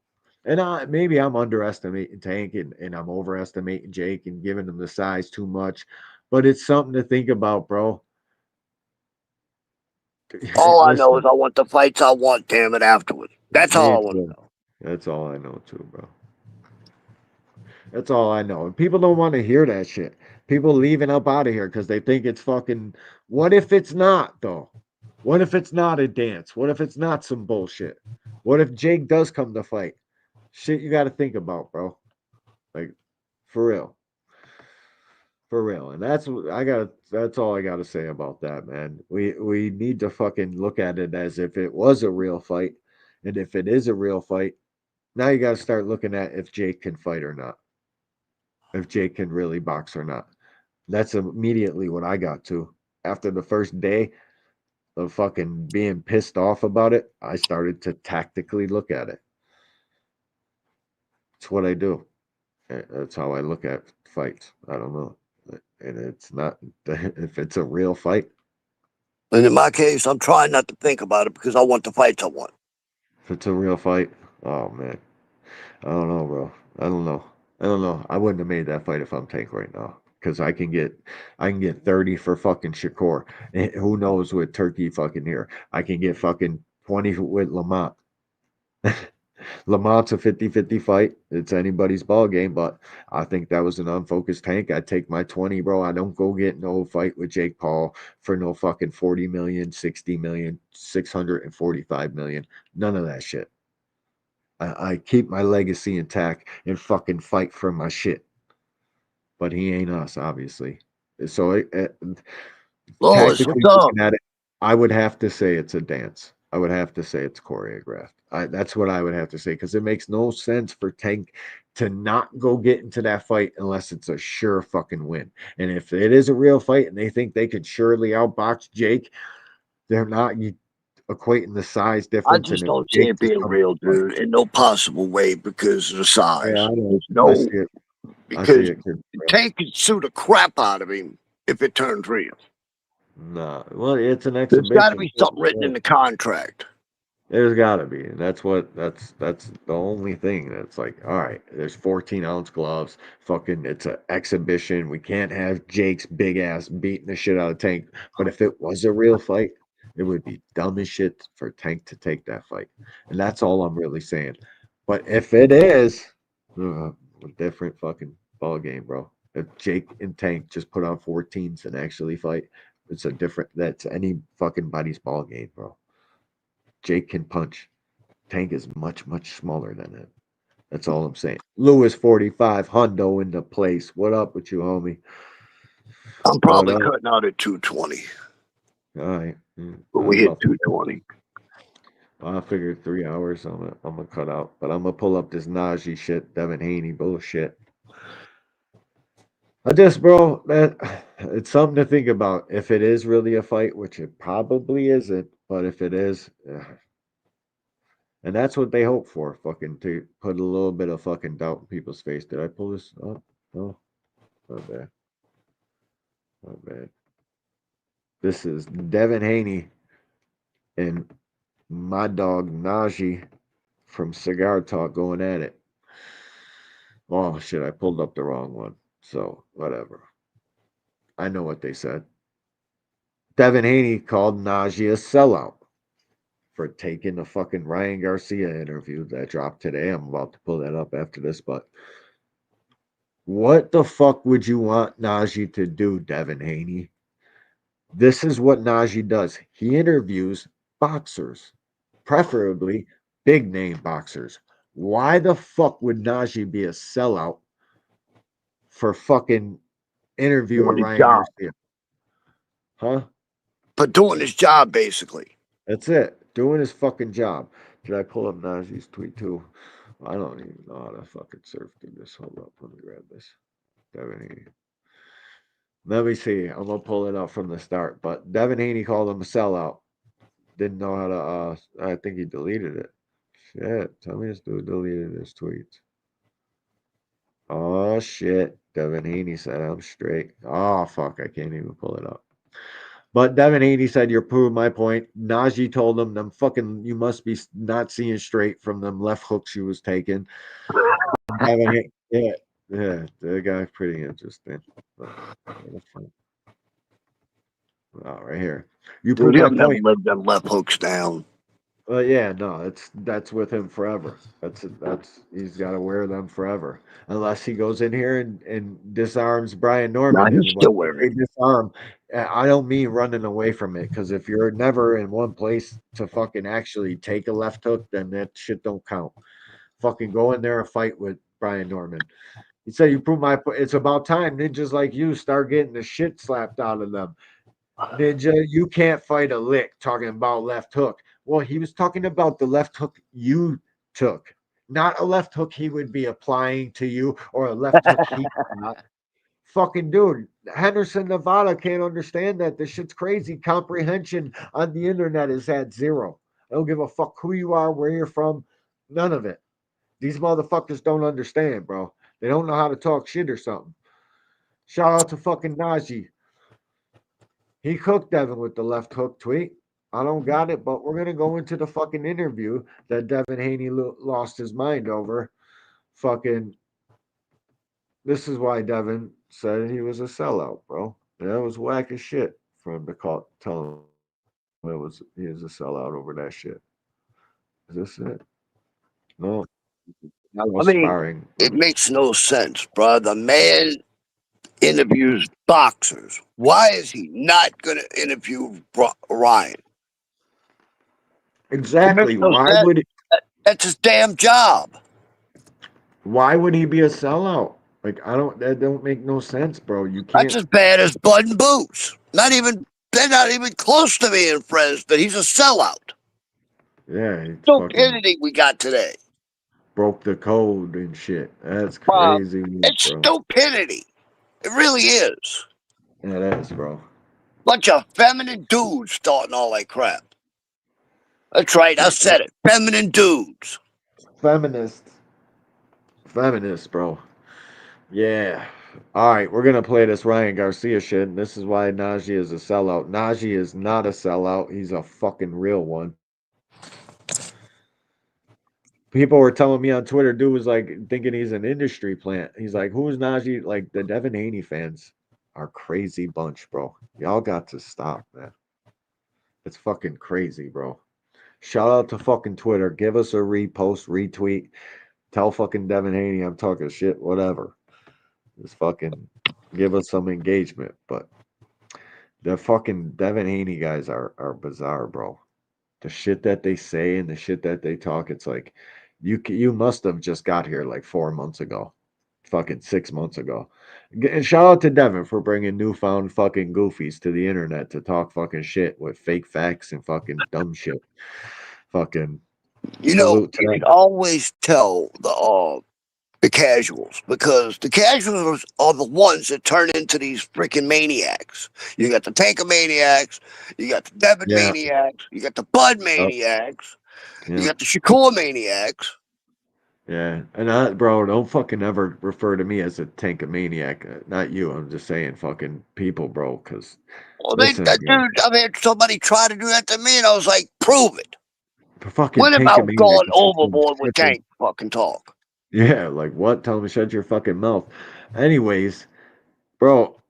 And maybe I'm underestimating Tank and I'm overestimating Jake and giving him the size too much. But it's something to think about, bro. All I know is I want the fights I want, damn it, afterwards. That's all I want to know. That's all I know too, bro. That's all I know. And people don't want to hear that shit. People leaving up out of here because they think it's fucking. What if it's not though? What if it's not a dance? What if it's not some bullshit? What if Jake does come to fight? Shit, you got to think about, bro. Like, for real. For real. And that's what I got. That's all I got to say about that, man. We need to fucking look at it as if it was a real fight, and if it is a real fight, now you got to start looking at if Jake can fight or not, if Jake can really box or not. That's immediately what I got to. After the first day of fucking being pissed off about it, I started to tactically look at it. It's what I do. That's how I look at fights. I don't know. And it's not, if it's a real fight. And in my case, I'm trying not to think about it because I want to fight someone. If it's a real fight, oh man. I don't know, bro. I don't know. I don't know. I wouldn't have made that fight if I'm Tank right now. Because I can get 30 for fucking Shakur. And who knows with Turkey fucking here. I can get fucking 20 with Lamont. Lamont's a 50-50 fight. It's anybody's ball game, but I think that was an unfocused Tank. I take my 20, bro. I don't go get no fight with Jake Paul for no fucking 40 million, 60 million, 645 million. None of that shit. I keep my legacy intact and fucking fight for my shit. But he ain't us, obviously. So Lois, what's tactically up? looking at it, I would have to say it's a dance. I would have to say it's choreographed. That's what I would have to say because it makes no sense for Tank to not go get into that fight unless it's a sure fucking win. And if it is a real fight and they think they could surely outbox Jake, they're not equating the size I difference. And just if don't see Jake it just being comes real, to fight, dude, in no possible way because of the yeah, size. I know. There's I no see it. I see because it. Kid. Tank could sue the crap out of him if it turns real. Nah, well, it's an There's got to exhibition. be something written in the contract. There's got to be, and that's the only thing that's like, all right, there's 14-ounce gloves. Fucking, it's an exhibition. We can't have Jake's big ass beating the shit out of Tank. But if it was a real fight, it would be dumb as shit for Tank to take that fight, and that's all I'm really saying. But if it is a different fucking ball game, bro. If Jake and Tank just put on 14s and actually fight, it's a different. That's any fucking body's ball game, bro. Jake can punch. Tank is much, much smaller than him. That's all I'm saying. Lewis 45, Hundo in the place. What up with you, homie? I'm probably cutting out at 220. All right. But we hit 220. I figured 3 hours. I'm gonna cut out, but I'm gonna pull up this Najee shit, Devin Haney bullshit. I just, bro, that it's something to think about. If it is really a fight, which it probably isn't, but if it is, and that's what they hope for, fucking to put a little bit of fucking doubt in people's face. Did I pull this up? No, not bad. Not bad. This is Devin Haney and my dog Najee from Cigar Talk going at it. Oh shit, I pulled up the wrong one. So whatever. I know what they said. Devin Haney called Najee a sellout for taking the fucking Ryan Garcia interview that dropped today. I'm about to pull that up after this, but what the fuck would you want Najee to do, Devin Haney? This is what Najee does. He interviews boxers, preferably big name boxers. Why the fuck would Najee be a sellout for fucking interviewing Doing his Ryan job. Garcia? Huh? But doing his job, basically. That's it. Doing his fucking job. Did I pull up Najee's tweet too? I don't even know how to fucking surf through this. Hold up. Let me grab this. Devin Haney. Let me see. I'm gonna pull it up from the start. But Devin Haney called him a sellout. Didn't know how to I think he deleted it. Shit. Tell me this dude deleted his tweets. Oh shit. Devin Haney said I'm straight. Oh fuck, I can't even pull it up. But Devin Haney said you're proving my point. Najee told him them fucking you must be not seeing straight from them left hooks you was taking. Yeah, the guy's pretty interesting. Oh, right here. You Dude, prove my he'll never point. let them left hooks down. Yeah, no, that's with him forever. That's he's got to wear them forever, unless he goes in here and disarms Brian Nah, Norman. he's And when still I wearing say it. disarm, I don't mean running away from it. Because if you're never in one place to fucking actually take a left hook, then that shit don't count. Fucking go in there and fight with Brian Norman. He said, "You prove my. It's about time ninjas like you start getting the shit slapped out of them." Ninja, you can't fight a lick talking about left hook. Well, he was talking about the left hook you took, not a left hook he would be applying to you or a left hook he got. Fucking dude, Henderson, Nevada can't understand that. This shit's crazy. Comprehension on the internet is at zero. I don't give a fuck who you are, where you're from, none of it. These motherfuckers don't understand, bro. They don't know how to talk shit or something. Shout out to fucking Najee. He cooked Devin with the left hook tweet. I don't got it, but we're gonna go into the fucking interview that Devin Haney lost his mind over. Fucking, this is why Devin said he was a sellout, bro. That was whack as shit for him to tell him he was a sellout over that shit. Is this it? No, that I was mean, sparring. it makes no sense, bro. The man interviews boxers. Why is he not going to interview Ryan? It makes Exactly. no sense. That's his damn job. Why would he be a sellout? Like that don't make no sense, bro. You That's can't. as bad as Blood and Boots. They're not even close to being friends, but he's a sellout. Yeah, he fucking Stupidity we got today. broke the code and shit. That's Bro, crazy, it's bro. stupidity. It really is. Yeah, that is, bro. Bunch of feminine dudes starting all that crap. That's right, I said it. Feminine dudes. Feminist. Feminist, bro. Yeah. All right, we're gonna play this Ryan Garcia shit. And this is why Najee is a sellout. Najee is not a sellout. He's a fucking real one. People were telling me on Twitter, dude was like thinking he's an industry plant. He's like, who's Najee? Like the Devin Haney fans are crazy bunch, bro. Y'all got to stop, man. It's fucking crazy, bro. Shout out to fucking Twitter. Give us a repost, retweet. Tell fucking Devin Haney I'm talking shit, whatever. Just fucking give us some engagement. But the fucking Devin Haney guys are bizarre, bro. The shit that they say and the shit that they talk, it's like you must have just got here like 4 months ago, fucking 6 months ago. And shout out to Devin for bringing newfound fucking goofies to the internet to talk fucking shit with fake facts and fucking dumb shit. Fucking You know, salute to you them. can always tell the casuals because the casuals are the ones that turn into these freaking maniacs. You got the Tanker maniacs, you got the Devin Yeah. maniacs, you got the Bud Oh, maniacs, you yeah. got the Shakur maniacs. Yeah. And bro, don't fucking ever refer to me as a tankomaniac. Not you. I'm just saying fucking people, bro. Because Well, listen, dude, I had somebody try to do that to me, and I was like, prove it. fucking What about tankomaniac going is fucking overboard with tripping. Tank fucking talk? Yeah, like what? Tell me shut your fucking mouth. Anyways, bro,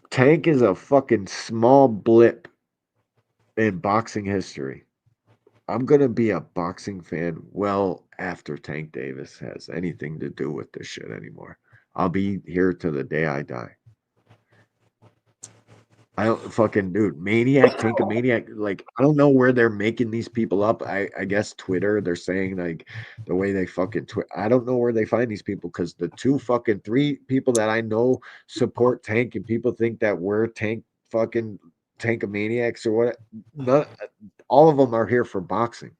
Tank is a fucking small blip in boxing history. I'm gonna be a boxing fan well after Tank Davis has anything to do with this shit anymore. I'll be here to the day I die. I don't fucking dude, maniac, tank a maniac. Like I don't know where they're making these people up. I guess Twitter. They're saying like the way they fucking I don't know where they find these people because the three people that I know support Tank and people think that we're Tank fucking Tankomaniacs or what. None, all of them are here for boxing,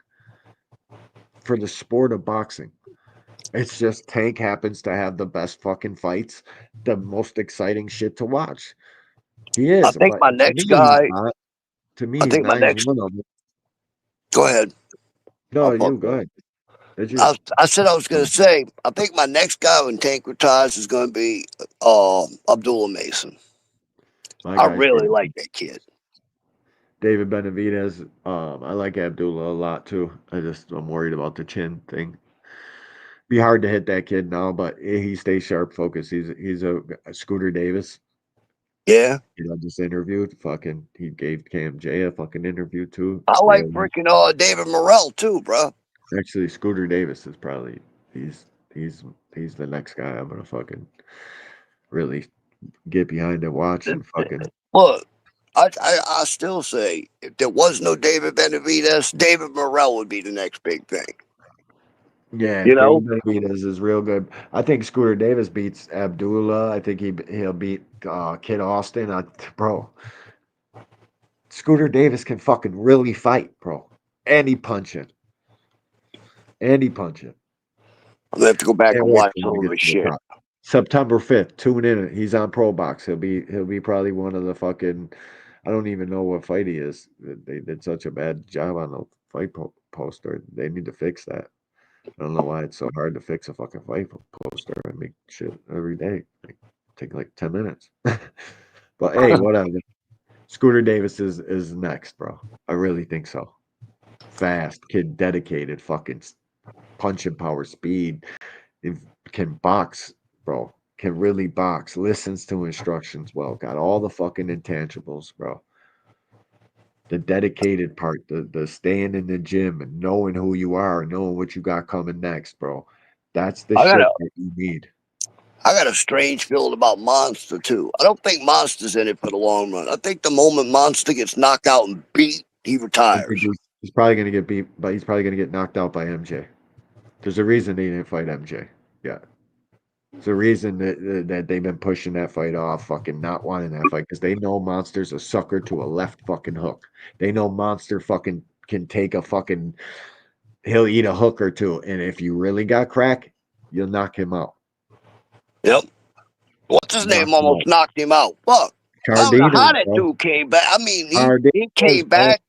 for the sport of boxing. It's just Tank happens to have the best fucking fights, the most exciting shit to watch. He I is, think but my to next me, he's guy. not. To me, I he's think my not. He's next. one of them. Go ahead. No, I'll you fuck go up. ahead. Did you? I said I was going to say. I think my next guy when Tank retires is going to be Abdullah Mason. My I guy's really pretty like good. that kid. David Benavidez. I like Abdullah a lot too. I'm worried about the chin thing. Be hard to hit that kid now, but he stays sharp focused. He's a Scooter Davis. Yeah. Just interviewed. Fucking, he gave KMJ a fucking interview too. I like Really. freaking David Morrell too, bro. Actually, Scooter Davis is probably he's the next guy I'm gonna fucking really get behind and watch and fucking. Look, I still say if there was no David Benavidez, David Morrell would be the next big thing. Yeah, You know? David Benavidez is real good. I think Scooter Davis beats Abdullah. I think he'll beat Kid Austin. Bro, Scooter Davis can fucking really fight, bro. And he punching. And he punching. I'm gonna have to go back and watch some of Get his to the shit. top. September 5th, tune in. He's on Pro Box. He'll be probably one of the fucking. I don't even know what fight he is. They did such a bad job on the fight poster. They need to fix that. I don't know why it's so hard to fix a fucking fight poster. I make shit every day. Take like 10 minutes. But hey, whatever. Scooter Davis is next, bro. I really think so. Fast kid, dedicated, fucking punching power, speed. It can box, bro. Can really box. Listens to instructions well. Got all the fucking intangibles, bro. The dedicated part, the staying in the gym and knowing who you are, and knowing what you got coming next, bro. That's the shit that you need. I got a strange feeling about Monster too. I don't think Monster's in it for the long run. I think the moment Monster gets knocked out and beat, he retires. He's probably gonna get beat, but he's probably gonna get knocked out by MJ. There's a reason they didn't fight MJ. Yeah. There's a reason that they've been pushing that fight off, fucking not wanting that fight, because they know Monster's a sucker to a left fucking hook. They know Monster fucking can take a fucking, he'll eat a hook or two, and if you really got crack, you'll knock him out. Yep. What's his name almost knocked him out? Fuck. I don't know how that dude came back. I mean, he came back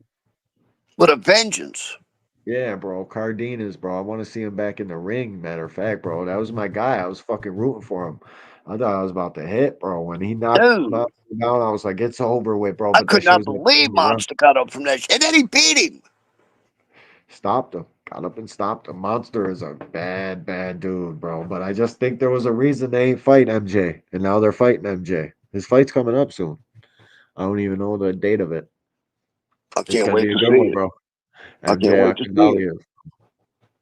with a vengeance. Yeah, bro. Cardenas, bro. I want to see him back in the ring. Matter of fact, bro. That was my guy. I was fucking rooting for him. I thought I was about to hit, bro. When he knocked Monster down, I was like, it's over with, bro. I But could that not shows believe Monster got up from that shit. And then he beat him. Stopped him. Got up and stopped him. Monster is a bad, bad dude, bro. But I just think there was a reason they ain't fight MJ. And now they're fighting MJ. His fight's coming up soon. I don't even know the date of it. I can't It's wait gonna be a to good see one, it. bro. I can't MJ wait to see it.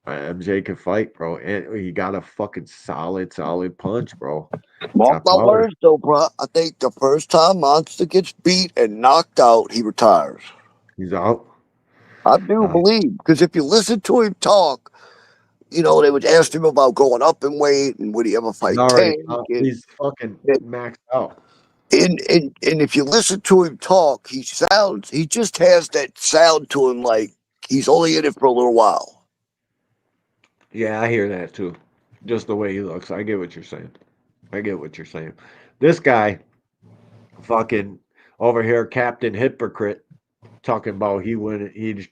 MJ can fight, bro. And he got a fucking solid punch, bro. Mark my words, though, bro. I think the first time Monster gets beat and knocked out, he retires. He's out? I do believe, because if you listen to him talk, you know, they would ask him about going up in weight and would he ever fight Tank. He's fucking maxed out. And if you listen to him talk, he just has that sound to him like he's only in it for a little while. Yeah, I hear that too. Just the way he looks. I get what you're saying. This guy, fucking over here, Captain Hypocrite, talking about he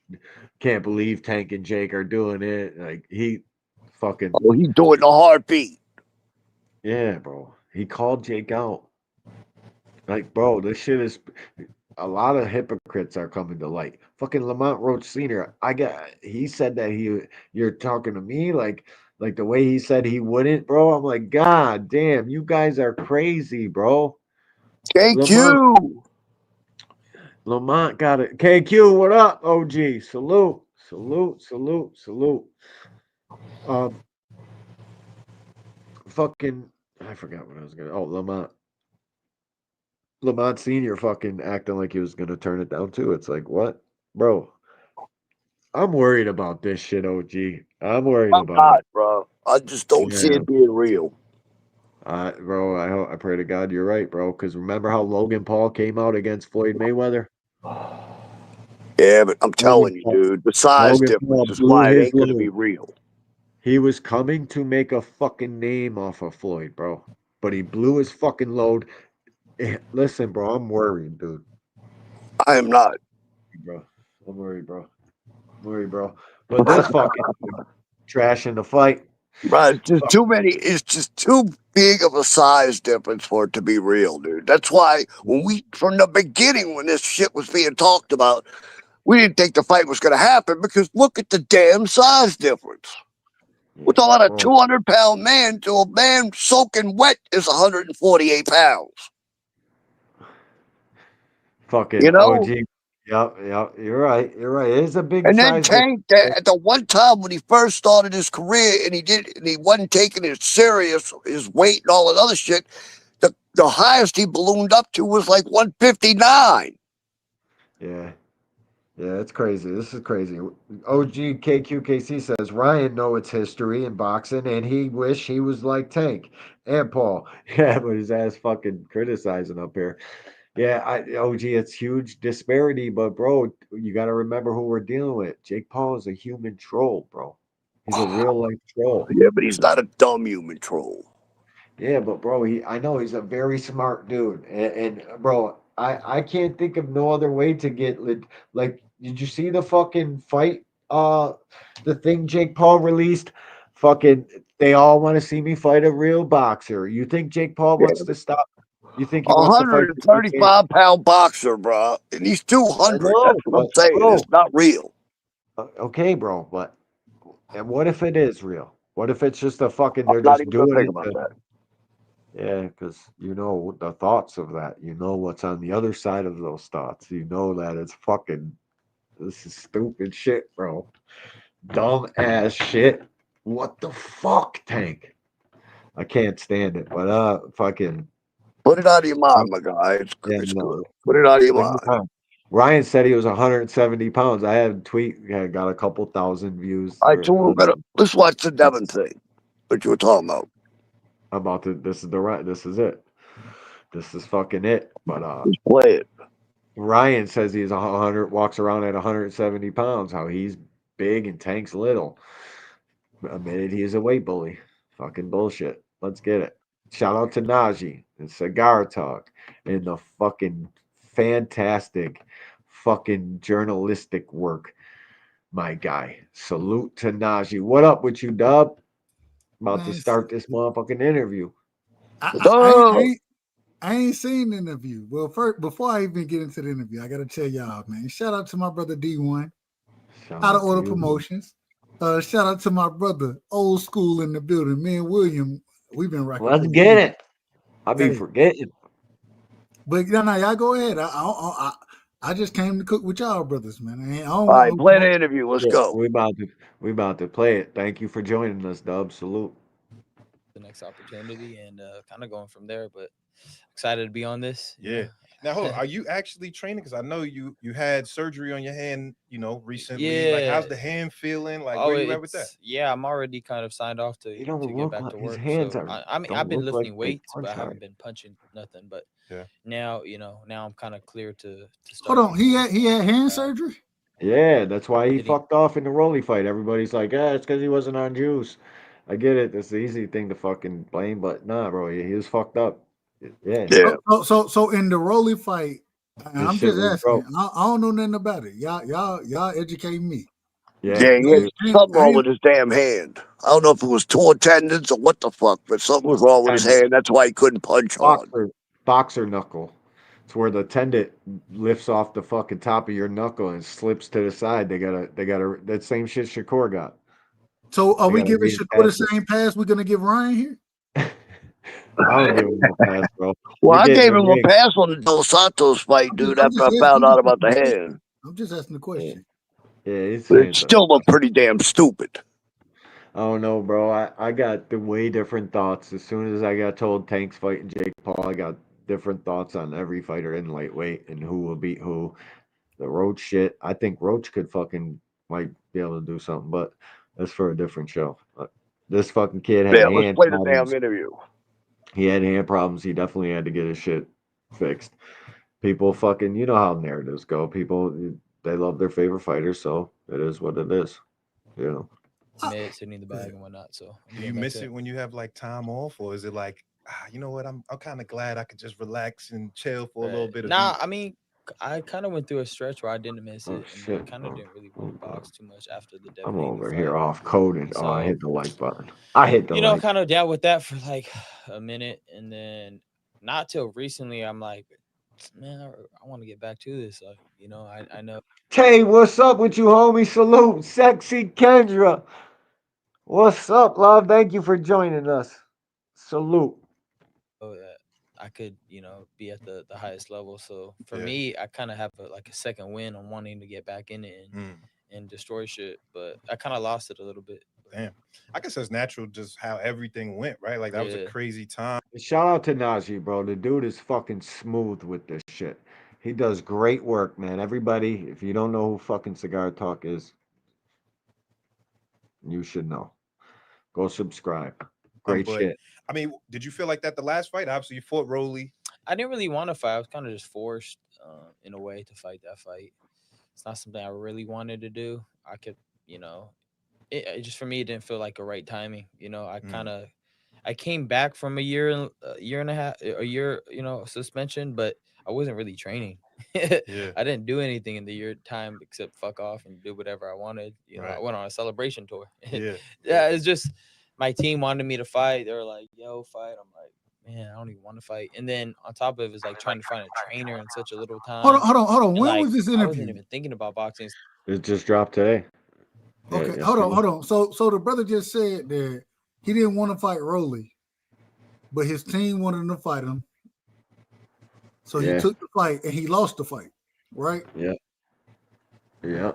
can't believe Tank and Jake are doing it. Like he fucking. Oh, he's doing the heartbeat. Yeah, bro. He called Jake out. Like, bro, this shit is. A lot of hypocrites are coming to light. Fucking Lamont Roach Sr. He said that you're talking to me like the way he said he wouldn't, bro. I'm like, God damn, you guys are crazy, bro. KQ. Lamont got it. KQ, what up, OG? Salute. Fucking, I forgot what I was gonna. Oh, Lamont Sr. fucking acting like he was going to turn it down too. It's like, what? Bro, I'm worried about this shit, OG. I'm worried about it. Bro. I just don't see it being real. Bro, I pray to God you're right, bro. Because remember how Logan Paul came out against Floyd Mayweather? Yeah, but I'm telling you, dude, the size difference is why it ain't going to be real. He was coming to make a fucking name off of Floyd, bro. But he blew his fucking load. Listen, bro, I'm worried, dude. I am not. Bro, I'm worried, bro. But this fucking trash in the fight. Right, it's just too many. It's just too big of a size difference for it to be real, dude. That's why from the beginning, when this shit was being talked about, we didn't think the fight was going to happen because look at the damn size difference. We're talking about a 200-pound man to a man soaking wet is 148 pounds. Fucking You know? OG. Yep, yep. You're right. You're right. It is a big And then size difference. Tank, at the one time when he first started his career and he wasn't taking it serious, his weight and all that other shit, the highest he ballooned up to was like 159. Yeah. Yeah, it's crazy. This is crazy. OG KQKC says Ryan know its history in boxing and he wish he was like Tank and Paul. Yeah, but his ass fucking criticizing up here. Yeah, OG, it's huge disparity, but bro, you got to remember who we're dealing with. Jake Paul is a human troll, bro. He's a real life troll. Yeah, but he's not a dumb human troll. Yeah, but bro, I know he's a very smart dude, and bro, I can't think of no other way to get like. Did you see the fucking fight? The thing Jake Paul released. Fucking, they all want to see me fight a real boxer. You think Jake Paul wants to stop? You think he wants to fight? 135-pound boxer, bro, and he's 200. That's what I'm saying. Bro. It's not real. Okay, bro, but and what if it is real? What if it's just a fucking? I'm They're not just even gonna doing think it. about that. Yeah, because you know the thoughts of that. You know what's on the other side of those thoughts. You know that it's fucking. This is stupid shit, bro. Dumb ass shit. What the fuck, Tank? I can't stand it. But fucking. Put it out of your mind, my guy. It's Yeah, good. no. Put it out of your Leave me mind. alone. Ryan said he was 170 pounds. I had a tweet. Yeah, got a couple thousand views. All right, so let's watch the Devin thing. What you were talking about? About the. This is the right. This is it. This is fucking it. But Just play it. Ryan says he's 100, walks around at 170 pounds. How he's big and Tank's little. Admitted he is a weight bully. Fucking bullshit. Let's get it. Shout out to Najee and Cigar Talk and the fucking fantastic fucking journalistic work, my guy. Salute to Najee. What up with you, Dub? About to Man, start this motherfucking interview. I ain't seen the interview. Well, first, before I even get into the interview, I gotta tell y'all, man. Shout out to my brother D1, Out of Order Promotions. Shout out to my brother, Old School in the building. Me and William, we've been rocking. Let's get it. I be forgetting. But no, y'all go ahead. I just came to cook with y'all brothers, man. All right, play the interview. Let's go. We about to play it. Thank you for joining us, Dub. Salute. The next opportunity and kind of going from there, but excited to be on this. Yeah. Now, hold on. Are you actually training? Because I know you had surgery on your hand, recently. Yeah. Like, how's the hand feeling? Like, Oh, where you at with that? Yeah, I'm already kind of signed off to get back to work. His hands so, are. I mean, don't I've been look lifting like they weights, but I punch haven't hard. been punching nothing. But yeah. Now, now I'm kind of clear to start. Hold on, he had hand surgery. Yeah, that's why he fucked off in the Rolly fight. Everybody's like, it's because he wasn't on juice. I get it. That's the easy thing to fucking blame, but nah, bro, he was fucked up. Yeah. So in the Rolly fight, I'm shit just was asking. broke. I don't know nothing about it. Y'all educate me. Yeah, something wrong with his damn hand. I don't know if it was torn tendons or what the fuck, but something was wrong with his hand. That's why he couldn't punch hard. Boxer knuckle. It's where the tendon lifts off the fucking top of your knuckle and slips to the side. They got that same shit Shakur got. So are They we gotta giving read Shakur the past it. same pass we're gonna give Ryan here? I don't give him no pass, bro. Well, I You're gave getting him the a ring. pass on the Dos Santos fight, dude, after I found out about the hand. I'm just asking the question. Yeah, his But it hands are. still looked pretty damn stupid. Oh no, bro. I got the way different thoughts. As soon as I got told Tank's fighting Jake Paul, I got different thoughts on every fighter in lightweight and who will beat who. The Roach shit. I think Roach could might be able to do something, but that's for a different show. This fucking kid had Yeah, let's hand play the problems. damn interview. He had hand problems. He definitely had to get his shit fixed. People fucking, you know how narratives go. People, they love their favorite fighters, so it is what it is. You know. Sitting in the bag and whatnot. So Do you miss it when you have like time off, or is it like, you know what? I'm kind of glad I could just relax and chill for a little bit. I mean, I kind of went through a stretch where I didn't miss it, and shit, I kind of didn't really want to box too much after the I'm Devin over fight. here off coded. So, I hit the like button. I hit the like. Kind of dealt with that for like a minute, and then not till recently, I'm like, man, I want to get back to this. I know. Tay, what's up with you, homie? Salute, sexy Kendra. What's up, love? Thank you for joining us. Salute. Oh, yeah. I could, be at the highest level. So for me, I kind of have a second win on wanting to get back in it and destroy shit. But I kind of lost it a little bit. Damn. I guess that's natural, just how everything went, right? Like that was a crazy time. Shout out to Najee, bro. The dude is fucking smooth with this shit. He does great work, man. Everybody, if you don't know who fucking Cigar Talk is, you should know. Go subscribe. Great But, shit. I mean, did you feel like that the last fight? Obviously, you fought Rolly. I didn't really want to fight. I was kind of just forced in a way to fight that fight. It's not something I really wanted to do. I could, it just for me, it didn't feel like a right timing. I came back from a year and a half, a year, suspension, but I wasn't really training. Yeah. I didn't do anything in the year time except fuck off and do whatever I wanted. I went on a celebration tour. Yeah. It's just my team wanted me to fight. They were like, "Yo, fight." I'm like, man, I don't even want to fight. And then on top of it, it's like trying to find a trainer in such a little time. Hold on. And, When like, was this I wasn't interview? even thinking about boxing. It just dropped today. Okay, hold on. So the brother just said that he didn't want to fight Rolly, but his team wanted him to fight him. So he took the fight and he lost the fight, right? Yeah. Yeah.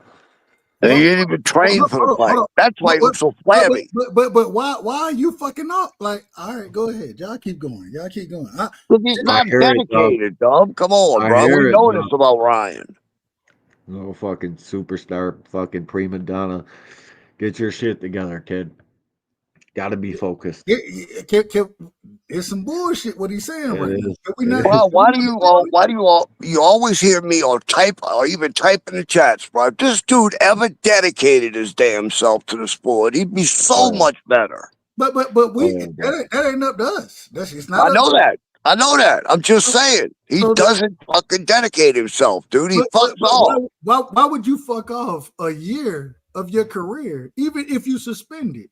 And he didn't even train for the fight. That's why he looks so flabby. But why are you fucking up? Like, all right, go ahead. Y'all keep going. Because he's not dedicated, dog. Come on, bro. We know this about Ryan. No fucking superstar, fucking prima donna. Get your shit together, kid. Gotta be focused. It's some bullshit what he's saying right now. Well, why do you always hear me or even type in the chats, bro? If this dude ever dedicated his damn self to the sport, he'd be so much better. But that ain't up to us. It's not. I know that. I'm just saying he doesn't fucking dedicate himself, dude. He fucks off. Why would you fuck off a year of your career, even if you suspended?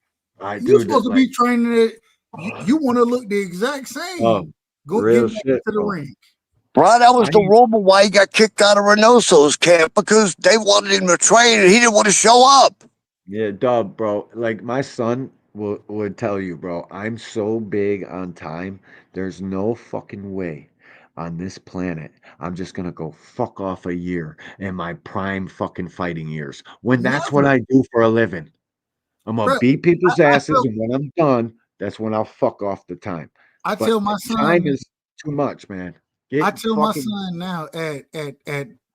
You're supposed to be training it. You want to look the exact same. Go get back into the ring. Bro, that was the rumor why he got kicked out of Reynoso's camp, because they wanted him to train and he didn't want to show up. Yeah, dub, bro. Like my son would tell you, bro. I'm so big on time. There's no fucking way on this planet I'm just gonna go fuck off a year in my prime fucking fighting years when that's what I do for a living. I'm gonna beat people's asses, and when I'm done, that's when I'll fuck off the time. I tell my son, time is too much, man. I tell my son now at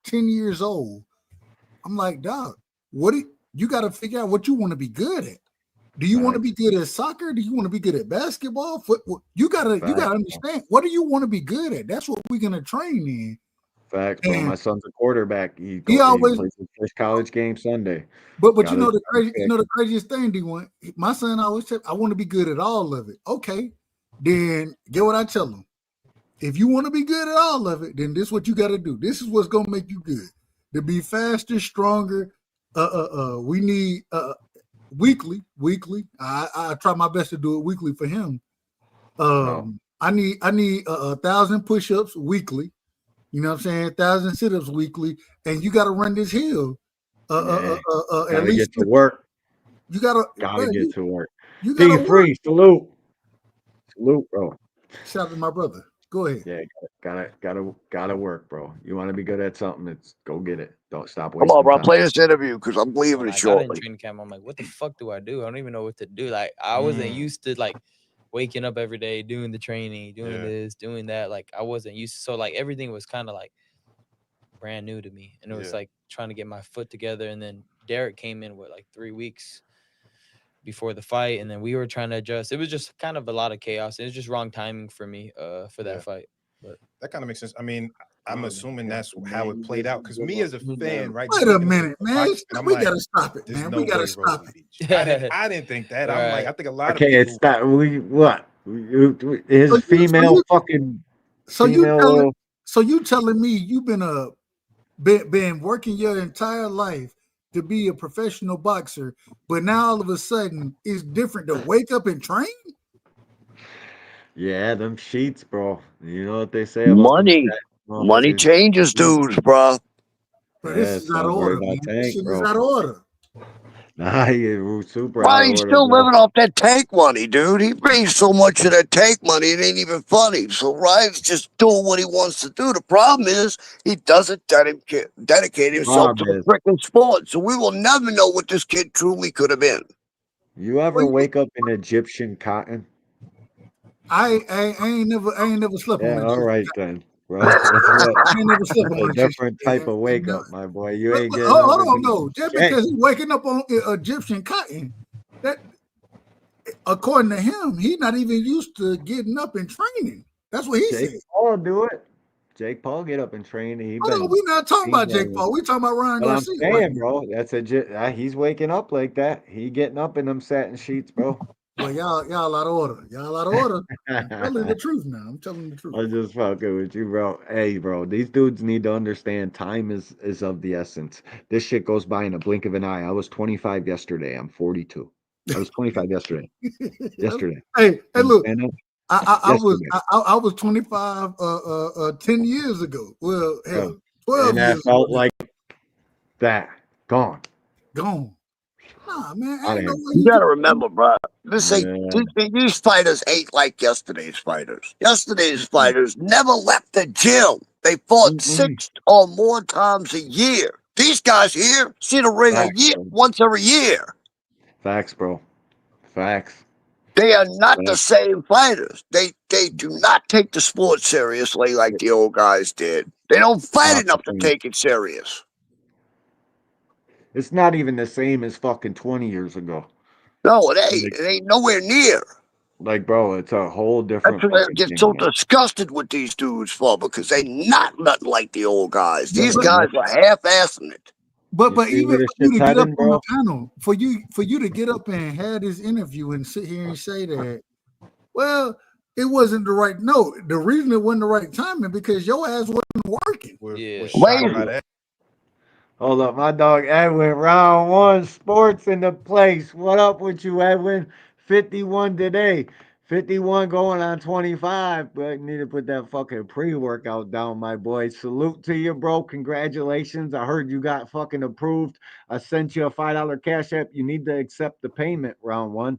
10 years old, I'm like, dog, you got to figure out what you want to be good at. Do you want to be good at soccer? Do you want to be good at basketball? Football? You gotta understand, what do you want to be good at? That's what we're gonna train in. Facts, bro. My son's a quarterback. He always plays his first college game Sunday. But you know the craziest thing, D1. My son always said, I want to be good at all of it. Okay, then get what I tell him. If you want to be good at all of it, then this is what you got to do. This is what's gonna make you good. To be faster, stronger. We need weekly. I try my best to do it weekly for him. I need 1,000 push-ups weekly. You know what I'm saying? 1,000 sit-ups weekly, and you got to run this hill. At least get to work. You gotta get to work. You gotta free. Salute, bro. Shout out to my brother. Go ahead. Yeah, gotta work, bro. You want to be good at something? It's go get it. Don't stop Come wasting on, bro. time. Play this interview because I'm leaving it I got in shortly. training camp. I'm like, what the fuck do I do? I don't even know what to do. Like, I wasn't used to like waking up every day, doing the training, doing this, doing that. Like, I wasn't used to. So like everything was kind of like brand new to me, and it was like trying to get my foot together. And then Derek came in with like 3 weeks before the fight, and then we were trying to adjust. It was just kind of a lot of chaos. It was just wrong timing for me for that fight. But that kind of makes sense. I mean, I'm assuming that's how it played out. Because me as a fan, right? Wait a minute, man. We gotta stop it, man. We gotta way stop Rolly it. beat. I didn't think that. I'm like, I think a lot of Okay, people. it's that his female fucking. So you telling me you've been working your entire life to be a professional boxer, but now all of a sudden it's different to wake up and train? Yeah, them sheets, bro. You know what they say about Money changes dudes, bro. But this is out of order, man. This shit is out of order. Nah, you're super out Why of he's order, still bro. living off that tank money, dude? He raised so much of that tank money, it ain't even funny. So Ryan's just doing what he wants to do. The problem is he doesn't dedicate himself to the Problem is, freaking sport. So we will never know what this kid truly could have been. you ever wake up in Egyptian cotton? I ain't never slept Yeah, on a all Egyptian right cotton. then, bro. That's what. I ain't never slept That's on a a Egyptian. different type of wake No. up, my boy. You But, ain't but getting up hold and on, doing no. Just shit. because he's waking up on Egyptian cotton, that according to him, he's not even used to getting up and training. That's what he Jake said. Paul do it. Jake Paul get up and train. He Hold on, been. we're not talking about Jake He, Paul. We're talking about Ryan But I'm Garcia right saying, now. bro, he's waking up like that. He getting up in them satin sheets, bro. Well, y'all out of order. Y'all out of order. I'm telling the truth now. I'm telling the truth. I'm just fucking with you, bro. Hey, bro, these dudes need to understand time is of the essence. This shit goes by in a blink of an eye. I was 25 yesterday. I'm 42. I was 25 yesterday. Yesterday. Hey, look. Understand that? I was 25 10 years ago. Well, hell, 12 And that years felt ago. like that. Gone. Gone. Nah, man, Out of ain't no here. way You you gotta can. remember, bro. This ain't Yeah. these fighters ain't like yesterday's fighters. Yesterday's fighters never left the gym. They fought 6 or more times a year. These guys here see the ring Facts, once every year. Facts, bro. Facts. They are not the Facts. same fighters. They do not take the sport seriously like the old guys did. They don't fight enough to take it serious. It's not even the same as fucking 20 years ago. No, it ain't. It ain't nowhere near. Like, bro, it's a whole That's different what I fucking get thing, so man. disgusted with these dudes for, because they not nothing like the old guys. These Listen, guys are half-assing it. But you see even where this for you shit's to get up heading, on the bro? panel, for you to get up and have this interview and sit here and say that, well, it wasn't the right note. The reason it wasn't the right timing because your ass wasn't working. Yeah. Hold up, my dog Edwin, round one, sports in the place. What up with you, Edwin? 51 today. 51 going on 25, but need to put that fucking pre-workout down, my boy. Salute to you, bro. Congratulations. I heard you got fucking approved. I sent you a $5 cash app. You need to accept the payment, round one,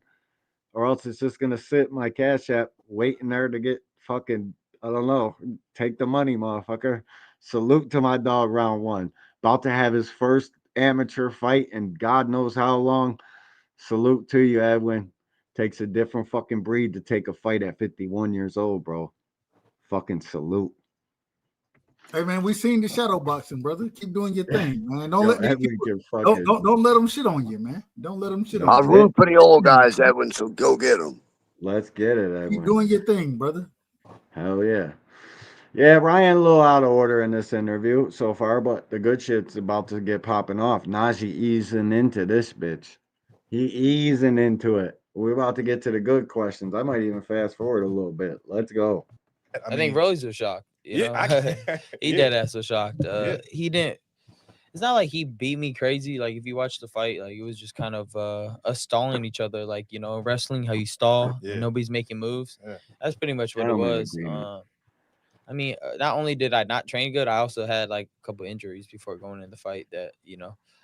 or else it's just gonna sit my cash app waiting there to get fucking, I don't know, take the money, motherfucker. Salute to my dog, round one. About to have his first amateur fight in God knows how long. Salute to you, Edwin. Takes a different fucking breed to take a fight at 51 years old, bro. Fucking salute. Hey man, we seen the shadow boxing, brother. Keep doing your thing, man. Don't Yo, let these Edwin people, can fucking. don't let them shit on you, man. Don't let them shit on I you. root for the old guys, Edwin, so go get them. Let's get it, Keep Edwin. doing your thing, brother. Hell yeah. Yeah, Ryan a little out of order in this interview so far, but the good shit's about to get popping off. Najee easing into this bitch. He easing into it. We're about to get to the good questions. I might even fast forward a little bit. Let's go. I think Rollies was shocked. You know, he dead ass was shocked. He didn't. It's not like he beat me crazy. Like if you watch the fight, like it was just kind of us stalling each other. Like wrestling, how you stall and nobody's making moves. That's pretty much what it Gentleman was. agreement. I mean, not only did I not train good, I also had like a couple injuries before going in the fight that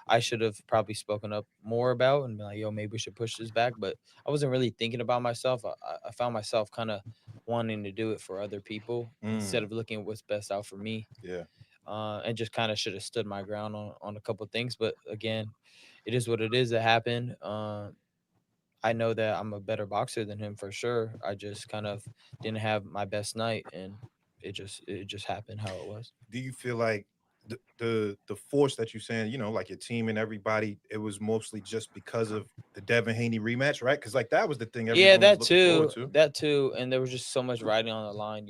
I should have probably spoken up more about and been like, yo, maybe we should push this back. But I wasn't really thinking about myself. I found myself kind of wanting to do it for other people instead of looking at what's best out for me. Yeah. And just kind of should have stood my ground on a couple things. But again, it is what it is. That happened. I know that I'm a better boxer than him for sure. I just kind of didn't have my best night, and it just happened how it was. Do you feel like the force that you're saying, like your team and everybody, it was mostly just because of the Devin Haney rematch, right? Because like that was the thing everyone was looking forward to. That too, and there was just so much riding on the line,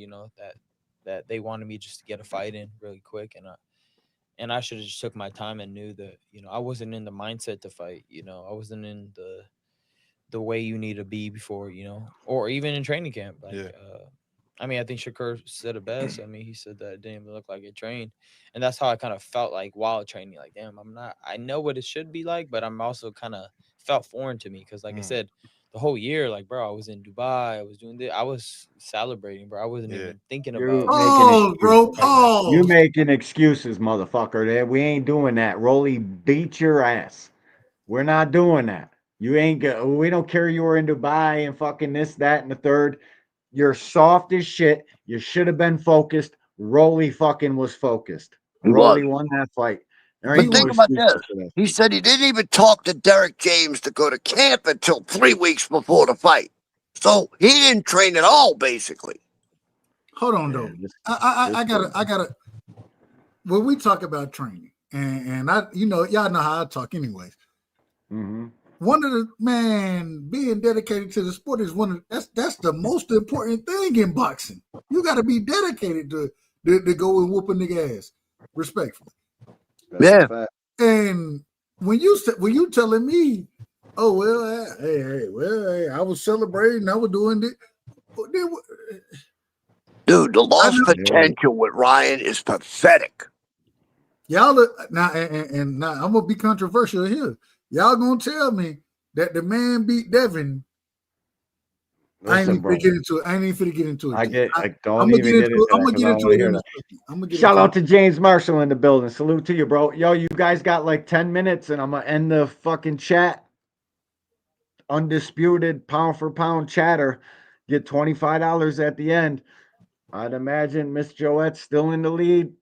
that they wanted me just to get a fight in really quick, and I should have just took my time and knew that I wasn't in the mindset to fight. I wasn't in the way you need to be before, or even in training camp. Like, I mean, I think Shakur said it best. I mean, he said that it didn't even look like it trained. And that's how I kind of felt like while training, like, damn, I know what it should be like, but I'm also kind of felt foreign to me. Because like I said, the whole year, like, bro, I was in Dubai. I was doing this. I was celebrating, bro. I wasn't even thinking about You making excuses, motherfucker. We ain't doing that. Rolly beat your ass. We're not doing that. You ain't go. We don't care you were in Dubai and fucking this, that, and the third. You're soft as shit. You should have been focused. Rolly fucking was focused. He Rolly was. won that fight. There But ain't no think about excuse this. for this. He said he didn't even talk to Derek James to go to camp until 3 weeks before the fight. So he didn't train at all, basically. Hold on, though. I gotta. When we talk about training, and I, y'all know how I talk, anyways. Mm-hmm. One of the being dedicated to the sport is that's the most important thing in boxing. You got to be dedicated to go and whoop a nigga ass, respectfully. Yeah. And when you telling me, oh well, hey, I was celebrating, I was doing it. Dude, the lost potential with Ryan is pathetic. Y'all now, and now I'm gonna be controversial here. Y'all gonna tell me that the man beat Devin? Listen, I ain't even bro. finna get into it. I don't I'm gonna even get get into into it. I'm that gonna 'cause get I into wanna it hear in a that. second. I'm gonna get Shout into out to James Marshall in the building. Salute to you, bro. Yo, you guys got like 10 minutes and I'm gonna end the fucking chat. Undisputed pound for pound chatter. Get $25 at the end. I'd imagine Miss Joette's still in the lead.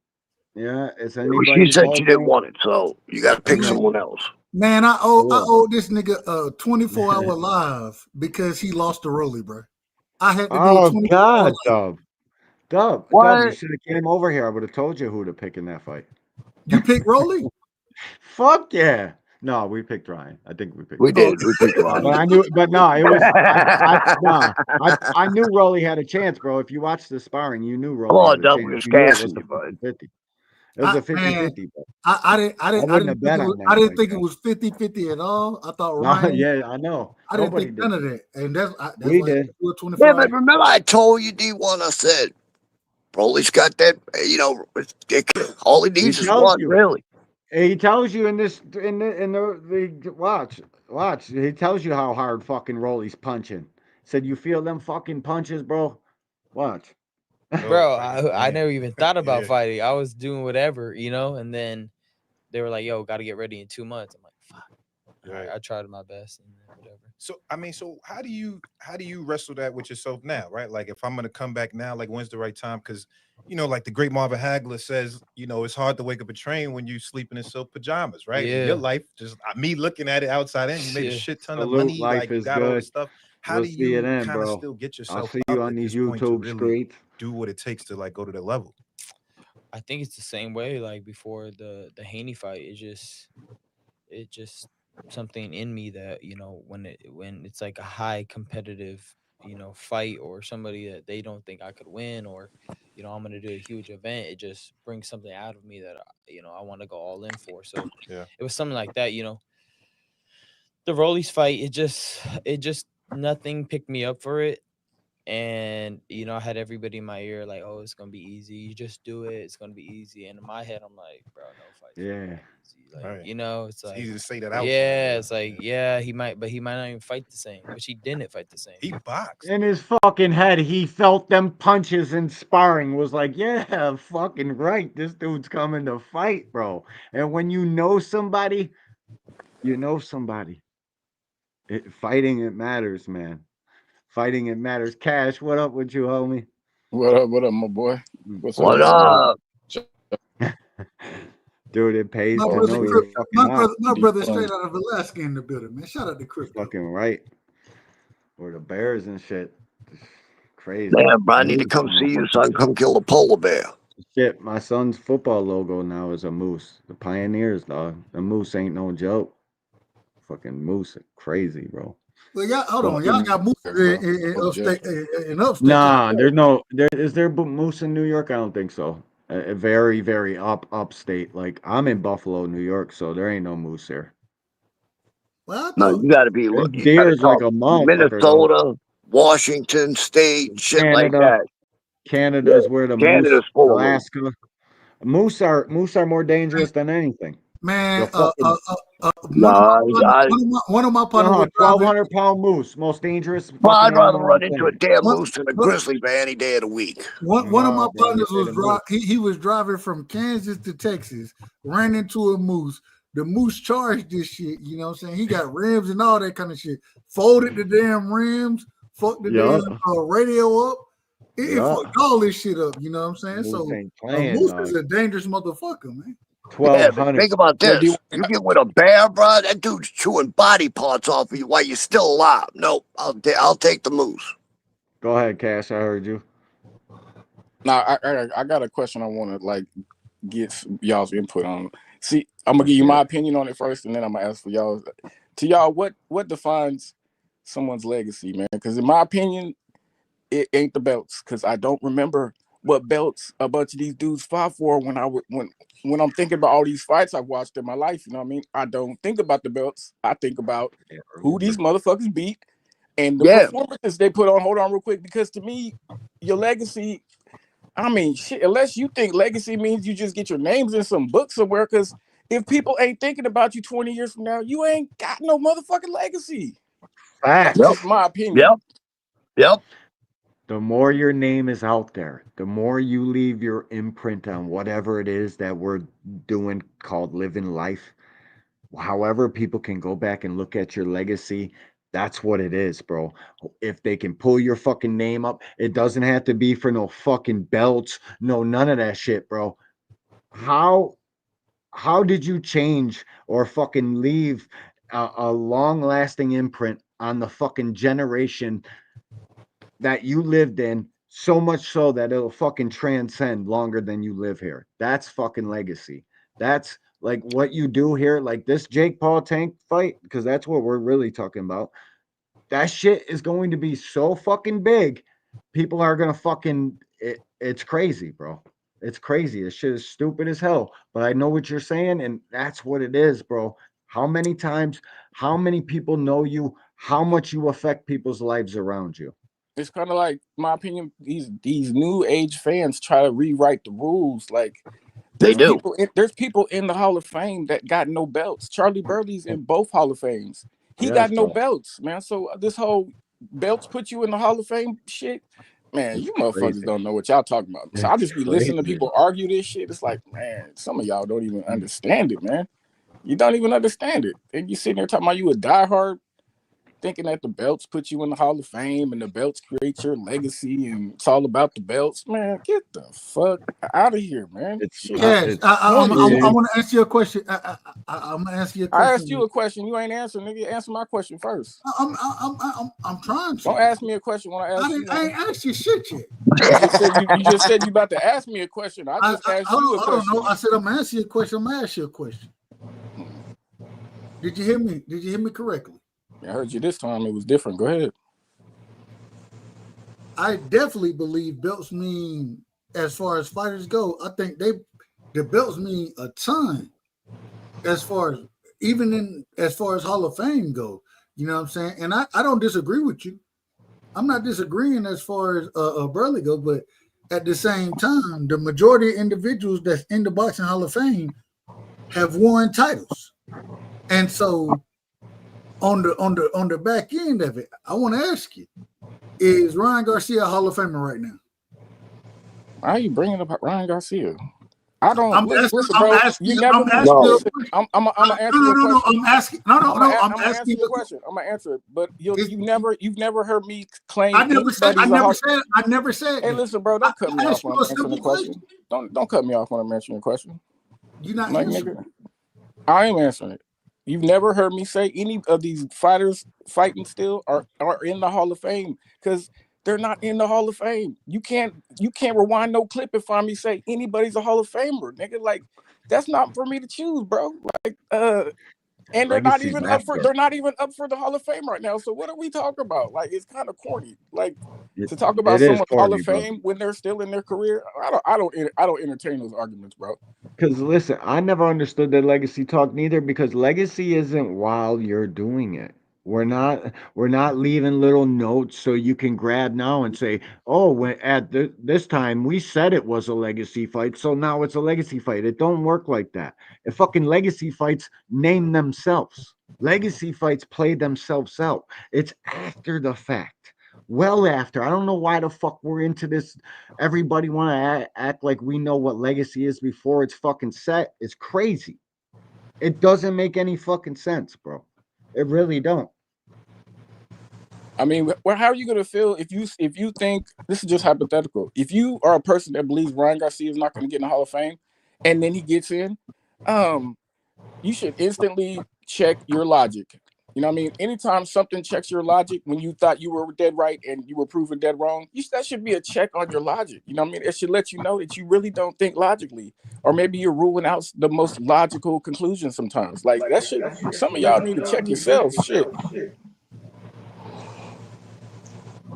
Yeah, it's anybody's She said ball she didn't game. want it, so you got to pick someone else. Man, I owe this nigga a 24-hour live because he lost to Rolly, bro. I had to do a Oh 24-hour God, Dub, you should have came over here. I would have told you who to pick in that fight. You picked Rolly? Fuck yeah. No, we picked Ryan. I think we picked. We Ryan. did. We picked Ryan. But I knew. But no, it was. I knew Rolly had a chance, bro. If you watched the sparring, you knew Rolly had a Dub, chance. we're just You knew it was gassing a you, bud. 50-50. It was a 50-50. I didn't think it was 50-50 at all. I thought No, Ryan. yeah, I know. I didn't think none of that, and that's We why did. I do a 24 Yeah, but remember I told you, D1, I said, Broly's got that, all he needs is one, really. He tells you in the watch. He tells you how hard fucking Rolly's punching. Said you feel them fucking punches, bro. Watch. Bro, I never even thought about fighting. I was doing whatever, and then they were like, "Yo, got to get ready in 2 months." I'm like, "Fuck." Right. I tried my best and whatever. So how do you wrestle that with yourself now, right? Like if I'm gonna come back now, like when's the right time? Because like the great Marvin Hagler says, it's hard to wake up and train when you sleeping in silk pajamas, right? Yeah. Your life, just me looking at it outside in, you made a shit ton of Salute, money, life like you is got all good. this stuff. How We'll do see it you in, kind of bro. still get I'll yourself see up you on at these this point to YouTube really streets. do what it takes to like go to that level? I think it's the same way like before the Haney fight. It just something in me that when it's like a high competitive fight or somebody that they don't think I could win, or I'm gonna do a huge event, it just brings something out of me that I want to go all in for. So yeah, it was something like that. The Rollies fight, it just nothing picked me up for it. And I had everybody in my ear like, oh, it's gonna be easy, you just do it, it's gonna be easy. And in my head I'm like, bro, no fight. Yeah. Like, right. it's like easy to say that out. yeah, it's like, yeah, he might not even fight the same, which he didn't fight the same. He boxed. In his fucking head, he felt them punches in sparring. Was like, yeah, fucking right. This dude's coming to fight, bro. And when you know somebody, fighting, it matters, man. Fighting, it matters. Cash, what up with you, homie? What up, my boy? What's What up? Dude, it pays My to brother, know you're fucking my brother straight out of Alaska in the building, man. Shout out to Crypto. fucking right. Or the Bears and shit. Crazy. Damn, bro, I need to come see you, son. Come kill a polar bear. Shit, my son's football logo now is a moose. The Pioneers, dog. The moose ain't no joke. Fucking moose, crazy, bro. Well, y'all hold on. Y'all got moose in upstate. Nah, there's no. Is there moose in New York? I don't think so. Very, very upstate. Like I'm in Buffalo, New York, so there ain't no moose here. Well, No, you got to be looking. Deer's like a motherfucker. Minnesota, Washington State, shit like that. Canada's where the Canada's moose. full of Alaska. Moose are more dangerous than anything. Man, one of my partners was 1,200-pound moose, most dangerous. Well, I'd rather animal run on into a damn moose than a grizzly bear any day of the week. One of my partners was he was driving from Kansas to Texas, ran into a moose, the Moose charged this shit. You know what I'm saying? He got rims and all that kind of shit. Folded the damn rims, fucked the damn radio up. It fucked all this shit up. You know what I'm saying? Moose So ain't playing, Moose dog. is a dangerous motherfucker, man. Yeah, but think about this. You get with a bear, bro. That dude's chewing body parts off of you while you're still alive. Nope, I'll take the moose. Go ahead, Cash. I heard you. Now, I got a question I want to like get y'all's input on. See, I'm gonna give you my opinion on it first, and then I'm gonna ask for y'all. To y'all, what defines someone's legacy, man? Because in my opinion, it ain't the belts. Because I don't remember what belts a bunch of these dudes fought for when I'm thinking about all these fights I've watched in my life. You know what I mean? I don't think about the belts. I think about who these motherfuckers beat and the performances they put on. Hold on, real quick, because to me, your legacy. I mean, shit, unless you think legacy means you just get your names in some book somewhere, because if people ain't thinking about you 20 years from now, you ain't got no motherfucking legacy. Facts. That's just my opinion. Yep. The more your name is out there, the more you leave your imprint on whatever it is that we're doing called living life. However, people can go back and look at your legacy. That's what it is, bro. If they can pull your fucking name up, it doesn't have to be for no fucking belts, no none of that shit, bro. How did you change or fucking leave a long-lasting imprint on the fucking generation that you lived in, so much so that it'll fucking transcend longer than you live here? That's fucking legacy. That's like what you do here, like this Jake Paul Tank fight, because that's what we're really talking about. That shit is going to be so fucking big. People are gonna fucking it's crazy, bro. It's crazy. This shit is stupid as hell. But I know what you're saying, and that's what it is, bro. How many times, how many people know you, how much you affect people's lives around you? It's kind of like, my opinion, these new age fans try to rewrite the rules. Like, there's people in the Hall of Fame that got no belts. Charlie Burley's in both Hall of Fames. He got no belts, man. So this whole belts put you in the Hall of Fame shit, man, you motherfuckers don't know what y'all talking about. So I just be listening to people argue this shit. It's like, man, some of y'all don't even understand it, man. You don't even understand it. And you sitting there talking about you a diehard, thinking that the belts put you in the Hall of Fame and the belts create your legacy and it's all about the belts. Man, get the fuck out of here, man. Yes, I want to ask you a question. I'm gonna ask you a question. I asked you a question. You ain't answering, nigga. Answer my question first. I'm trying to. Don't ask me a question when I ask you. I ain't asked you shit yet. You just said you about to ask me a question. I just asked you a question. I don't know. I said I'm gonna ask you a question. I'm gonna ask you a question. Did you hear me? Did you hear me correctly? I heard you this time. It was different. Go ahead. I definitely believe belts mean, as far as fighters go, I think the belts mean a ton as far as Hall of Fame go. You know what I'm saying? And I don't disagree with you. I'm not disagreeing as far as Burley go, but at the same time, the majority of individuals that's in the Boxing Hall of Fame have won titles. And so on the back end of it, I want to ask you, is Ryan Garcia a Hall of Famer right now? Why are you bringing up Ryan Garcia? I don't. I'm listen, asking, bro. I'm asking You you. never. I'm asking you. I'm gonna answer your question. No. I'm asking. No. I'm asking you a question. I'm gonna answer it. But you've never heard me claim. I never said. Hey, listen, bro. Don't cut me off when I'm answering the question. Don't cut me off when I'm answering the question. You're not like, answering. Nigga, I am answering it. You've never heard me say any of these fighters fighting still are in the Hall of Fame, because they're not in the Hall of Fame. You can't rewind no clip and find me say anybody's a Hall of Famer, nigga. Like, that's not for me to choose, bro. Like, and they're not even up for the Hall of Fame right now. So what are we talking about? Like, it's kind of corny. Like, to talk about someone's Hall of Fame when they're still in their career. I don't entertain those arguments, bro. Because listen, I never understood the legacy talk neither, because legacy isn't while you're doing it. We're not leaving little notes so you can grab now and say, oh, when at this time we said it was a legacy fight, so now it's a legacy fight. It don't work like that. If fucking legacy fights name themselves. Legacy fights play themselves out. It's after the fact. Well after. I don't know why the fuck we're into this. Everybody want to act like we know what legacy is before it's fucking set. It's crazy. It doesn't make any fucking sense, bro. It really don't. I mean, well, how are you gonna feel if you think this is just hypothetical? If you are a person that believes Ryan Garcia is not going to get in the Hall of Fame, and then he gets in, you should instantly check your logic. You know what I mean? Anytime something checks your logic when you thought you were dead right and you were proven dead wrong, that should be a check on your logic. You know what I mean? It should let you know that you really don't think logically, or maybe you're ruling out the most logical conclusions sometimes. Like that shit. Some of y'all need to check yourselves. Shit.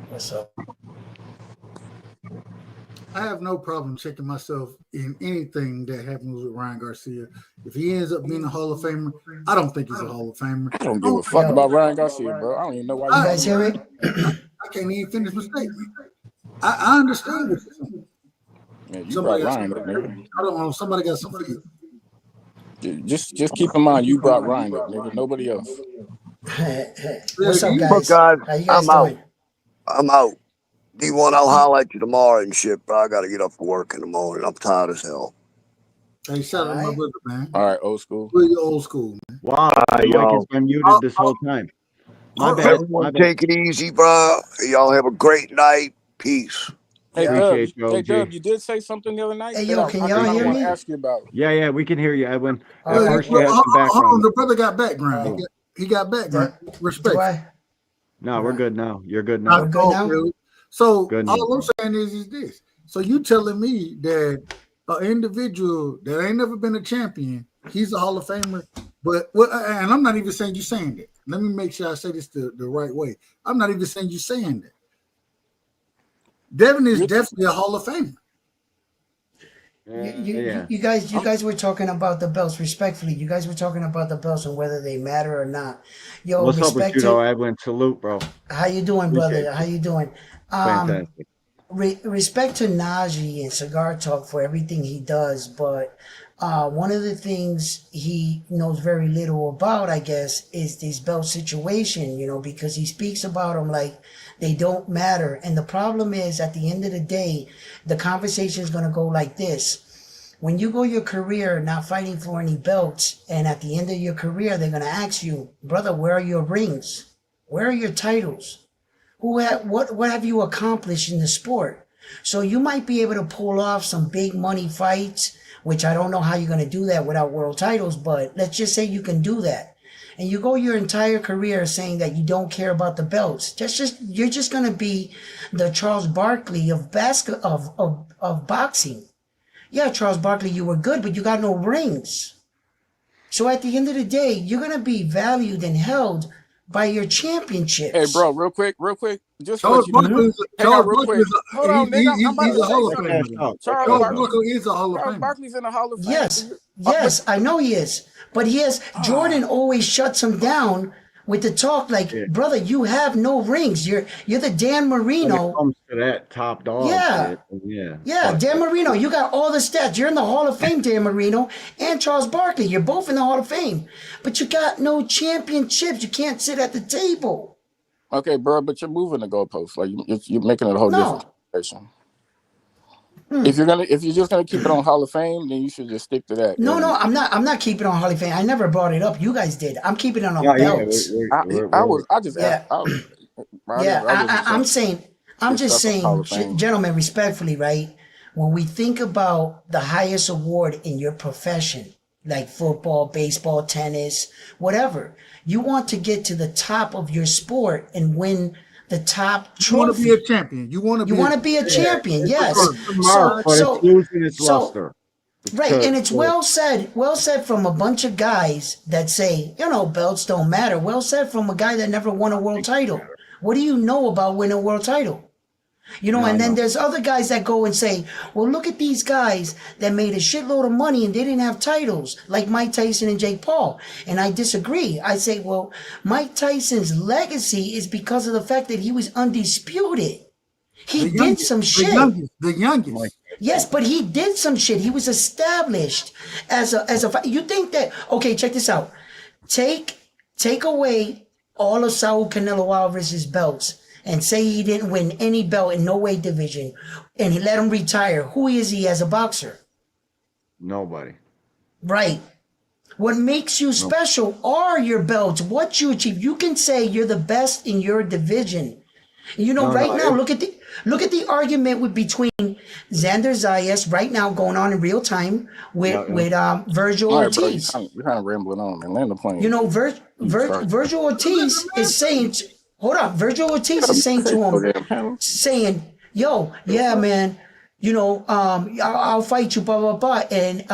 What's up? I have no problem checking myself in anything that happens with Ryan Garcia. If he ends up being a Hall of Famer, I don't think he's a Hall of Famer. I don't give a fuck about Ryan Garcia, bro. I don't even know why you guys hear it. I can't even finish my statement. I understand what you're saying. Man, you brought Ryan up, nigga. I don't know. Somebody got some for you. Just keep in mind you brought Ryan up, nigga. Nobody else. What's up, guys? Look, guys, How you guys I'm doing? out. I'm out. D1, I'll holler at you tomorrow and shit, but I got to get up for work in the morning. I'm tired as hell. Hey, shout out to my brother, man. All right, old school. Really old school, man. Wow, the mic has been muted this whole time. My bad. Everyone take it easy, bro. Y'all have a great night. Peace. Hey, Appreciate Dub, you, hey, OG. Dub, you did say something the other night. Hey, yo, can y'all hear I want me? to ask you about. Yeah, we can hear you, Edwin. At All right, first, you had some Hold on, background. the brother got background. He got background. Respect. Do I? No, we're good now. You're good now. We're good now? Really. So Good all I'm saying is this. So you telling me that an individual that ain't never been a champion, he's a Hall of Famer, but and I'm not even saying you saying that. Let me make sure I say this the right way. I'm not even saying you saying that. Devin is definitely a Hall of Famer. You guys were talking about the belts. Respectfully, you guys were talking about the belts and whether they matter or not. Yo, What's up with respect you, to though, Edwin? Salute, bro. how you doing, brother? How you doing? Fantastic. Respect to Najee and Cigar Talk for everything he does, but one of the things he knows very little about, I guess, is this belt situation, because he speaks about them like they don't matter. And the problem is, at the end of the day, the conversation is going to go like this. When you go your career not fighting for any belts, and at the end of your career, they're going to ask you, brother, where are your rings? Where are your titles? What have you accomplished in the sport? So you might be able to pull off some big money fights, which I don't know how you're going to do that without world titles, but let's just say you can do that. And you go your entire career saying that you don't care about the belts. You're just going to be the Charles Barkley of boxing. Yeah, Charles Barkley, you were good, but you got no rings. So at the end of the day, you're going to be valued and held by your championships. Hey, bro, real quick. Just Charles to let you know. Barkley Hold on, nigga. I'm about he's to a say Hall of something. Famer. Charles Barkley is a Hall of Charles Famer. Barkley's in the Hall of Fame. Yes, I know he is. But Jordan always shuts him down with the talk like, brother, you have no rings. You're the Dan Marino. When it comes to that top dog Yeah. shit, Yeah, Dan Marino, you got all the stats. You're in the Hall of Fame, Dan Marino, and Charles Barkley. You're both in the Hall of Fame. But you got no championships. You can't sit at the table. Okay, bro, but you're moving the goalpost. Like you're making it a whole different situation. If you're just gonna keep it on Hall of Fame, then you should just stick to that. No, I'm not keeping it on Hall of Fame. I never brought it up. You guys did. I'm keeping it on belts. I'm just saying, gentlemen, respectfully, right? When we think about the highest award in your profession, like football, baseball, tennis, whatever, you want to get to the top of your sport and win the top trophy. You want to be a champion. You want to be a champion, yes. It's losing its luster. Right, and it's well said from a bunch of guys that say, belts don't matter. Well said from a guy that never won a world title. What do you know about winning a world title? And then there's other guys that go and say, well, look at these guys that made a shitload of money and they didn't have titles, like Mike Tyson and Jake Paul. And I disagree. I say, well, Mike Tyson's legacy is because of the fact that he was undisputed. He did some shit. The youngest. Yes, but he did some shit. He was established as a. You think that? Okay, check this out. Take away all of Saul Canelo Alvarez's belts and say he didn't win any belt in no weight division, and he let him retire. Who is he as a boxer? Nobody. Right. What makes you special are your belts, what you achieve. You can say you're the best in your division. You know, right now, look at the argument between Xander Zayas right now going on in real time with Virgil All right, bro, Ortiz. you're kind of rambling on, man. Land the plane. You know, Virgil Ortiz is saying, hold on, Virgil Ortiz is saying to him, yo, yeah, man, you know, I'll fight you, blah blah blah, and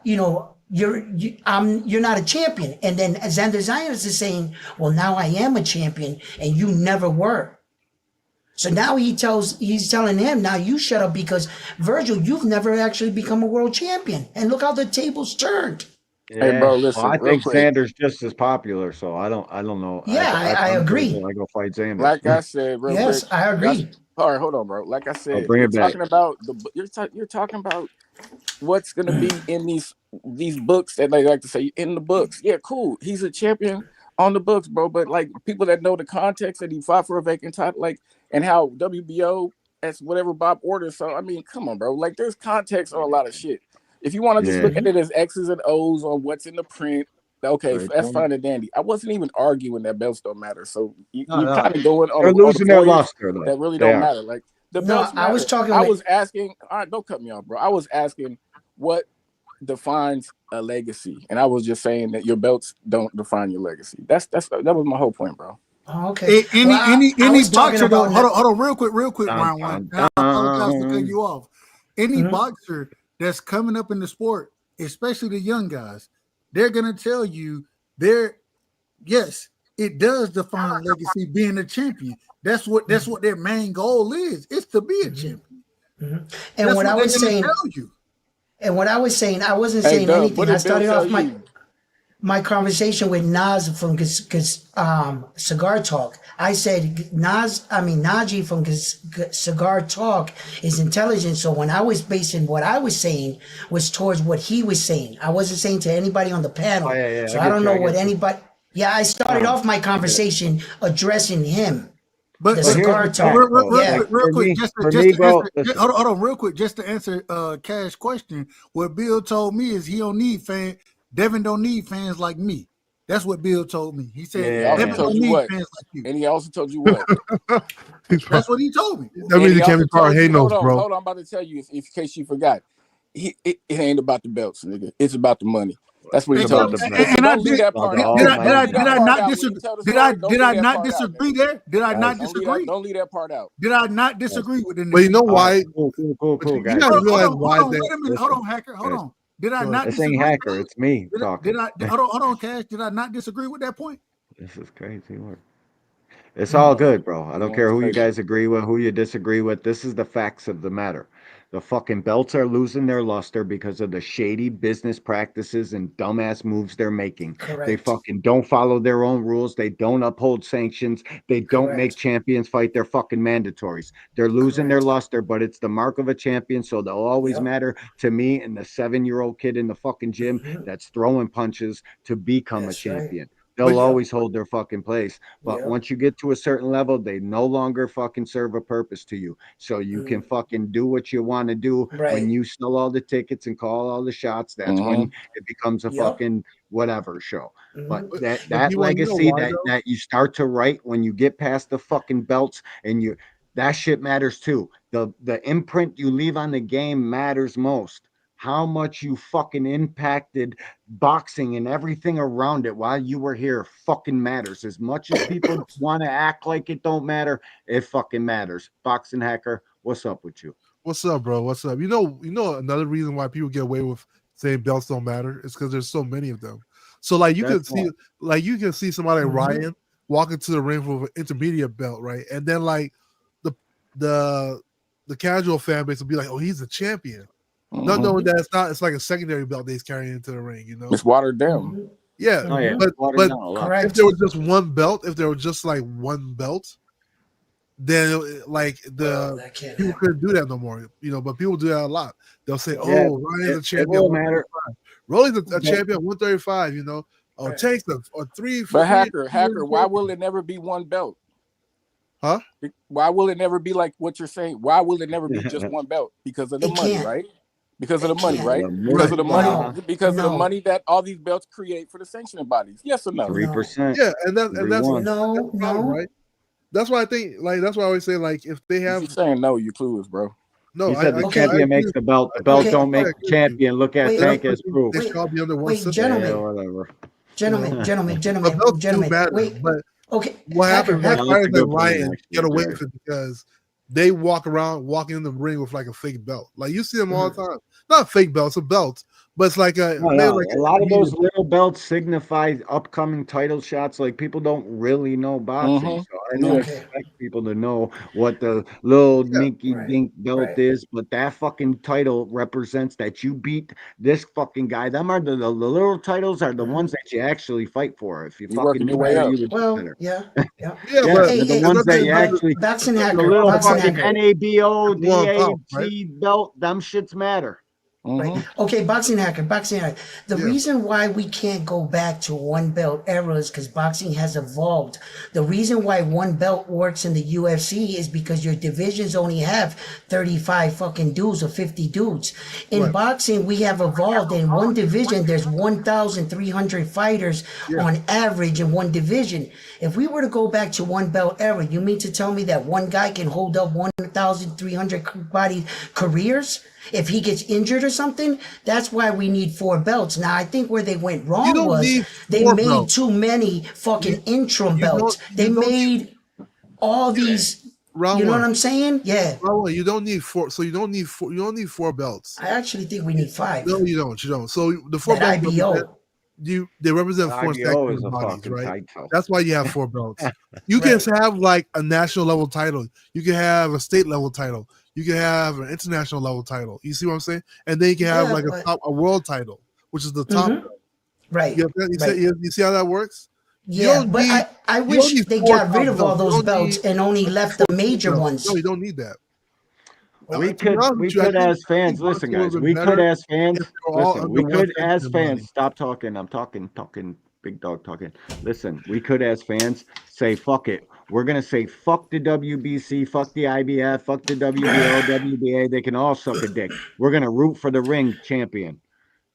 you know, you're not a champion. And then Xander Zayas is saying, well, now I am a champion, and you never were. So now he's telling him, now you shut up, because Virgil, you've never actually become a world champion, and look how the tables turned. Yeah. Hey, bro, listen. Well, I real think quick. Xander's just as popular, so I don't know. Yeah, I agree. I go fight Xander. Like I said, real quick. Yes, I agree. All right, hold on, bro. Like I said, bring it back. talking about you're talking about what's gonna be in these books that they like to say in the books. Yeah, cool. He's a champion on the books, bro. But like people that know the context that he fought for a vacant title, like, and how WBO as whatever Bob orders. So I mean, come on, bro. Like there's context on a lot of shit. If you want to just look at it as X's and O's on what's in the print, okay, that's fine and dandy. I wasn't even arguing that belts don't matter. So you're kind of going on. They're losing their luster, though. That really don't matter. Like the belts matter. I was asking. All right, don't cut me off, bro. I was asking what defines a legacy, and I was just saying that your belts don't define your legacy. That was my whole point, bro. Oh, okay. Any boxer though, hold on, real quick, round one. I apologize for cutting you off. Any boxer that's coming up in the sport, especially the young guys, they're gonna tell you yes, it does define legacy being a champion. That's what their main goal is. It's to be a champion. And what I was saying, I wasn't saying anything. I started off my conversation with Nas from Cigar Talk. I said Najee from Cigar Talk is intelligent. So when I was basing what I was saying was towards what he was saying. I wasn't saying to anybody on the panel. So I don't know what anybody. Yeah, I started off my conversation addressing him. But the Cigar Talk. Real quick, hold on, real quick, just to answer Cash's question. What Bill told me is he don't need fans. Devin don't need fans like me. That's what Bill told me. He said Devin don't need fans like you. And he also told you what? That's what he told me. That means he can't be part of Hanos, bro. Hold on, I'm about to tell you, in case you forgot. It ain't about the belts, nigga. It's about the money. That's what he told us. And I did I not disagree? Did I not disagree there? Did I not disagree? Don't leave that part out. Did I not disagree with it? But you know why? Cool, you gotta realize why. Wait a minute. Hold on, Hacker. Hold on. Did I not disagree? This ain't Hacker. It's me talking. Hold on, Cash. Did I not disagree with that point? This is crazy work. It's all good, bro. I don't care who you guys agree with, who you disagree with. This is the facts of the matter. The fucking belts are losing their luster because of the shady business practices and dumbass moves they're making. Correct. They fucking don't follow their own rules. They don't uphold sanctions. They don't make champions fight their fucking mandatories. They're losing their luster, but it's the mark of a champion, so they'll always matter to me and the 7-year-old kid in the fucking gym that's throwing punches to become a champion. They'll always hold their fucking place. But once you get to a certain level, they no longer fucking serve a purpose to you. So you can fucking do what you want to do. When you sell all the tickets and call all the shots, that's when it becomes a fucking whatever show. But that legacy that you start to write when you get past the fucking belts and that shit matters too. The imprint you leave on the game matters most. How much you fucking impacted boxing and everything around it while you were here fucking matters. As much as people want to act like it don't matter, it fucking matters. Boxing Hacker, what's up with you? What's up, bro? What's up? You know another reason why people get away with saying belts don't matter is because there's so many of them. So like you can see somebody like Ryan walk into the ring with an intermediate belt, right? And then like the casual fan base will be like, oh, he's a champion. Not knowing that it's like a secondary belt that he's carrying into the ring, you know. It's watered down. Yeah. But if there was just one belt, if there was just like one belt, then like people couldn't do that no more, you know. But people do that a lot. They'll say, "Oh, Ryan's a champion." It matter. Rolly's a champion 135, you know. Oh, takes them or 3. But Hacker, why will it never be one belt? Huh? Why will it never be like what you're saying? Why will it never be just one belt? Because of the money, right? Because of the money, right? The Because of the money. No, Because of the no. money that all these belts create for the sanctioning bodies. Yes or no? 3%. Yeah, and that's Everyone. the problem, right? That's why I think, like, that's why I always say, like, if they have. If you're saying no, you clueless, bro. No, He said the I champion agree. makes the belt. The belt Okay. don't make I the agree with you. champion. Look at Wait, Tank But as proof. they should all be under one Wait, system. gentlemen. Yeah, whatever. Gentlemen. But belts do matter. Wait. But Okay. what happens, like That's a fighters like good point, Ryan actually, get away Jerry. with it because they walking in the ring with like a fake belt. Like you see them all Mm-hmm. the time. Not a fake belt, it's a belt, but it's like a No, like a lot of those intermediate- little belts signify upcoming title shots. Like people don't really know boxing, so I don't expect people to know what the little Ninky Dink belt is. But that fucking title represents that you beat this fucking guy. Them are the little titles are the ones that you actually fight for. If you You're fucking working your knew way better, up. you would Well, do better. yeah. Yeah, Yeah, but they're the ones that you actually boxing the hacker, little boxing fucking hacker. NABO, Go on top, DAG belt, them shits matter. Right. Okay, boxing hacker. The reason why we can't go back to one belt era is because boxing has evolved. The reason why one belt works in the UFC is because your divisions only have 35 fucking dudes or 50 dudes. In boxing, we have evolved. In one division, there's 1,300 fighters on average in one division. If we were to go back to one belt era, you mean to tell me that one guy can hold up 1,300 body careers? If he gets injured or something, that's why we need 4 belts. Now, I think where they went wrong was they made belts. too many fucking interim belts. They made all these. Round You know one. what I'm saying? Yeah. Round one, you don't need 4. So you don't need 4. You don't need 4 belts. I actually think we need 5. No, you don't. You don't. So the 4 That belts IBO. they represent The 4 IBO is sanctioned a bodies, fucking right? title. That's why you have 4 belts. You can have like a national level title. You can have a state level title. You can have an international level title. You see what I'm saying? And then you can have Yeah, like a world title, which is the top belt. Right. You see how that works? Yeah, but I wish they got rid of all those belts and only left the major ones. No, you don't need that. We could as fans, listen, guys, we could as fans, listen, we could as fans, stop talking, I'm talking, big dog talking. Listen, we could as fans say, fuck it. We're going to say, fuck the WBC, fuck the IBF, fuck the WBO, WBA, they can all suck a dick. We're going to root for the ring champion.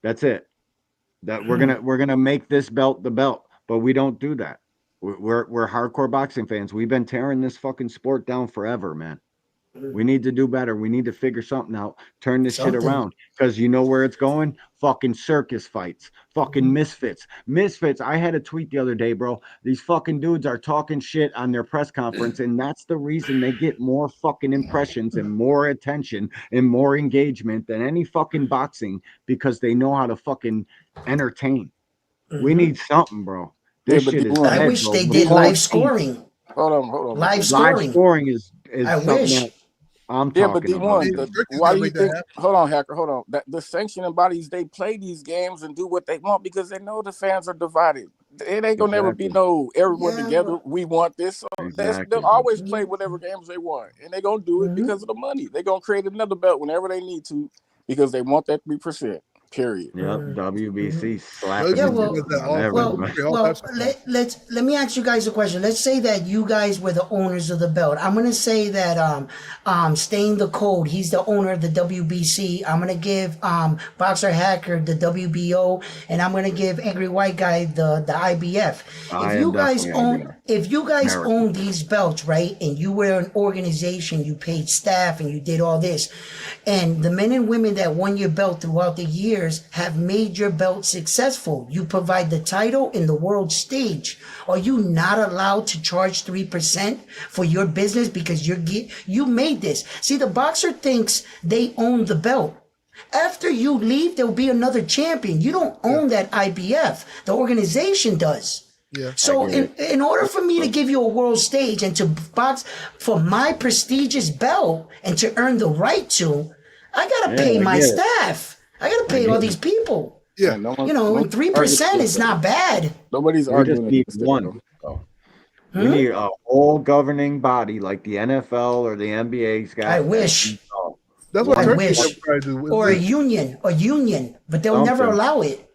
That's it. That we're gonna make this belt the belt, but we don't do that. We're hardcore boxing fans. We've been tearing this fucking sport down forever, man. We need to do better. We need to figure something out. Turn this shit around. Because you know where it's going? Fucking circus fights. Fucking misfits. Misfits. I had a tweet the other day, bro. These fucking dudes are talking shit on their press conference, and that's the reason they get more fucking impressions and more attention and more engagement than any fucking boxing, because they know how to fucking entertain. We need something, bro. This shit is I dead, wish bro. they The did whole live scene- scoring. Hold on. Live Live scoring. scoring is I something wish. that I'm Yeah, but talking about. D1, why do you think? Hold on, hacker. Hold on. That the sanctioning bodies, they play these games and do what they want because they know the fans are divided. It ain't gonna never be no everyone together. We want this. So they'll always play whatever games they want, and they're gonna do it because of the money. They're gonna create another belt whenever they need to because they want that 3%. Period. Yep, WBC slapping Yeah, the let me ask you guys a question. Let's say that you guys were the owners of the belt. I'm gonna say that Stain the Code, he's the owner of the WBC. I'm gonna give Boxer Hacker the WBO, and I'm gonna give Angry White Guy the IBF. If you guys own these belts, right, and you were an organization, you paid staff and you did all this, and the men and women that won your belt throughout the years have made your belt successful. You provide the title in the world stage. Are you not allowed to charge 3% for your business because you made this? See, the boxer thinks they own the belt. After you leave, there'll be another champion. You don't own that IBF. The organization does. Yeah. So in order for me to give you a world stage and to box for my prestigious belt and to earn the right to, I gotta pay my staff. I gotta pay all these people. Yeah, you know, 3% is not bad. Nobody's We arguing just need against it, one. though. We need a whole governing body like the NFL or the NBA's got. I wish. That's what Turkey wish. try to do. Or a union, but they'll never allow it.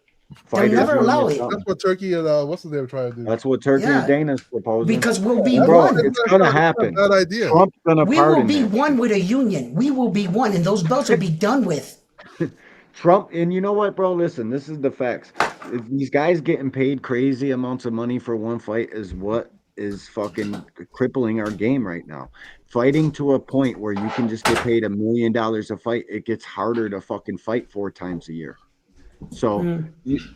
They'll never allow it. That's what Turkey and what's the name trying to do? That's what Turkey and Dana's proposing. Because we'll be Bro, one. it's gonna happen. Bad idea. Trump's gonna We will pardon be that. one with a union. We will be one, and those belts will be done with. Trump, and you know what, bro? Listen, this is the facts. These guys getting paid crazy amounts of money for one fight is what is fucking crippling our game right now. Fighting to a point where you can just get paid $1 million a fight, it gets harder to fucking fight 4 times a year. So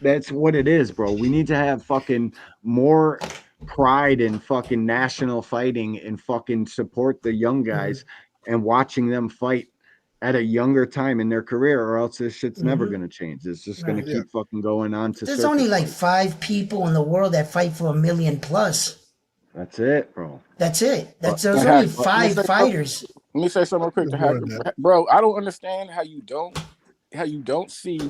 that's what it is, bro. We need to have fucking more pride in fucking national fighting and fucking support the young guys and watching them fight at a younger time in their career, or else this shit's never gonna change. It's just gonna Right. keep fucking going on to There's only circus like fights. 5 people in the world that fight for $1 million plus. That's it, bro. That's it. But There's only 5 fighters. Let me say something real quick to Hacker. Bro, I don't understand how you don't see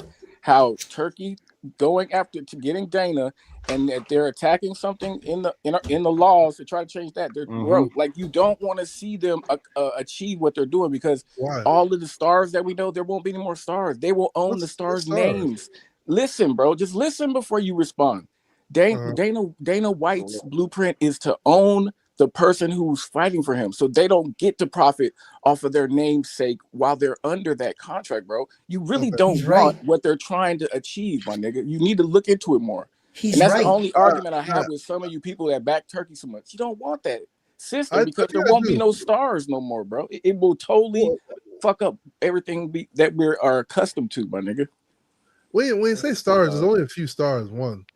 how Turkey going after to getting Dana and that they're attacking something in the laws to try to change that. Bro, like you don't want to see them achieve what they're doing because all of the stars that we know, there won't be any more stars. They will own the stars' names. Listen, bro, just listen before you respond. Dana White's blueprint is to own the person who's fighting for him, so they don't get to profit off of their namesake while they're under that contract, bro. You really don't want what they're trying to achieve, my nigga. You need to look into it more. And that's the only argument I have with some of you people that back Turkey so much. You don't want that system because there won't be no stars no more, bro. It will totally fuck up everything that we are accustomed to, my nigga. When you say stars, there's only a few stars. One.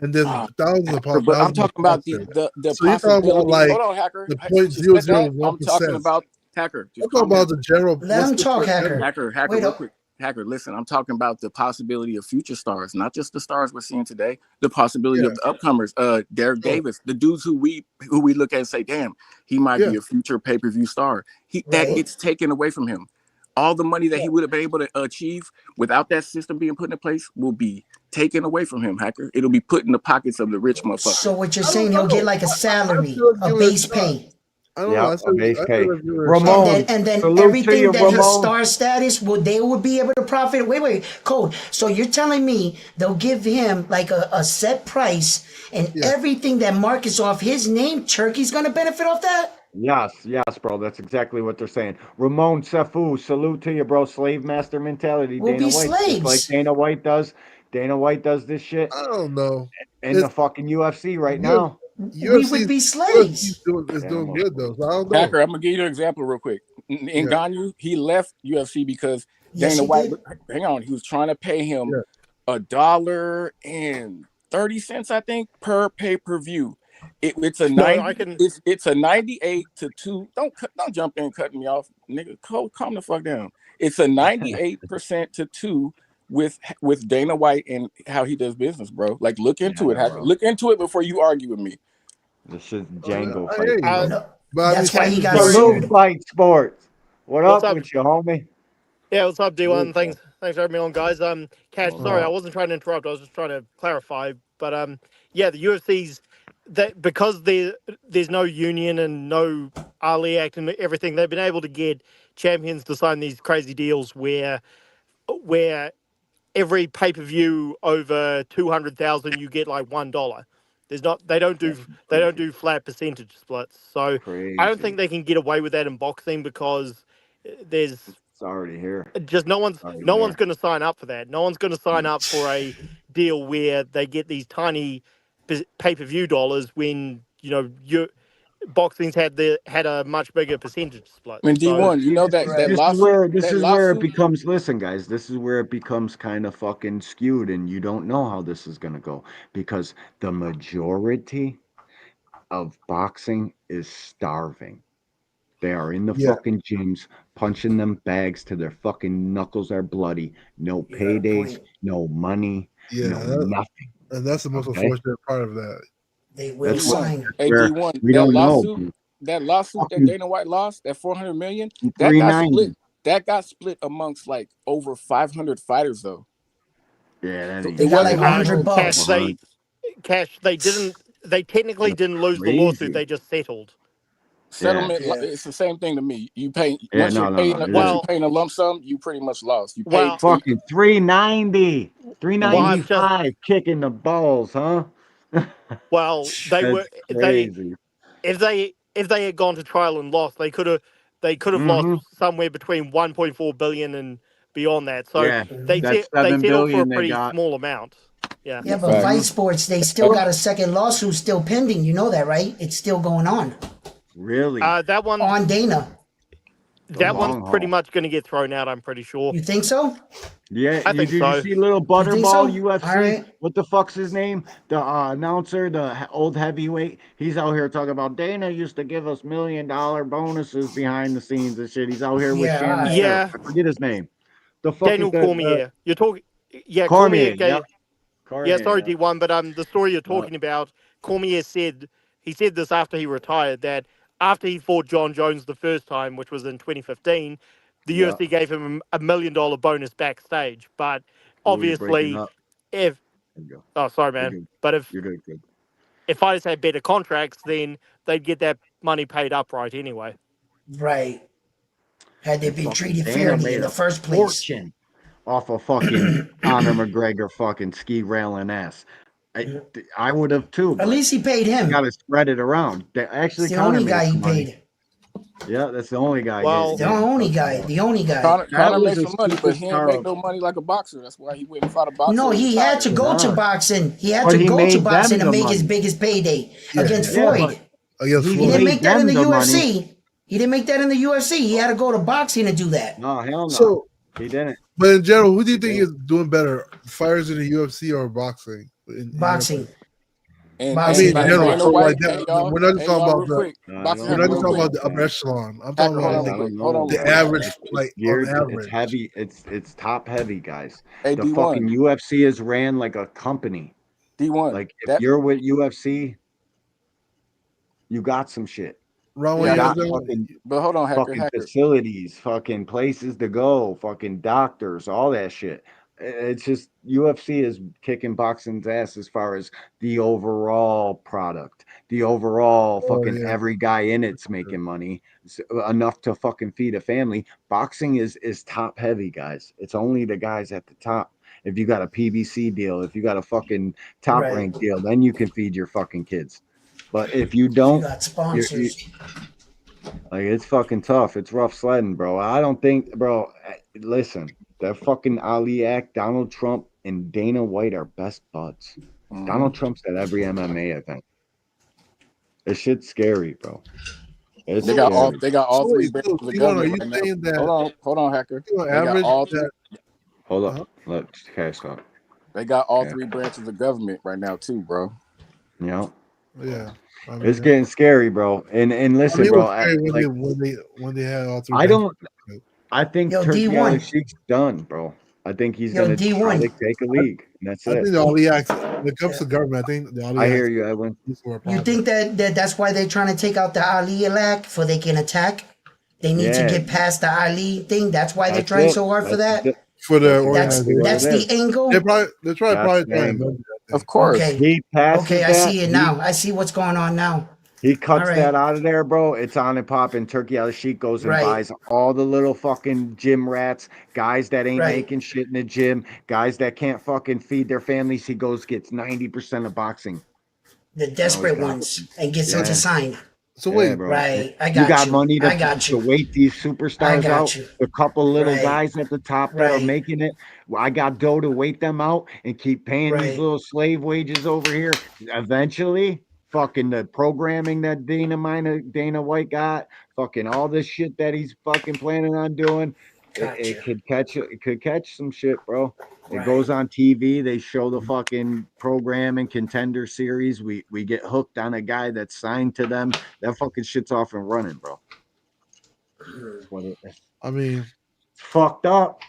And then thousands of but I'm talking about the so you're talking about like hold on, Hacker. the 0.001%. I'm talking about Hacker. I'm talking about the general. Let him talk, Hacker. Hacker, real quick. Hacker, listen, I'm talking about the possibility of future stars, not just the stars we're seeing today. The possibility of the upcomers. Derek Davis, the dudes who we look at and say, damn, he might be a future pay-per-view star. That gets taken away from him. All the money that he would have been able to achieve without that system being put in place will be taken away from him, Hacker. It'll be put in the pockets of the rich motherfucker. So what you're saying, he'll get like a salary, a base pay. A base pay. Ramon, and then salute everything to you, that his Ramon. star status they would be able to profit. Wait, Code. So you're telling me they'll give him like a set price and everything that markets off his name, Turkey's gonna benefit off that? Yes, bro. That's exactly what they're saying. Ramon Sefu, salute to you, bro. Slave master mentality. We'll Dana be White, slaves. just like Dana White does. Dana White does this shit. I don't know. In the fucking UFC right now. We would be slaves. It's doing good though. So I don't know. Hacker, I'm gonna give you an example real quick. Ngannou, he left UFC because Dana White. Hang on, he was trying to pay him $1.30, I think, per pay-per-view. It's a 98 to 2. Don't jump in and cut me off, nigga. Calm the fuck down. It's a 98% to 2 with Dana White and how he does business, bro. Like look into it. Look into it before you argue with me. This shit's Django That's why he got sued. Fight Sports. What's up with you, homie? Yeah, what's up, D1? Thanks for having me on, guys. Cash, sorry, I wasn't trying to interrupt. I was just trying to clarify. But yeah, the UFC's because there's no union and no Ali Act and everything, they've been able to get champions to sign these crazy deals where every pay-per-view over 200,000 you get like $1. They don't do flat percentage splits. So I don't think they can get away with that in boxing because it's already here. Just no one's going to sign up for that. No one's going to sign up for a deal where they get these tiny pay-per-view dollars when boxing's had a much bigger percentage split. I mean, D1, you know that lawsuit. This is where it becomes. Listen, guys, this is where it becomes kind of fucking skewed, and you don't know how this is gonna go because the majority of boxing is starving. They are in the fucking gyms punching them bags till their fucking knuckles are bloody. No paydays, no money, nothing. And that's the most unfortunate part of that. They will sign. Hey, D1, we don't know. That lawsuit that Dana White lost, that $400 million, that got split amongst like over 500 fighters though. Yeah, they got like $100. Cash, they technically didn't lose the lawsuit, they just settled. Settlement, it's the same thing to me. You pay once you're paying a lump sum, you pretty much lost. You paid fucking $390, $395, kicking the balls, huh? Well, crazy. If they had gone to trial and lost, they could have lost somewhere between 1.4 billion and beyond that. So Yeah, they that's they $7 settled for a billion they pretty got. small amount. Yeah. Yeah, but Fight Sports, they still got a second lawsuit still pending. You know that, right? It's still going on. Really? That one on Dana. That one's long pretty haul. much going to get thrown out. I'm pretty sure. You think so? Yeah, I think did you so. see little You think Butterball so? UFC? All right. What the fuck's his name? The announcer, the old heavyweight. He's out here talking about Dana used to give us $1 million bonuses behind the scenes and shit. He's out here with Yeah, Shannon all right. Sharp. Yeah. I forget his name. The fuck Daniel is that? Cormier. You're talking. Yeah, Cormier. Cormier gave. Yep. Cormier. Yeah, sorry, Yep. D1, but the story you're talking about, Cormier said this after he retired, that after he fought John Jones the first time, which was in 2015, the Yeah. UFC gave him $1 million bonus backstage. But Ooh, you're breaking obviously, up. if There you go. oh sorry, You're man, good. but You're good. Good. if fighters had better contracts, then they'd get that money paid up right anyway. Right. Had they And been fucking treated Dana fairly made in the a first place. fortune off of fucking Conor McGregor fucking ski railing ass. I would have too. At But least he paid him. got to spread it around. Actually, It's the Conor only made guy he some money. paid. Yeah, that's the only guy. Well, The only guy. The only guy. Conor was made a some money, but he ain't superstar make of- no money like a boxer. That's why he went and fought a boxer. No, and he had to retired. go to boxing. He had But to he go to made boxing them to the make his money. biggest payday Yeah, against yeah, Floyd. Against He Floyd. didn't make that in the them money. UFC. He didn't make that in the UFC. He had to go to boxing to do that. No, hell no. So, He didn't. but in general, who do you think is doing better, fighters in the UFC or boxing? In Boxing. And, I mean, in and general, Dana so White, like that, hey, y'all, we're not just hey, talking y'all, about real the. quick. I Boxing We're don't not Hacker, just real talking quick. about the upper echelon. I'm Hacker, talking hold about on, like real quick. Hold on, the real quick. average, like on Geared, average. it's heavy. It's top heavy, guys. Hey, The D1. fucking UFC is ran like a company. D1. Like if That, you're with UFC, you got some shit. Ron, You what you got guys fucking but hold on, Hacker, fucking Hacker. facilities, fucking places to go, fucking doctors, all that shit. It's just UFC is kicking boxing's ass as far as the overall product, the overall fucking yeah. every guy in it's making money enough to fucking feed a family. Boxing is top heavy, guys. It's only the guys at the top. If you got a PBC deal, if you got a fucking top Right. rank deal, then you can feed your fucking kids. But if you You don't, got sponsors. like it's fucking tough. It's rough sledding, bro. I don't think, bro. Listen, that fucking Ali act, Donald Trump and Dana White are best buds. Donald Trump's at every MMA event. This shit's scary, bro. It's They got scary. all So three wait, branches so of the D1, are government you right now. saying that Hold on, Hacker. on They got average all three. that Hold up. Let Cash talk. They got all Yeah. three branches of government right now too, bro. You know? yeah, I mean, It's getting scary, bro. And I listen, mean, it bro. was scary Like, when they had all three. I benches. don't. I think Yo, Turkey D1. Sheik's done, bro. I think he's Yo, gonna try to D1. take a league, and that's I it. think the Ali acts when it comes to government. I think the Ali I acts hear you, Edwin. is for a You problem. think that's why they're trying to take out the Ali act for they can attack? They need to Yeah. get past the Ali thing. That's why they're That's trying it. so hard for that. For the That's organization. exactly what That's it the is. angle. They're probably That's trying the to angle. amend that. Of course. Okay. He passes Okay, I that. see it now. I see what's going on now. He cuts All right. that out of there, bro. It's on and popping. Turkey Al Sheik goes and Right. buys all the little fucking gym rats, guys that ain't Right. making shit in the gym, guys that can't fucking feed their families. He goes gets 90% of boxing. The desperate ones and gets them to sign. So Yeah, wait, bro. Right. I You got got you. money I got to you. wait these I superstars got out. you. A couple little Right. guys at the top that are Right. making it. Well, I got dough to wait them out and keep paying these Right. little slave wages over here. Eventually, fucking the programming that Dana White got, fucking all this shit that he's fucking planning on doing, Gotcha. it could catch some shit, bro. It Right. goes on TV. They show the fucking program and contender series. We get hooked on a guy that's signed to them. That fucking shit's off and running, bro. That's what it is. I mean, Fucked up.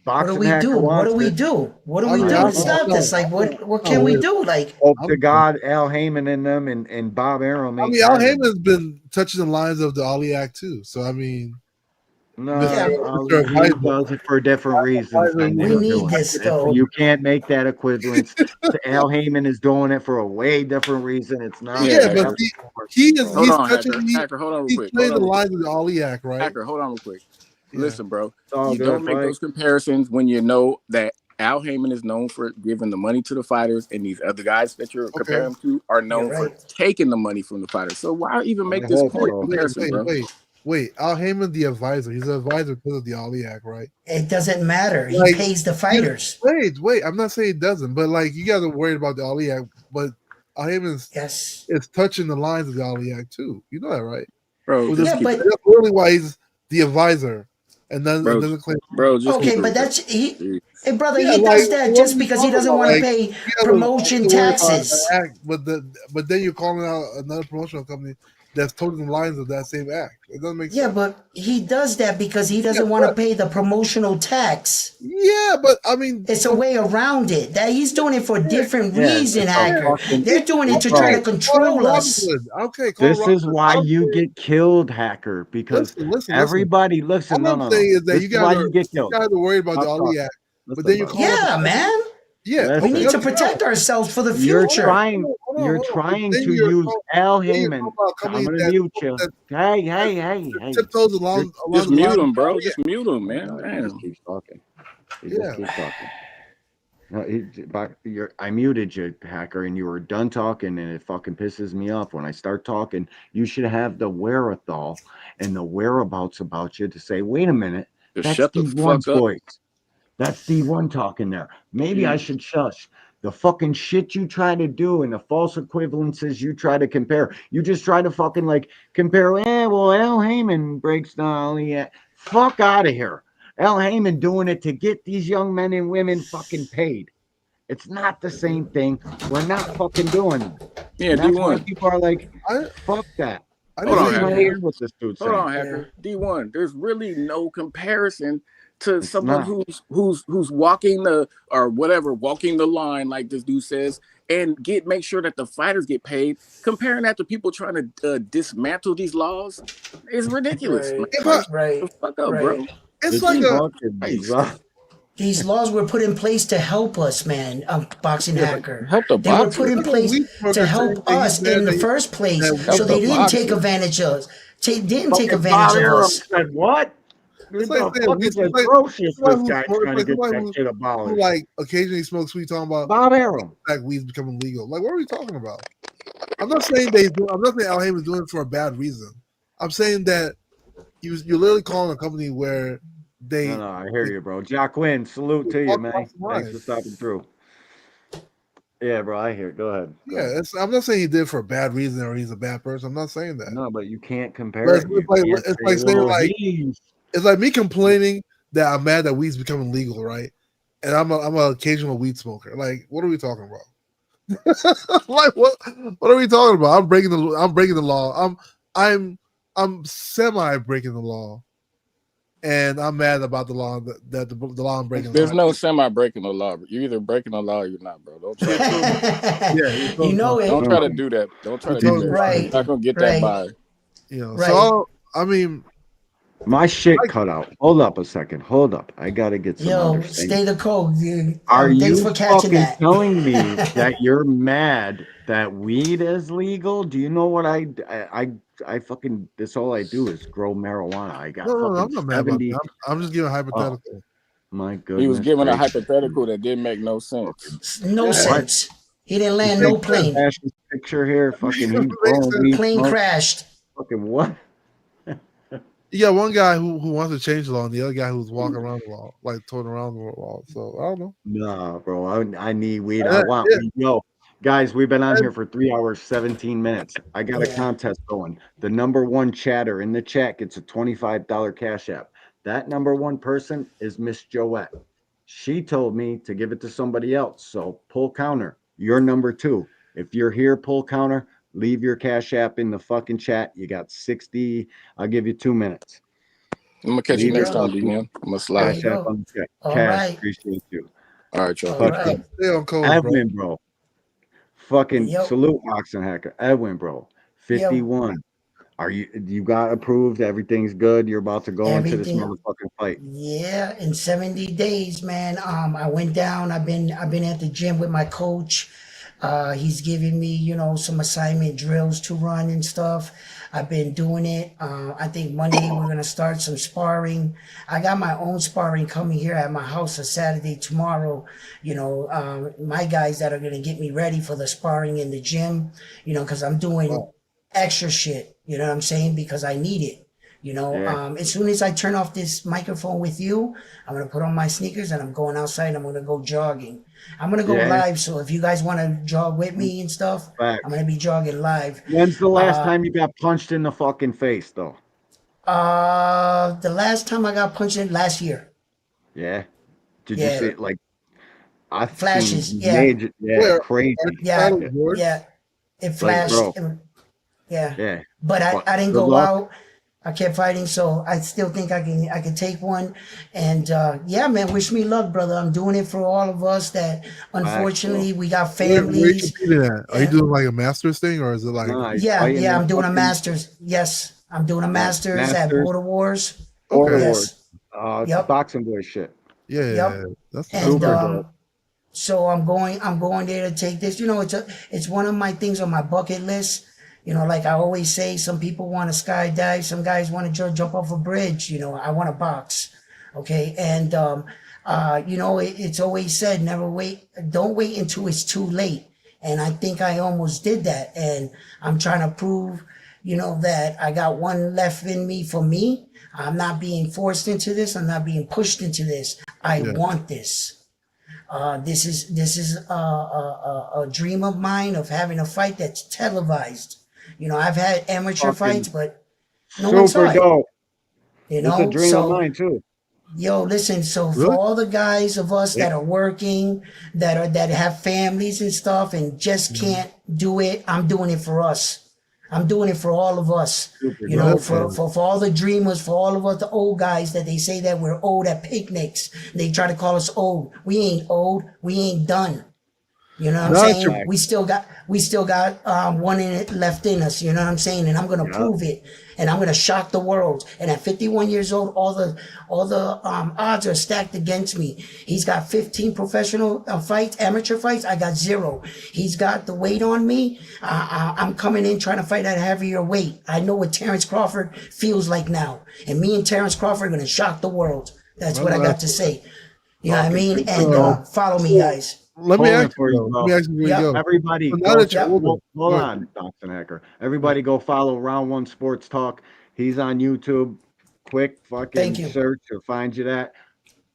What do Boxing we hacker do? What wants do we it. do? What do I we mean, do I to stop this? Like, what can we do? Like, Hope to God Al Heyman and them and Bob Arum I ain't mean, Al got him. Heyman's been touching the lines of the Ali Act too. So I mean, No, Mr. he does it for different reasons than we they're need doing. this though. You can't make that equivalence. Al Heyman is doing it for a way different reason. It's not. yeah, but he's Hold on, touching. Hacker, hold on real He's quick. playing Hold the on. lines of the Ali Act, right? Hacker, hold on real quick. Listen, bro. all You good, don't make Mike. those comparisons when you know that Al Heyman is known for giving the money to the fighters, and these other guys that you're comparing to are known for taking the money from the fighters. So why even make this point comparison, bro? Wait. Wait, Al Heyman, the advisor. He's an advisor because of the Ali Act, right? It doesn't matter. He Like, pays the fighters. Wait. I'm not saying it doesn't, but like you guys are worried about the Ali Act, but Al Heyman's it's touching the lines of the Ali Act too. You know that, right? Bro, yeah, but that's really why he's the advisor, and then bro, doesn't claim. Okay, but that's he. Hey, brother, Yeah, he like, does that what just are you because he talking doesn't about? want to Like, pay you gotta promotion worry about taxes. the act, but then you're calling out another promotional company that's totally the lines of that same act. It doesn't make Yeah, sense. but he does that because he doesn't want to pay the promotional tax. Yeah, but I mean, it's a way around it. That he's doing it for a different reason, it's a Hacker. fucking- They're doing it to Bro. try to control us. Okay, This is why you get killed, Hacker, because listen. everybody listen. All No. I'm saying is that This you is guys why are you get killed. worried about the Stop Ali talking. Act, but Listen, then you bro. call Yeah, man. Yeah, we need to Listen. protect ourselves for the You're future. trying. Hold on, You're hold on. trying Then to you're use Al then you're Heyman. talking about I'm companies gonna mute you. Hey. tiptoes along Just the mute line. him, bro. Just mute him, man. He Damn. just keeps talking. He Yeah. just keeps talking. No, I muted you, Hacker, and you were done talking, and it fucking pisses me off when I start talking. You should have the wherewithal and the whereabouts about you to say, "Wait a minute, Just that's shut the D1's fuck up. voice. That's D1 talking there. Maybe I Mm. should shush." The fucking shit you try to do and the false equivalences you try to compare. You just try to fucking like compare. Well, Al Heyman breaks down. Fuck out of here. Al Heyman doing it to get these young men and women fucking paid. It's not the same thing. We're not fucking doing that. Yeah, And that's why D1. people are like, fuck that. Hold on, This is what I Hacker. hear what this dude's Hold saying. on, Hacker. D1. There's really no comparison to It's someone not. who's walking the or whatever, walking the line like this dude says, and make sure that the fighters get paid. Comparing that to people trying to dismantle these laws is ridiculous. Right, Man. Like, right, shut the fuck up, right. bro. It's like a These laws were put in place to help us, man. Boxing Hacker. Help the They were boxer. put in place to help us in the first place, so they didn't take advantage of us. Didn't take advantage of us. Said what? It's What like the saying fuck we is atrocious somebody this who's guy smoked- trying to get somebody that who- shit who abolished? like occasionally smokes weed talking about Bob Arum. like weed's becoming legal. Like, what are we talking about? I'm not saying I'm not saying Al Heyman's doing it for a bad reason. I'm saying that you're literally calling a company where they. No, I hear you, bro. Jacqueline, salute to you, man. Thanks for stopping through. Yeah, bro, I hear it. Go ahead. Yeah, I'm not saying he did it for a bad reason or he's a bad person. I'm not saying that. No, but you can't compare But it. You can't it's say, like saying well, like he's it's like me complaining that I'm mad that weed's becoming legal, right? And I'm an occasional weed smoker. Like, what are we talking about? Like, what are we talking about? I'm breaking the law. I'm semi breaking the law, and I'm mad about the law that the law I'm breaking. There's no semi breaking the law. You're either breaking the law or you're not, bro. Don't try. You know it. Don't try to do that. Don't try to do that. Right. You're not gonna get that by. You know. Right. So I mean, my shit cut out. Hold up a second. Hold up. I gotta get some Yo, understanding. stay the code. Are Thanks you for catching fucking that. telling me that you're mad that weed is legal? Do you know what I fucking this all I do is grow marijuana. I got no, I'm fucking not mad about 70. that. I'm just giving a Oh, hypothetical. my goodness. He was giving a gracious. hypothetical that didn't make no sense. No What? sense. He didn't You land think no plane. Ash's picture here, fucking he's growing weed. Plane smoke? crashed. Fucking what? You got one guy who wants to change the law, and the other guy who's walking around the law, like toting around the law. So I don't know. No, bro. I need weed. Yeah, I want yeah. weed. Yo, guys, we've been on here for 3 hours, 17 minutes. I got a contest going. The number one chatter in the chat gets a $25 cash app. That number one person is Miss Joette. She told me to give it to somebody else. So pull counter. You're number two. If you're here, pull counter. Leave your cash app in the fucking chat. You got 60. I'll give you 2 minutes. I'm gonna catch you Leave next your time, D-Man. I'm gonna slide. cash app on the chat. All Cash, right. appreciate you. All right, y'all. All right. Stay on code, bro. Edwin, bro. Fucking Yep. salute, Boxing Hacker. Edwin, bro. 51. Are you got approved? Everything's good. You're about to go into this Everything. motherfucking fight. Yeah, in 70 days, man. I went down. I've been at the gym with my coach. He's giving me, some assignment drills to run and stuff. I've been doing it. I think Monday we're gonna start some sparring. I got my own sparring coming here at my house on Saturday tomorrow. My guys that are gonna get me ready for the sparring in the gym. Because I'm doing extra shit. You know what I'm saying? Because I need it. You know, Yeah. as soon as I turn off this microphone with you, I'm gonna put on my sneakers and I'm going outside. I'm gonna go jogging. I'm gonna go Yeah. live. So if you guys want to jog with me and stuff, I'm Facts. gonna be jogging live. When's the last time you got punched in the fucking face, though? The last time I got punched in last year. Yeah. Did you Yeah. see it? Like, I've Flashes. seen Yeah. major, Where crazy. Yeah. George? Yeah. It Like, flashed. bro. Yeah. Yeah. But I didn't Good go luck. out. I kept fighting, so I still think I can take one. And yeah, man, wish me luck, brother. I'm doing it for all of us that unfortunately we got Where you families. competing at? Are you doing like a Masters thing, or is it like? Nah, he's Yeah, fighting yeah, in I'm doing a fucking Masters. Yes, I'm doing a Masters at Masters, Border Wars. Border Okay. Wars, Yes. Yep. boxing boy shit. Yeah, Yep. that's And Super dope. so I'm going there to take this. You know, it's one of my things on my bucket list. You know, like I always say, some people want to skydive, some guys want to jump off a bridge. You know, I want to box. Okay, and you know, it's always said, don't wait until it's too late. And I think I almost did that, and I'm trying to prove, you know, that I got one left in me for me. I'm not being forced into this. I'm not being pushed into this. I want this. This is a dream of mine of having a fight that's televised. You know, I've had amateur fights, but no one saw Super it. dope. You It's a know, dream of so mine too. yo, listen. So for Really? all the guys of us Yeah. that are working, that have families and stuff, and just can't do it, I'm doing it for us. I'm doing it for all of us. Super You know, dope, for, man. for all the dreamers, for all of us, the old guys that they say that we're old at picnics. They try to call us old. We ain't old. We ain't done. You know what I'm Not saying? your- We still got one in it left in us. You know what I'm saying? And I'm gonna prove it. And I'm gonna shock the world. And at 51 years old, all the odds are stacked against me. He's got 15 professional fights, amateur fights. I got 0. He's got the weight on me. I'm coming in trying to fight at a heavier weight. I know what Terrence Crawford feels like now. And me and Terrence Crawford are gonna shock the world. That's what I got to say. You know what I mean? And follow me, guys. Let me Pulling ask for you. you, Let bro. me ask you where you go. Everybody, So now go. that you're older, Hold go on, ahead. Boxing Hacker. Everybody, go follow Round One Sports Talk. He's on YouTube. Quick fucking Thank you. search will find you that.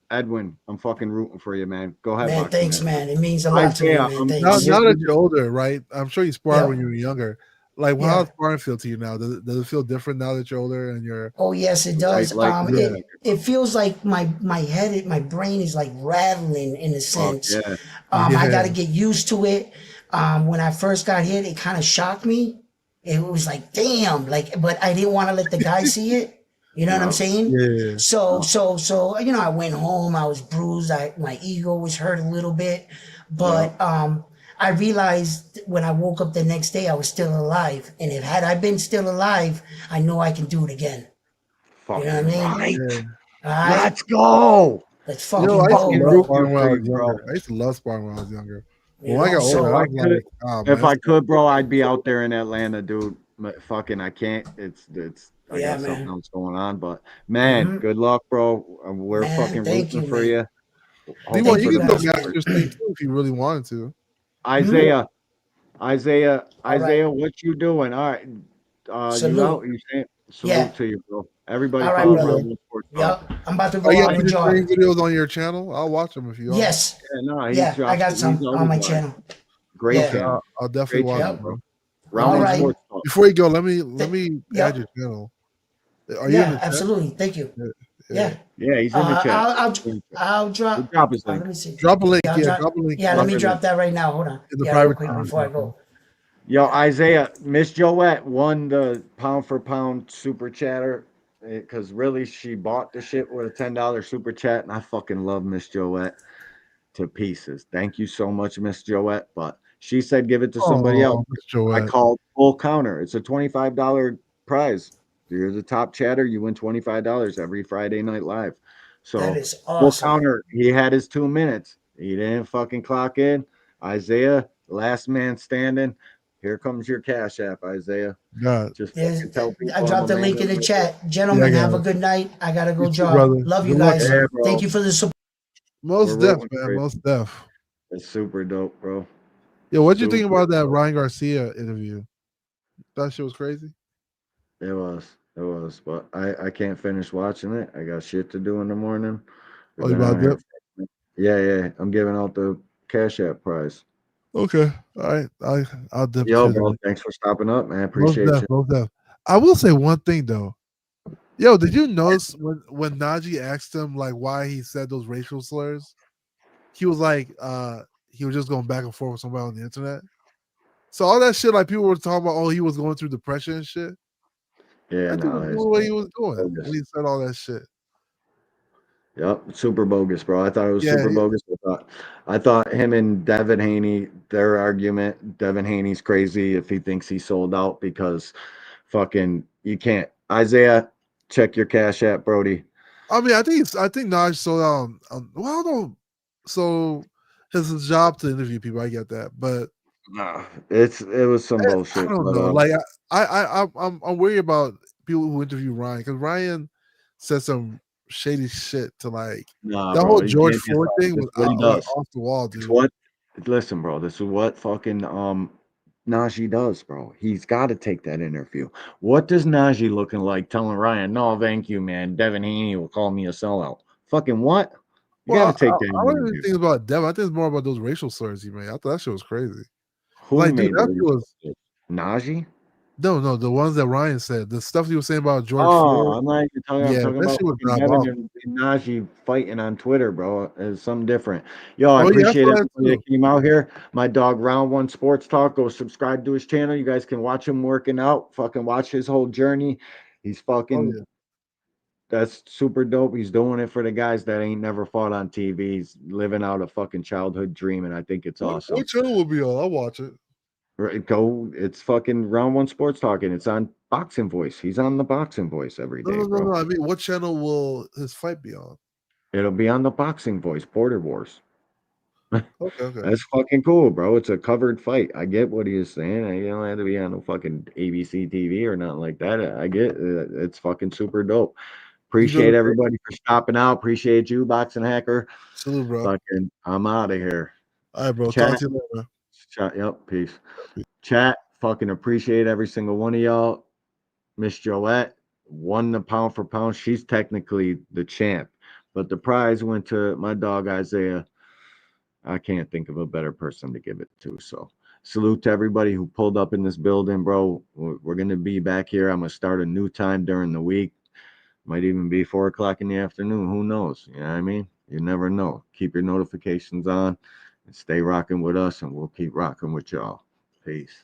Edwin, I'm fucking rooting for you, man. Go ahead, Man, Boxing thanks, Hacker. man. It means a lot to me, Isaiah, man. I'm Thanks. Now that hitting you're older, right? I'm sure you sparred Yep. when you were younger. Like, how Yeah. does sparring feel to you now? Does it feel different now that you're older and you're? Oh yes, it does. Yeah. It feels like my head, my brain is like rattling in a sense. yeah. I Yeah. got to get used to it. When I first got hit, it kind of shocked me. It was like, damn, like, but I didn't want to let the guy see it. You know what I'm saying? Yeah. So, you know, I went home. I was bruised. My ego was hurt a little bit, but I realized when I woke up the next day, I was still alive. And if had I been still alive, I know I can do it again. You know what I mean? Right. All right, Let's go. let's fucking I used go, to bro. love sparring when I for was you, bro. younger. I used to love sparring when I was younger. You When I know, got so older, I I was could, like, oh, man, if I it's- could, bro, I'd be out there in Atlanta, dude. But fucking, I can't. It's. I Yeah, got something man. else going on, but man, Mhm. good luck, bro. We're Man, fucking thank rooting you, for man. you. D1, Thank you you can do guys, man. Masters thing too if you really wanted to. Isaiah, All right. Isaiah, what you doing? All right, you out? Salute. You saying salute Yeah. to you, bro. Everybody All right, follow Cool, brother. bro. Round One Sports Talk. Yep. I'm about to Are go you out got and any jog. training videos on your channel? I'll watch them if you are. Yes. Yeah, no, he Yeah, I drops got it. He's some on always my live. channel. Great Yeah. channel. I'll definitely Great watch channel, them, bro. bro. Round All One right. Sports Talk. Before you go, let me Yep. add your channel. Are you in Yeah, the chat? absolutely. Thank you. Yeah. Yeah. Yeah, he's in the chat. I'll drop. We'll drop his Let link. me see. Drop a link. Yeah, I'll Yeah, drop a link. Yeah, Drop let me it drop in. that right now. Hold on. In the Yeah, real private quick channel. before I go. Yo, Isaiah, Miss Joette won the pound for pound super chatter because really she bought the shit with a $10 super chat, and I fucking love Miss Joette to pieces. Thank you so much, Miss Joette. But she said give it to somebody else. Oh, Miss Joette. I called full counter. It's a $25 prize. If you're the top chatter, you win $25 every Friday night live. So That is full awesome. counter. He had his 2 minutes. He didn't fucking clock in. Isaiah, last man standing. Here comes your cash app, Isaiah. God. Just fucking tell people I I'm dropped a the man link in of the my chat. word. Gentlemen, Yeah, have a guys. good night. I gotta go You too, jog. brother. Love you Good luck, guys. man. Yeah, bro. Thank you for the support. Most We're def, rooting for man. you. Most def. It's super dope, bro. Yo, what'd you think Super about that dope. Ryan Garcia interview? That shit was crazy. It was. It was, but I can't finish watching it. I got shit to do in the morning. We're Oh, you going about on to dip? here. Yeah. I'm giving out the Cash App prize. Okay. All right. I'll dip Yo, too. bro, Then. thanks for stopping up, man. Most Appreciate def, you. most def. I will say one thing though. Yo, did you notice when Najee asked him like why he said those racial slurs? He was like, he was just going back and forth with somebody on the internet. So all that shit, like people were talking about, oh, he was going through depression and shit. Yeah, I think no, that's it's the way he was going bogus. when he said all that shit. Yep, super bogus, bro. I thought it was Yeah, super bogus. I thought him and Devin Haney, their argument, Devin Haney's crazy if he thinks he sold out because fucking you can't. Isaiah, check your Cash App, Brody. I mean, I think Naj sold out. Well, I don't. So it's his job to interview people. I get that, but No, it was some I bullshit. don't But know. Like I'm worried about people who interview Ryan because Ryan said some shady shit to like nah, that bro, whole you George can't just Ford thing this was is what he like does. off the wall, It's dude. what listen, bro, this is what fucking Najee does, bro. He's got to take that interview. What does Najee looking like telling Ryan, no, thank you, man. Devin Haney will call me a sellout. Fucking what? You got Well, to take that I don't even interview. think about Devin. I think it's more about those racial slurs he made. I thought that shit was crazy. Who Like, dude, made that shit was the Najee? no, the ones that Ryan said. The stuff he was saying about George Oh, Ford. I'm not even talking. I'm Yeah, talking that about shit was fucking Devin diabolical. and Najee fighting on Twitter, bro. It's something different. Yo, I Oh yeah, I appreciate saw that everybody too. that came out here. My dog Round One Sports Talk. Go subscribe to his channel. You guys can watch him working out. Fucking watch his whole journey. He's Oh fucking. yeah. That's super dope. He's doing it for the guys that ain't never fought on TV. He's living out a fucking childhood dream, and I think it's awesome. What channel will be on? I'll watch it. Right, go. It's fucking Round One Sports Talking. It's on Boxing Voice. He's on the Boxing Voice every day, bro. No. I mean, what channel will his fight be on? It'll be on the Boxing Voice, Border Wars. Okay. That's fucking cool, bro. It's a covered fight. I get what he is saying. You don't have to be on no fucking ABC TV or nothing like that. I get it. It's fucking super dope. You Appreciate doing great. everybody for stopping out. Appreciate you, Boxing Hacker. Salute, bro. Fucking, I'm out of here. All right, bro. Chat. Talk to you later. Yep. Peace. Chat. Fucking appreciate every single one of y'all. Miss Joette won the pound for pound. She's technically the champ, but the prize went to my dog Isaiah. I can't think of a better person to give it to. So salute to everybody who pulled up in this building, bro. We're gonna be back here. I'm gonna start a new time during the week. Might even be 4 o'clock in the afternoon. Who knows? You know what I mean? You never know. Keep your notifications on and stay rocking with us, and we'll keep rocking with y'all. Peace.